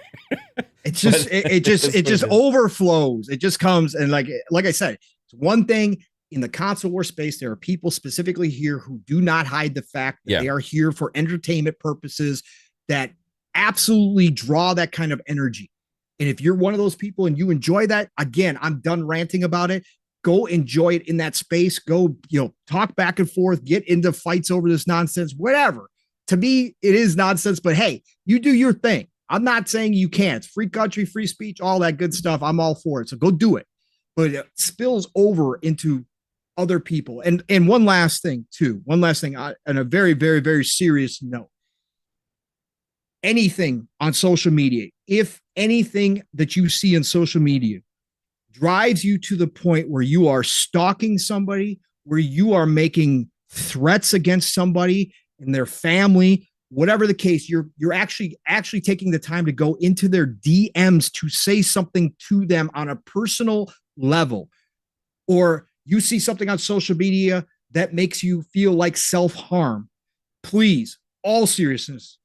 S2: It just overflows. It just comes. And like I said, it's one thing in the console war space. There are people specifically here who do not hide the fact that they are here for entertainment purposes that absolutely draw that kind of energy. And if you're one of those people and you enjoy that, again, I'm done ranting about it. Go enjoy it in that space. Go, talk back and forth, get into fights over this nonsense, whatever. To me, it is nonsense, but hey, you do your thing. I'm not saying you can't. It's free country, free speech, all that good stuff. I'm all for it. So go do it. But it spills over into other people. And one last thing, too. One last thing on a very, very, very serious note. Anything on social media, if anything that you see in social media drives you to the point where you are stalking somebody, where you are making threats against somebody and their family, whatever the case, you're actually taking the time to go into their DMs to say something to them on a personal level, or you see something on social media that makes you feel like self-harm, please, all seriousness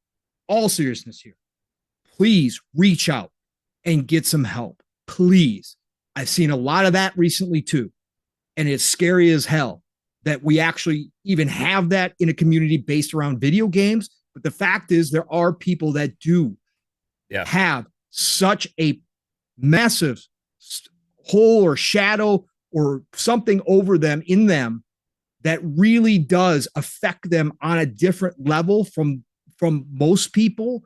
S2: here, please reach out and get some help. Please. I've seen a lot of that recently too. And it's scary as hell that we actually even have that in a community based around video games. But the fact is, there are people that do have such a massive hole or shadow or something over them in them that really does affect them on a different level from most people.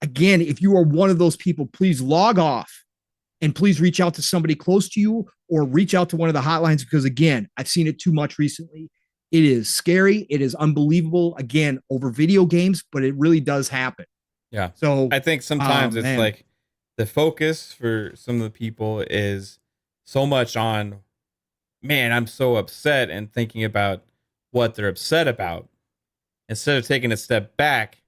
S2: Again, if you are one of those people, please log off and please reach out to somebody close to you or reach out to one of the hotlines, because again, I've seen it too much recently. It is scary. It is unbelievable, again, over video games, but it really does happen.
S1: Yeah.
S2: So
S1: I think sometimes it's like the focus for some of the people is so much on, man, I'm so upset, and thinking about what they're upset about instead of taking a step back,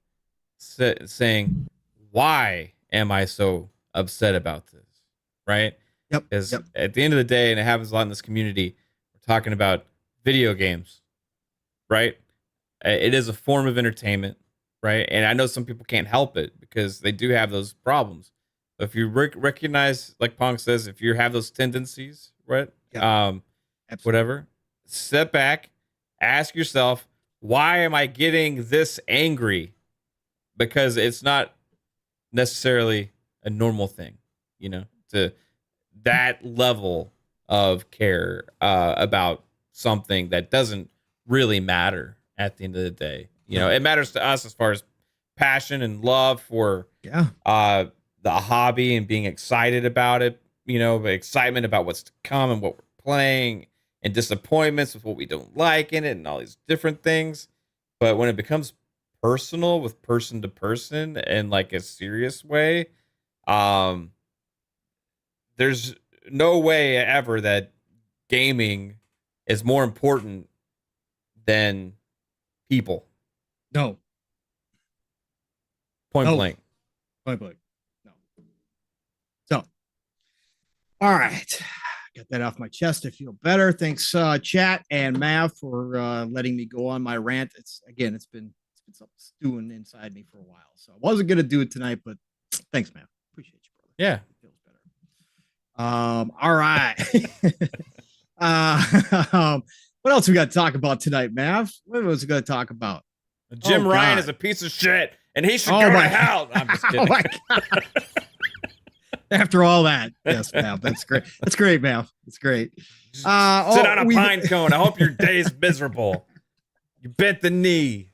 S1: saying, why am I so upset about this? Right?
S2: Yep.
S1: Because at the end of the day, and it happens a lot in this community, we're talking about video games, right? It is a form of entertainment, right? And I know some people can't help it because they do have those problems. But if you recognize, like Pong says, if you have those tendencies, right? Whatever, step back, ask yourself, why am I getting this angry? Because it's not necessarily a normal thing, you know, to that level of care about something that doesn't really matter at the end of the day. You know, it matters to us as far as passion and love for the hobby and being excited about it, you know, excitement about what's to come and what we're playing, and disappointments with what we don't like in it and all these different things. But when it becomes personal with person to person in like a serious way, there's no way ever that gaming is more important than people.
S2: No.
S1: Point blank.
S2: Point blank. No. So, all right. Got that off my chest. I feel better. Thanks, chat and Mav, for letting me go on my rant. It's been something stewing inside me for a while. So I wasn't gonna do it tonight, but thanks, Mav. Appreciate you, brother.
S1: Yeah.
S2: Feels better. All right. What else we got to talk about tonight, Mav? What was we going to talk about?
S1: Jim Ryan is a piece of shit, and he should go to hell. I'm just kidding.
S2: Oh my God. After all that, yes, Mav, that's great. That's great, Mav. It's great.
S1: Sit on a pine cone. I hope your day's miserable. You bent the knee.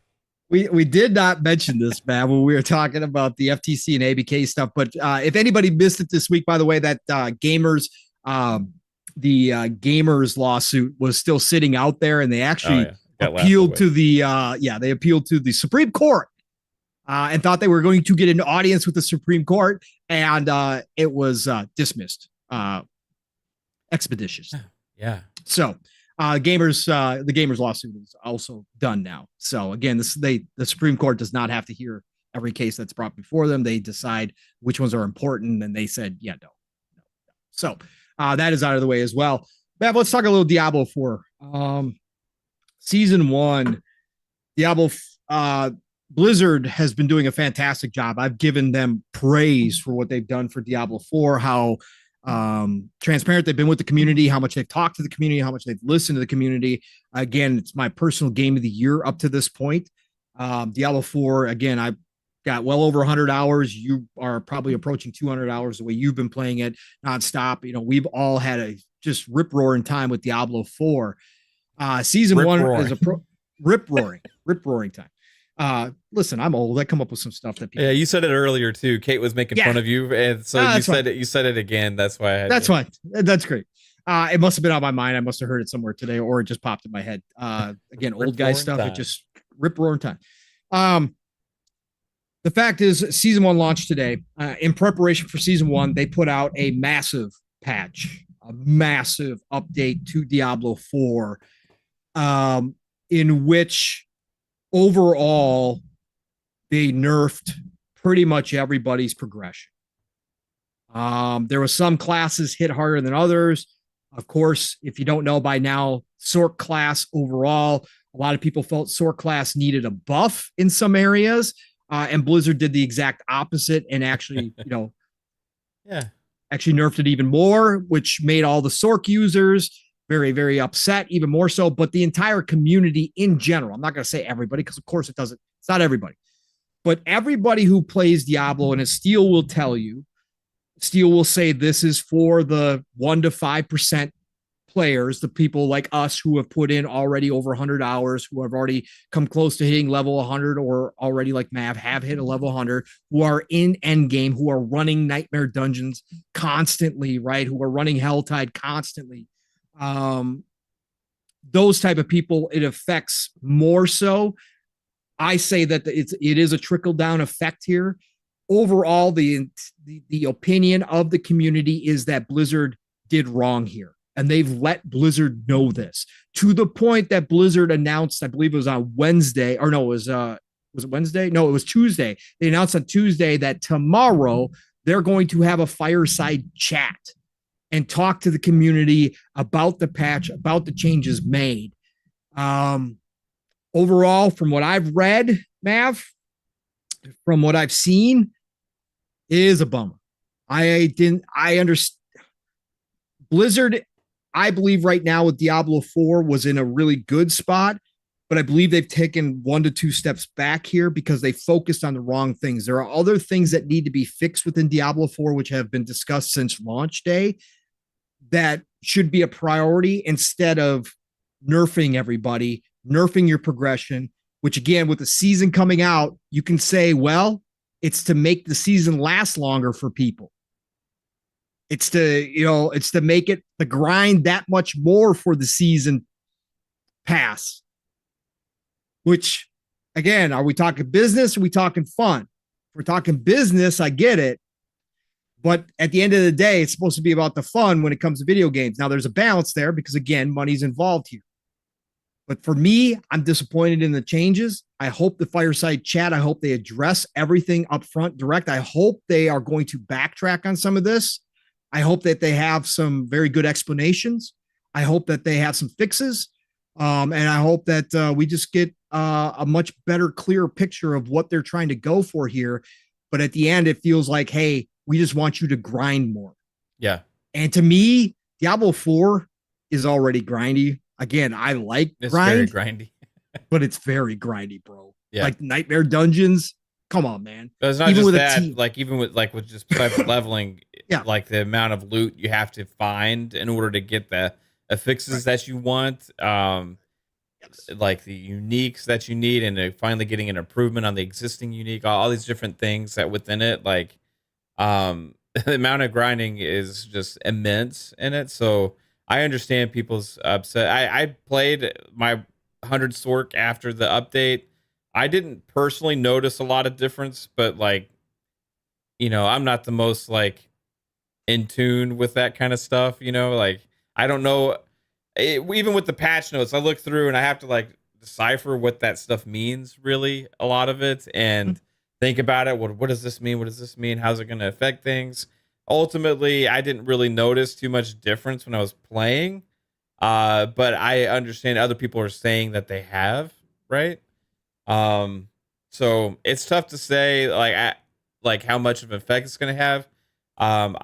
S2: We did not mention this, Mav, when we were talking about the FTC and ABK stuff. But if anybody missed it this week, by the way, that Gamers lawsuit was still sitting out there, and they actually appealed to they appealed to the Supreme Court and thought they were going to get an audience with the Supreme Court, and it was dismissed expeditious.
S1: Yeah.
S2: So the Gamers lawsuit is also done now. So again, the Supreme Court does not have to hear every case that's brought before them. They decide which ones are important, and they said, no. So that is out of the way as well. Matt, let's talk a little Diablo 4. Season 1, Diablo, Blizzard has been doing a fantastic job. I've given them praise for what they've done for Diablo 4, how transparent they've been with the community, how much they've talked to the community, how much they've listened to the community. Again, it's my personal game of the year up to this point. Diablo 4, again, I've got well over 100 hours. You are probably approaching 200 hours the way you've been playing it nonstop. You know, we've all had a just rip-roaring time with Diablo 4. Season 1 is a rip-roaring time. Listen, I'm old. I come up with some stuff that people.
S1: Yeah, you said it earlier too. Kate was making fun of you, and so you said it. You said it again. That's why I had.
S2: That's fine. That's great. It must have been on my mind. I must have heard it somewhere today, or it just popped in my head. Again, old guy stuff. It just rip roaring time. The fact is, season 1 launched today. In preparation for season 1, they put out a massive patch, a massive update to Diablo 4, in which overall they nerfed pretty much everybody's progression. There was some classes hit harder than others. Of course, if you don't know by now, Sorc class overall, a lot of people felt Sorc class needed a buff in some areas. And Blizzard did the exact opposite and actually, actually nerfed it even more, which made all the Sorc users very, very upset, even more so. But the entire community in general, I'm not going to say everybody, because of course it's not everybody, but everybody who plays Diablo, and as Steel will tell you, Steel will say this is for the 1 to 5% players, the people like us who have put in already over 100 hours, who have already come close to hitting level 100, or already like Mav have hit a level 100, who are in endgame, who are running nightmare dungeons constantly, right? Who are running Helltide constantly. Those type of people, it affects more so. I say that it is a trickle down effect here. Overall, the opinion of the community is that Blizzard did wrong here. And they've let Blizzard know this, to the point that Blizzard announced, I believe it was on Wednesday, or no, was it Wednesday? No, it was Tuesday. They announced on Tuesday that tomorrow they're going to have a fireside chat and talk to the community about the patch, about the changes made. Overall, from what I've read, Mav, from what I've seen, it is a bummer. I understand. Blizzard, I believe right now with Diablo 4 was in a really good spot, but I believe they've taken 1 to 2 steps back here because they focused on the wrong things. There are other things that need to be fixed within Diablo 4, which have been discussed since launch day, that should be a priority instead of nerfing everybody, nerfing your progression, which again, with the season coming out, you can say, well, it's to make the season last longer for people. It's to make it the grind that much more for the season pass. Which, again, are we talking business? Or are we talking fun? If we're talking business, I get it. But at the end of the day, it's supposed to be about the fun when it comes to video games. Now, there's a balance there because, again, money's involved here. But for me, I'm disappointed in the changes. I hope the fireside chat, I hope they address everything up front direct. I hope they are going to backtrack on some of this. I hope that they have some very good explanations. I hope that they have some fixes. And I hope that we just get a much better, clearer picture of what they're trying to go for here. But at the end, it feels like, hey, we just want you to grind more.
S1: Yeah.
S2: And to me, Diablo 4 is already grindy. Again, I like
S1: it's
S2: grind,
S1: very grindy,
S2: but it's very grindy, bro.
S1: Yeah.
S2: Like nightmare dungeons. Come on, man.
S1: But it's not even just that, like even with just private leveling,
S2: yeah,
S1: like the amount of loot you have to find in order to get the fixes that you want, like the uniques that you need, and finally getting an improvement on the existing unique, all these different things that within it, like the amount of grinding is just immense in it. So I understand people's upset. I played my 100 Sorc after the update. I didn't personally notice a lot of difference, but like, I'm not the most like in tune with that kind of stuff, like I don't know. Even with the patch notes, I look through and I have to like decipher what that stuff means, really, a lot of it, and think about it. What does this mean? What does this mean? How's it going to affect things? Ultimately, I didn't really notice too much difference when I was playing, but I understand other people are saying that they have, right? So it's tough to say like how much of an effect it's going to have.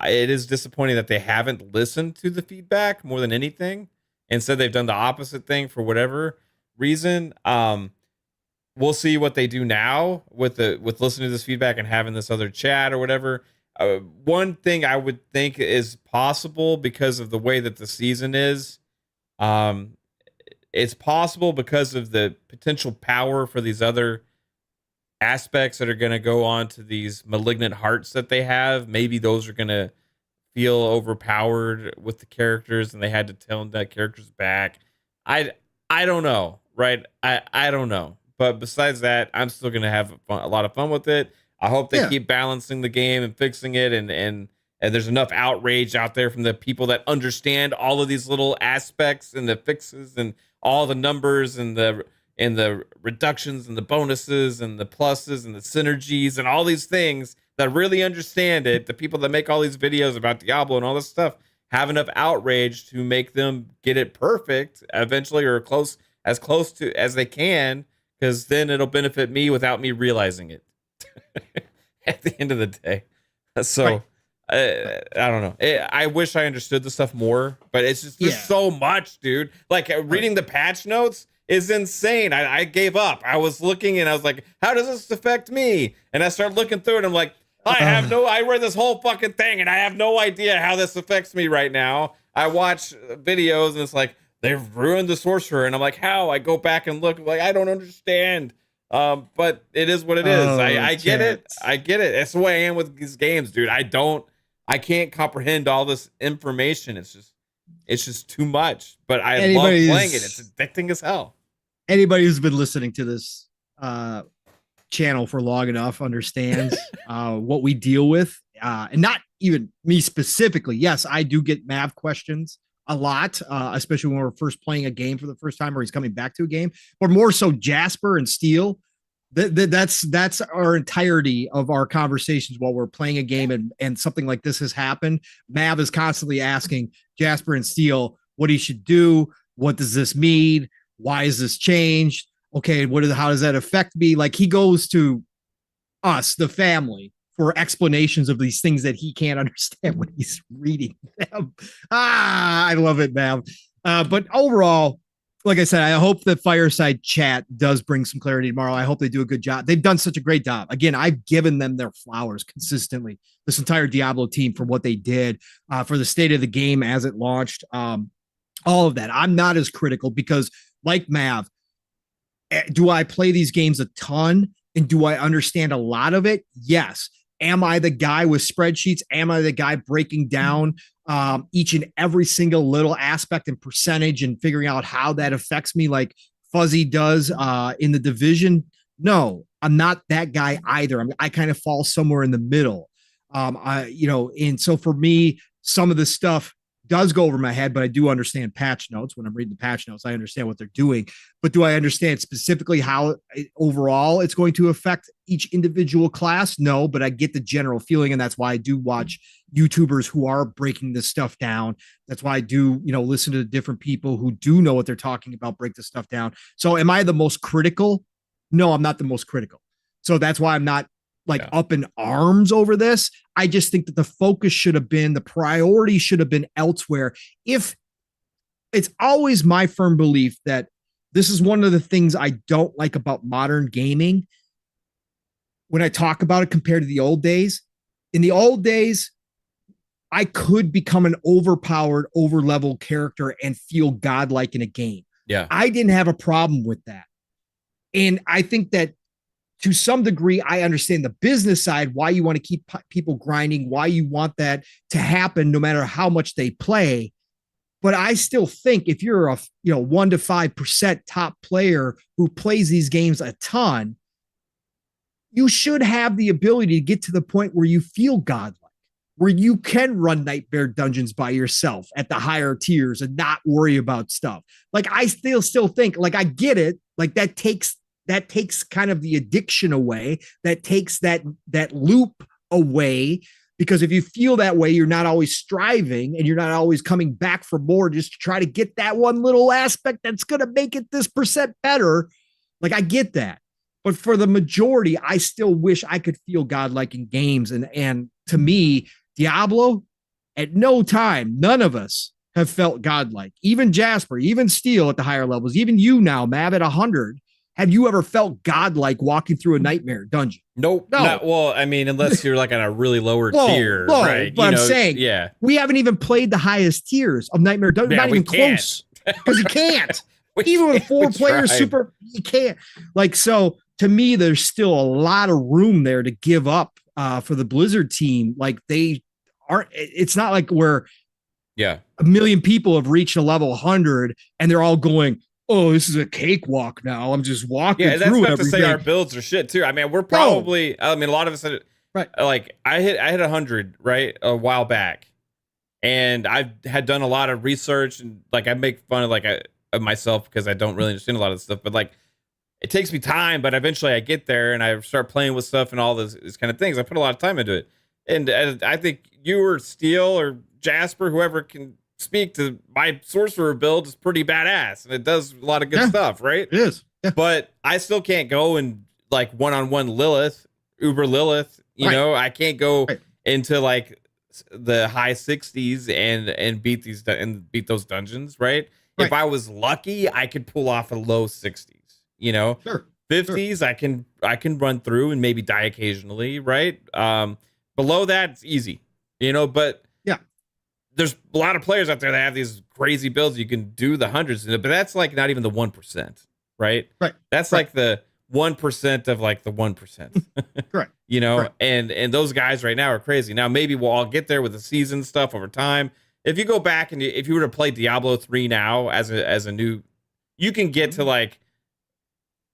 S1: It is disappointing that they haven't listened to the feedback more than anything. Instead, they've done the opposite thing for whatever reason. We'll see what they do now with listening to this feedback and having this other chat or whatever. One thing I would think is possible because of the way that the season is, it's possible because of the potential power for these other aspects that are going to go on to these malignant hearts that they have, maybe those are going to feel overpowered with the characters and they had to tone that characters back. I don't know, right? I don't know. But besides that, I'm still going to have a lot of fun with it. I hope they keep balancing the game and fixing it, and there's enough outrage out there from the people that understand all of these little aspects and the fixes and all the numbers and the reductions and the bonuses and the pluses and the synergies and all these things that really understand it. The people that make all these videos about Diablo and all this stuff have enough outrage to make them get it perfect eventually, or as close to as they can, because then it'll benefit me without me realizing it at the end of the day. So I don't know. I wish I understood the stuff more, but it's just there's so much, dude. Like reading the patch notes is insane. I gave up. I was looking and I was like, how does this affect me? And I started looking through it. And I'm like, I read this whole fucking thing and I have no idea how this affects me right now. I watch videos and it's like, they've ruined the sorcerer. And I'm like, how? I go back and look, like, I don't understand. But it is what it is. I get it. I get it. That's the way I am with these games, dude. I can't comprehend all this information. It's just too much. But I love playing it. It's addicting as hell.
S2: Anybody who's been listening to this channel for long enough understands what we deal with. And not even me specifically. Yes, I do get Mav questions a lot, especially when we're first playing a game for the first time or he's coming back to a game, but more so Jasper and Steel. That's our entirety of our conversations while we're playing a game and something like this has happened. Mav is constantly asking Jasper and Steel what he should do. What does this mean? Why is this changed? Okay, how does that affect me? Like he goes to us, the family, for explanations of these things that he can't understand when he's reading them. I love it, Mav. But overall, like I said, I hope the fireside chat does bring some clarity tomorrow. I hope they do a good job. They've done such a great job. Again, I've given them their flowers consistently, this entire Diablo team, for what they did, for the state of the game as it launched, all of that. I'm not as critical because, like Mav, do I play these games a ton and do I understand a lot of it? Yes. Am I the guy with spreadsheets? Am I the guy breaking down each and every single little aspect and percentage and figuring out how that affects me like Fuzzy does in the division? No, I'm not that guy either. I kind of fall somewhere in the middle. And so for me, some of the stuff does go over my head, but I do understand patch notes. When I'm reading the patch notes, I understand what they're doing. But do I understand specifically how overall it's going to affect each individual class? No, but I get the general feeling, and that's why I do watch YouTubers who are breaking this stuff down. That's why I do, listen to different people who do know what they're talking about, break this stuff down. So am I the most critical? No, I'm not the most critical. So that's why I'm not up in arms over this. I just think that the focus should have been, the priority should have been elsewhere. If it's always my firm belief that this is one of the things I don't like about modern gaming. When I talk about it compared to the old days, in the old days, I could become an overpowered, over-level character and feel godlike in a game.
S1: Yeah.
S2: I didn't have a problem with that. And I think that to some degree, I understand the business side, why you want to keep people grinding, why you want that to happen no matter how much they play. But I still think if you're a 1 to 5% top player who plays these games a ton, you should have the ability to get to the point where you feel godlike, where you can run nightmare dungeons by yourself at the higher tiers and not worry about stuff. Like I still think, like I get it, like that takes kind of the addiction away, that takes that loop away, because if you feel that way, you're not always striving and you're not always coming back for more just to try to get that one little aspect that's going to make it this percent better. Like I get that. But for the majority, I still wish I could feel godlike in games. And to me, Diablo, at no time, none of us have felt godlike. Even Jasper, even Steel at the higher levels, even you now, Mav, at 100. Have you ever felt godlike walking through a nightmare dungeon?
S1: Nope. No. Well, I mean, unless you're like on a really lower tier, right?
S2: But I'm saying, we haven't even played the highest tiers of nightmare dungeon. Not even close, because you can't. Even with a 4-player super, you can't. Like, so to me, there's still a lot of room there to give up for the Blizzard team. Like they aren't, it's not like where
S1: Yeah.
S2: a million people have reached a level 100 and they're all going, oh, this is a cakewalk now. I'm just walking
S1: Yeah, that's
S2: through
S1: not
S2: everything.
S1: to say our builds are shit too. I mean, we're probably, I mean, a lot of us had,
S2: Right.
S1: like I hit 100, right, a while back. And I had done a lot of research and like I make fun of like of myself because I don't really understand a lot of this stuff, but like it takes me time, but eventually I get there and I start playing with stuff and all these kind of things. I put a lot of time into it. And I think you or Steel or Jasper, whoever can speak to my sorcerer build is pretty badass. And it does a lot of good stuff, right?
S2: It is. Yeah.
S1: But I still can't go and like one-on-one Lilith, Uber Lilith, you know, I can't go into like the high 60s and beat those dungeons, right? If I was lucky, I could pull off a low 60s. You know, 50s, I can run through and maybe die occasionally, right? Below that, it's easy, you know, but there's a lot of players out there that have these crazy builds. You can do the hundreds, but that's like not even the 1%, right?
S2: Right.
S1: That's like the 1% of like the 1%.
S2: Correct.
S1: You know, and those guys right now are crazy. Now, maybe we'll all get there with the season stuff over time. If you go back and if you were to play Diablo 3 now as a new, you can get to like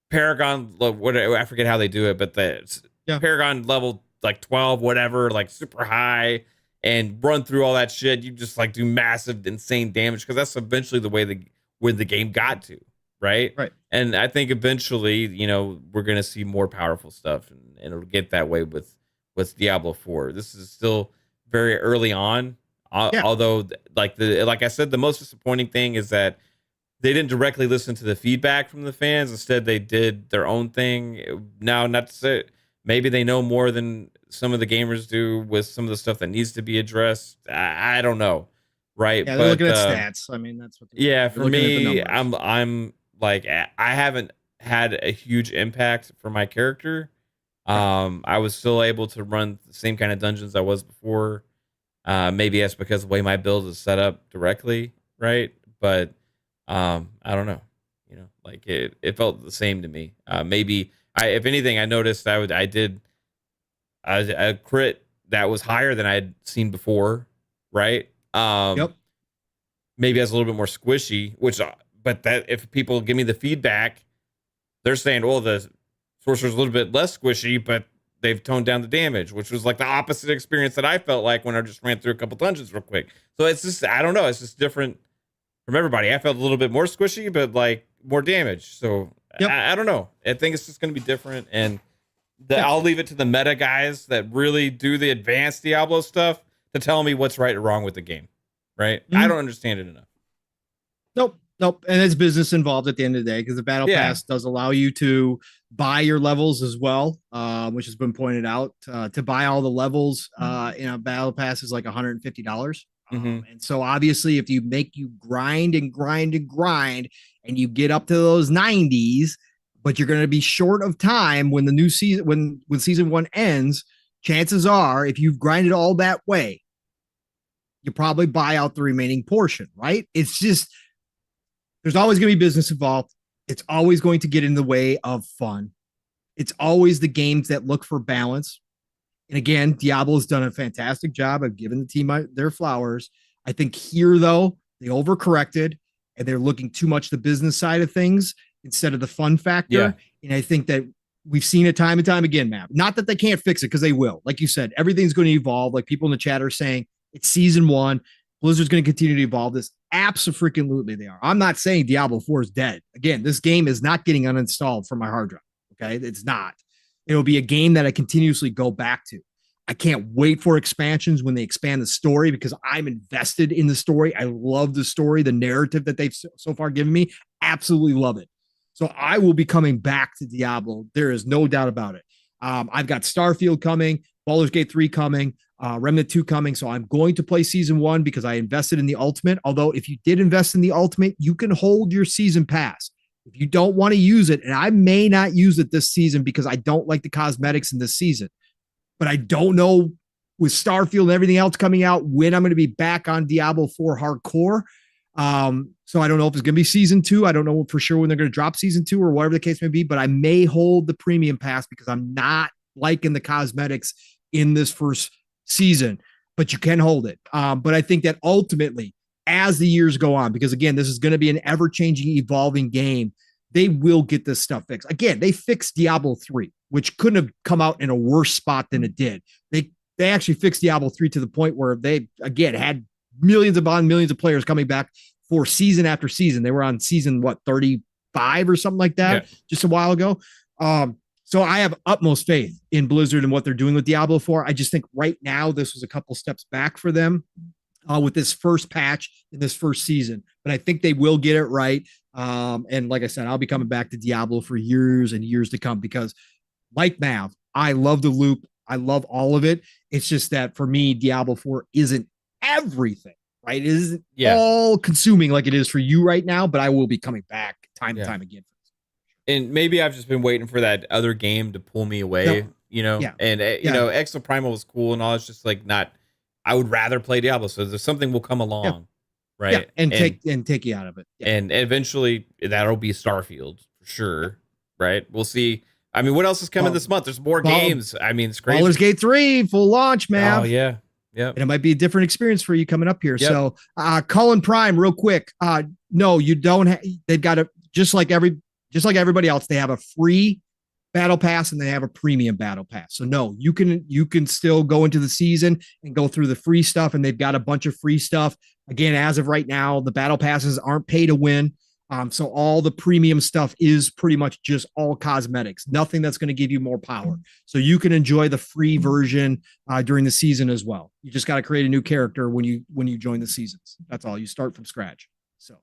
S1: Paragon, whatever, I forget how they do it, but the Paragon level like 12, whatever, like super high, and run through all that shit. You just like do massive, insane damage because that's eventually the way where the game got to, right?
S2: Right.
S1: And I think eventually, you know, we're gonna see more powerful stuff, and it'll get that way with Diablo 4. This is still very early on, although like I said, the most disappointing thing is that they didn't directly listen to the feedback from the fans. Instead, they did their own thing. Now, not to say maybe they know more than some of the gamers do with some of the stuff that needs to be addressed. I don't know, right?
S2: Yeah, they're looking at stats. I mean, that's what.
S1: For me, I'm like I haven't had a huge impact for my character. I was still able to run the same kind of dungeons I was before. Maybe that's because the way my build is set up directly, right? But I don't know, you know, like it felt the same to me. Maybe if anything, I noticed I did a crit that was higher than I had seen before, right? Maybe that's a little bit more squishy, but that if people give me the feedback, they're saying, well, the sorcerer's a little bit less squishy, but they've toned down the damage, which was like the opposite experience that I felt like when I just ran through a couple dungeons real quick. So it's just, I don't know, it's just different from everybody. I felt a little bit more squishy, but like more damage. So I don't know. I think it's just going to be different. And I'll leave it to the meta guys that really do the advanced Diablo stuff to tell me what's right or wrong with the game. Right. I don't understand it enough.
S2: Nope. And it's business involved at the end of the day because the battle pass does allow you to buy your levels as well, which has been pointed out. To buy all the levels in a battle pass is like $150. And so obviously if you grind and you get up to those 90s, but you're going to be short of time when the new season, when season 1 ends, chances are if you've grinded all that way, you probably buy out the remaining portion, right? It's just, there's always going to be business involved. It's always going to get in the way of fun. It's always the games that look for balance. And again, Diablo's done a fantastic job of giving the team their flowers. I think here, though, they overcorrected and they're looking too much the business side of things instead of the fun factor.
S1: Yeah.
S2: And I think that we've seen it time and time again, Matt. Not that they can't fix it, because they will. Like you said, everything's going to evolve. Like people in the chat are saying, it's season 1. Blizzard's going to continue to evolve this. Absolutely they are. I'm not saying Diablo 4 is dead. Again, this game is not getting uninstalled from my hard drive. Okay, it's not. It'll be a game that I continuously go back to. I can't wait for expansions when they expand the story because I'm invested in the story. I love the story, the narrative that they've so far given me. Absolutely love it. So I will be coming back to Diablo. There is no doubt about it. I've got Starfield coming, Baldur's Gate 3 coming, Remnant 2 coming. So I'm going to play season 1 because I invested in the Ultimate. Although if you did invest in the Ultimate, you can hold your season pass. If you don't want to use it, and I may not use it this season because I don't like the cosmetics in this season, but I don't know with Starfield and everything else coming out when I'm going to be back on Diablo 4 hardcore. So I don't know if it's going to be season 2. I don't know for sure when they're going to drop season 2 or whatever the case may be, but I may hold the premium pass because I'm not liking the cosmetics in this first season, but you can hold it. But I think that ultimately, as the years go on, because again, this is going to be an ever-changing, evolving game, they will get this stuff fixed. Again, they fixed Diablo 3, which couldn't have come out in a worse spot than it did. They actually fixed Diablo 3 to the point where they, again, had millions of players coming back for season after season. They were on season, 35 or something like that, just a while ago. So I have utmost faith in Blizzard and what they're doing with Diablo 4. I just think right now this was a couple steps back for them with this first patch in this first season, but I think they will get it right. And like I said, I'll be coming back to Diablo for years and years to come because, like Mav, I love the loop. I love all of it. It's just that for me, Diablo 4 isn't everything, right? It isn't all consuming like it is for you right now, but I will be coming back time and time again.
S1: And maybe I've just been waiting for that other game to pull me away, you know, and you know, Exo Primal was cool and all. It's just like not, I would rather play Diablo. So there's something will come along, right?
S2: And take you out of it.
S1: And eventually that'll be Starfield for sure, right? We'll see. I mean, what else is coming this month? There's more games. I mean, it's crazy.
S2: Baldur's Gate 3 full launch, man.
S1: Oh yeah. Yeah.
S2: And it might be a different experience for you coming up here. So Cullenprime, real quick. No, you don't they've got a just like everybody else, they have a free battle pass and they have a premium battle pass. So no, you can still go into the season and go through the free stuff, and they've got a bunch of free stuff. Again, as of right now, the battle passes aren't pay to win. So all the premium stuff is pretty much just all cosmetics, nothing that's going to give you more power. So you can enjoy the free version during the season as well. You just got to create a new character when you join the seasons. That's all. You start from scratch. So,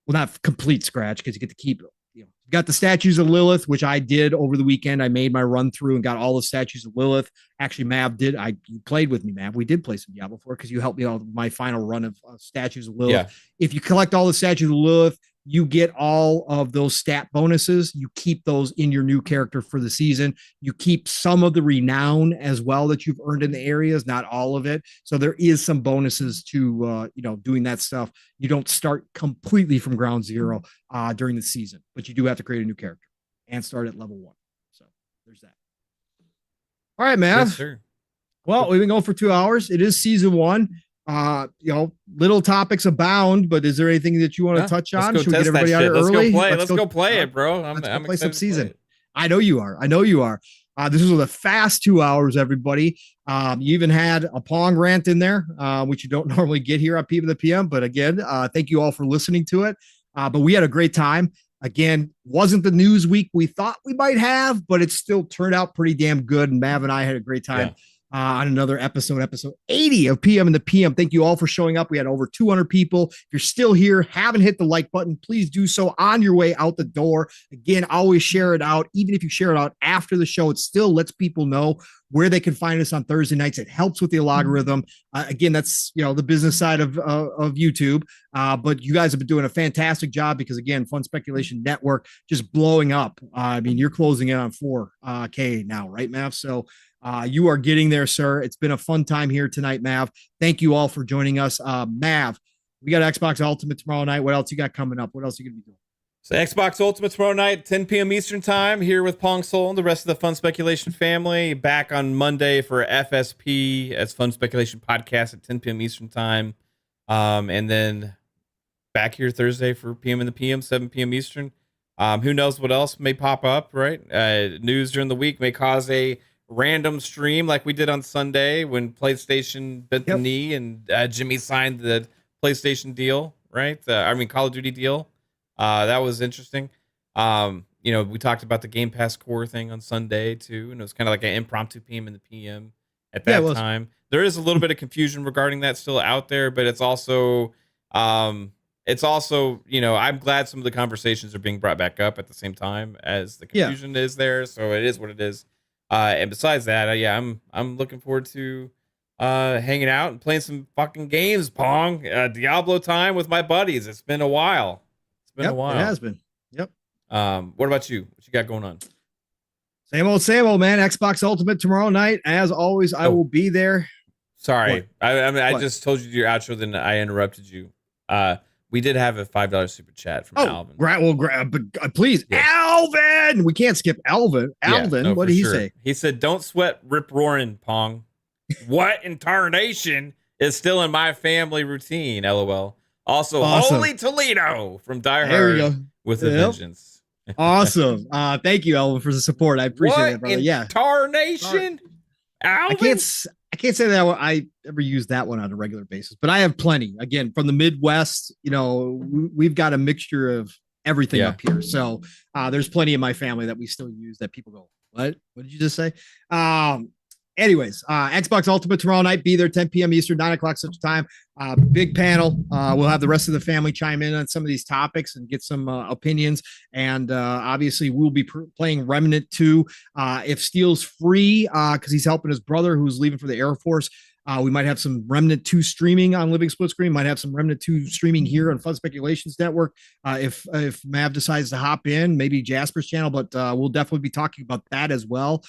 S2: well, not complete scratch because you get to keep it. You got the statues of Lilith, which I did over the weekend. I made my run through and got all the statues of Lilith. Actually, Mav did. You played with me, Mav. We did play some Diablo 4 because you helped me out with my final run of statues of Lilith. Yeah. If you collect all the statues of Lilith, you get all of those stat bonuses. You keep those in your new character for the season. You keep some of the renown as well that you've earned in the areas, not all of it. So there is some bonuses to, doing that stuff. You don't start completely from ground zero during the season, but you do have to create a new character and start at level 1. So there's that. All right, man.
S1: Yes, sir.
S2: Well, we've been going for 2 hours. It is season 1. Little topics abound, but is there anything that you want to touch on? Should we get everybody out early?
S1: Let's go play it, bro. I'm
S2: play some season. I know you are. This was a fast 2 hours, everybody. You even had a Pong rant in there, which you don't normally get here on PM of the PM. But again, thank you all for listening to it. But we had a great time. Again, wasn't the news week we thought we might have, but it still turned out pretty damn good. And Mav and I had a great time. Yeah. On another episode 80 of PM in the PM. Thank you all for showing up. We had over 200 people. If you're still here, haven't hit the like button, please do so on your way out the door. Again, always share it out. Even if you share it out after the show, it still lets people know where they can find us on Thursday nights. It helps with the algorithm. Again, that's the business side of YouTube. But you guys have been doing a fantastic job because again, Fun Speculation Network just blowing up. I mean, you're closing in on 4K now, right, Mav? So you are getting there, sir. It's been a fun time here tonight, Mav. Thank you all for joining us. Mav, we got Xbox Ultimate tomorrow night. What else you got coming up? What else are you going to be doing?
S1: So Xbox Ultimate tomorrow night, 10 p.m. Eastern time, here with Pong Soul and the rest of the Fun Speculation family. Back on Monday for FSP as Fun Speculation Podcast at 10 p.m. Eastern time. And then back here Thursday for PM in the PM, 7 p.m. Eastern. Who knows what else may pop up, right? News during the week may cause a random stream like we did on Sunday when PlayStation bent the knee and Jimmy signed the PlayStation deal, right? Call of Duty deal. That was interesting. We talked about the Game Pass core thing on Sunday too, and it was kind of like an impromptu PM in the PM at that time. There is a little bit of confusion regarding that still out there, but it's also, I'm glad some of the conversations are being brought back up at the same time as the confusion is there. So it is what it is. And besides that, I'm looking forward to hanging out and playing some fucking games, Pong. Diablo time with my buddies. It's been a while. It
S2: has been. Yep.
S1: What about you? What you got going on?
S2: Same old, man. Xbox Ultimate tomorrow night. As always, I will be there.
S1: Sorry. I just told you your outro, then I interrupted you. We did have a $5 super chat from Alvin.
S2: Please,
S1: Yes.
S2: Alvin. We can't skip Alvin. Alvin,
S1: no,
S2: what
S1: for
S2: did he
S1: sure.
S2: say?
S1: He said, "Don't sweat Rip Roaring, Pong. What in tarnation is still in my family routine? LOL. Also,
S2: Awesome.
S1: Holy Toledo from Die
S2: There we
S1: Hard
S2: go.
S1: with a
S2: Yep.
S1: vengeance.
S2: Awesome. Thank you, Alvin, for the support. I appreciate
S1: What
S2: it, brother.
S1: in
S2: Yeah.
S1: tarnation? Alvin?
S2: I can't say that I ever use that one on a regular basis, but I have plenty. Again, from the Midwest, we've got a mixture of everything up here. So there's plenty in my family that we still use that people go, what did you just say? Anyways, Xbox Ultimate tomorrow night. Be there 10 p.m. Eastern, 9 o'clock Central Time. Big panel. We'll have the rest of the family chime in on some of these topics and get some opinions. And obviously, we'll be playing Remnant 2. If Steele's free, because he's helping his brother who's leaving for the Air Force, we might have some Remnant 2 streaming on Living Split Screen. Might have some Remnant 2 streaming here on Fun Speculations Network. If Mav decides to hop in, maybe Jasper's channel, but we'll definitely be talking about that as well.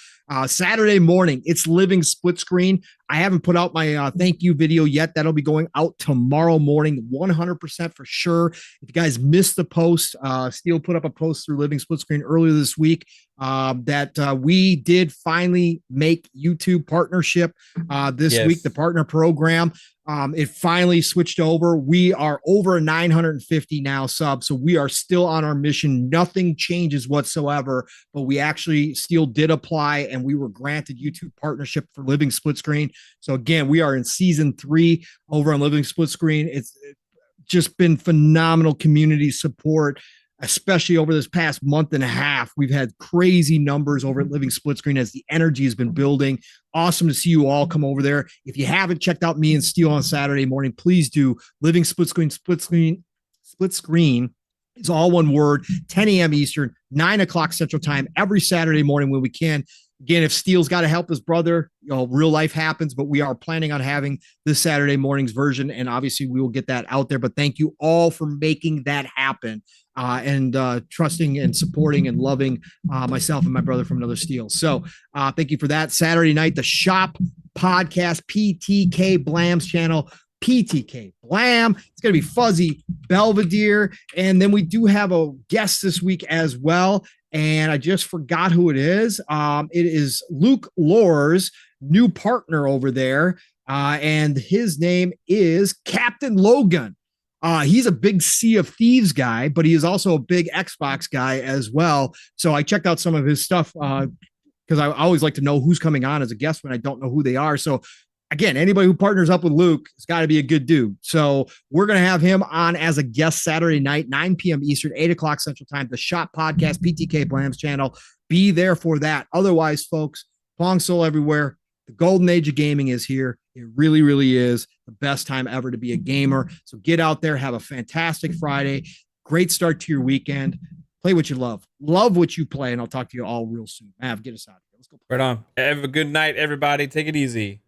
S2: Saturday morning, it's Living Split Screen. I haven't put out my thank you video yet. That'll be going out tomorrow morning, 100% for sure. If you guys missed the post, Steele put up a post through Living Split Screen earlier this week that we did finally make YouTube partnership this week, the partner program. It finally switched over. We are over 950 now subs, so we are still on our mission. Nothing changes whatsoever, but we actually still did apply and we were granted YouTube partnership for Living Split Screen. So again, we are in season 3 over on Living Split Screen. It's just been phenomenal community support, especially over this past month and a half. We've had crazy numbers over at Living Split Screen as the energy has been building. Awesome to see you all come over there. If you haven't checked out me and Steele on Saturday morning, please do. Living Split Screen is all one word, 10 a.m. Eastern, 9 o'clock Central Time, every Saturday morning when we can. Again, if Steele's got to help his brother, real life happens, but we are planning on having this Saturday morning's version, and obviously we will get that out there. But thank you all for making that happen and trusting and supporting and loving myself and my brother from Another Steel. So thank you for that. Saturday night, the Shop Podcast, PTK Blam's channel, PTK Blam. It's going to be Fuzzy, Belvedere, and then we do have a guest this week as well. And I just forgot who it is. It is Luke Lore's new partner over there. And his name is Captain Logan. He's a big Sea of Thieves guy, but he is also a big Xbox guy as well. So I checked out some of his stuff because I always like to know who's coming on as a guest when I don't know who they are. So again, anybody who partners up with Luke has got to be a good dude. So we're going to have him on as a guest Saturday night, 9 p.m. Eastern, 8 o'clock Central Time, the Shop Podcast, PTK Blam's channel. Be there for that. Otherwise, folks, Pong Soul everywhere. The golden age of gaming is here. It really, really is the best time ever to be a gamer. So get out there, have a fantastic Friday. Great start to your weekend. Play what you love. Love what you play, and I'll talk to you all real soon. Mav, get us out of here. Let's go.
S1: Right on. Have a good night, everybody. Take it easy.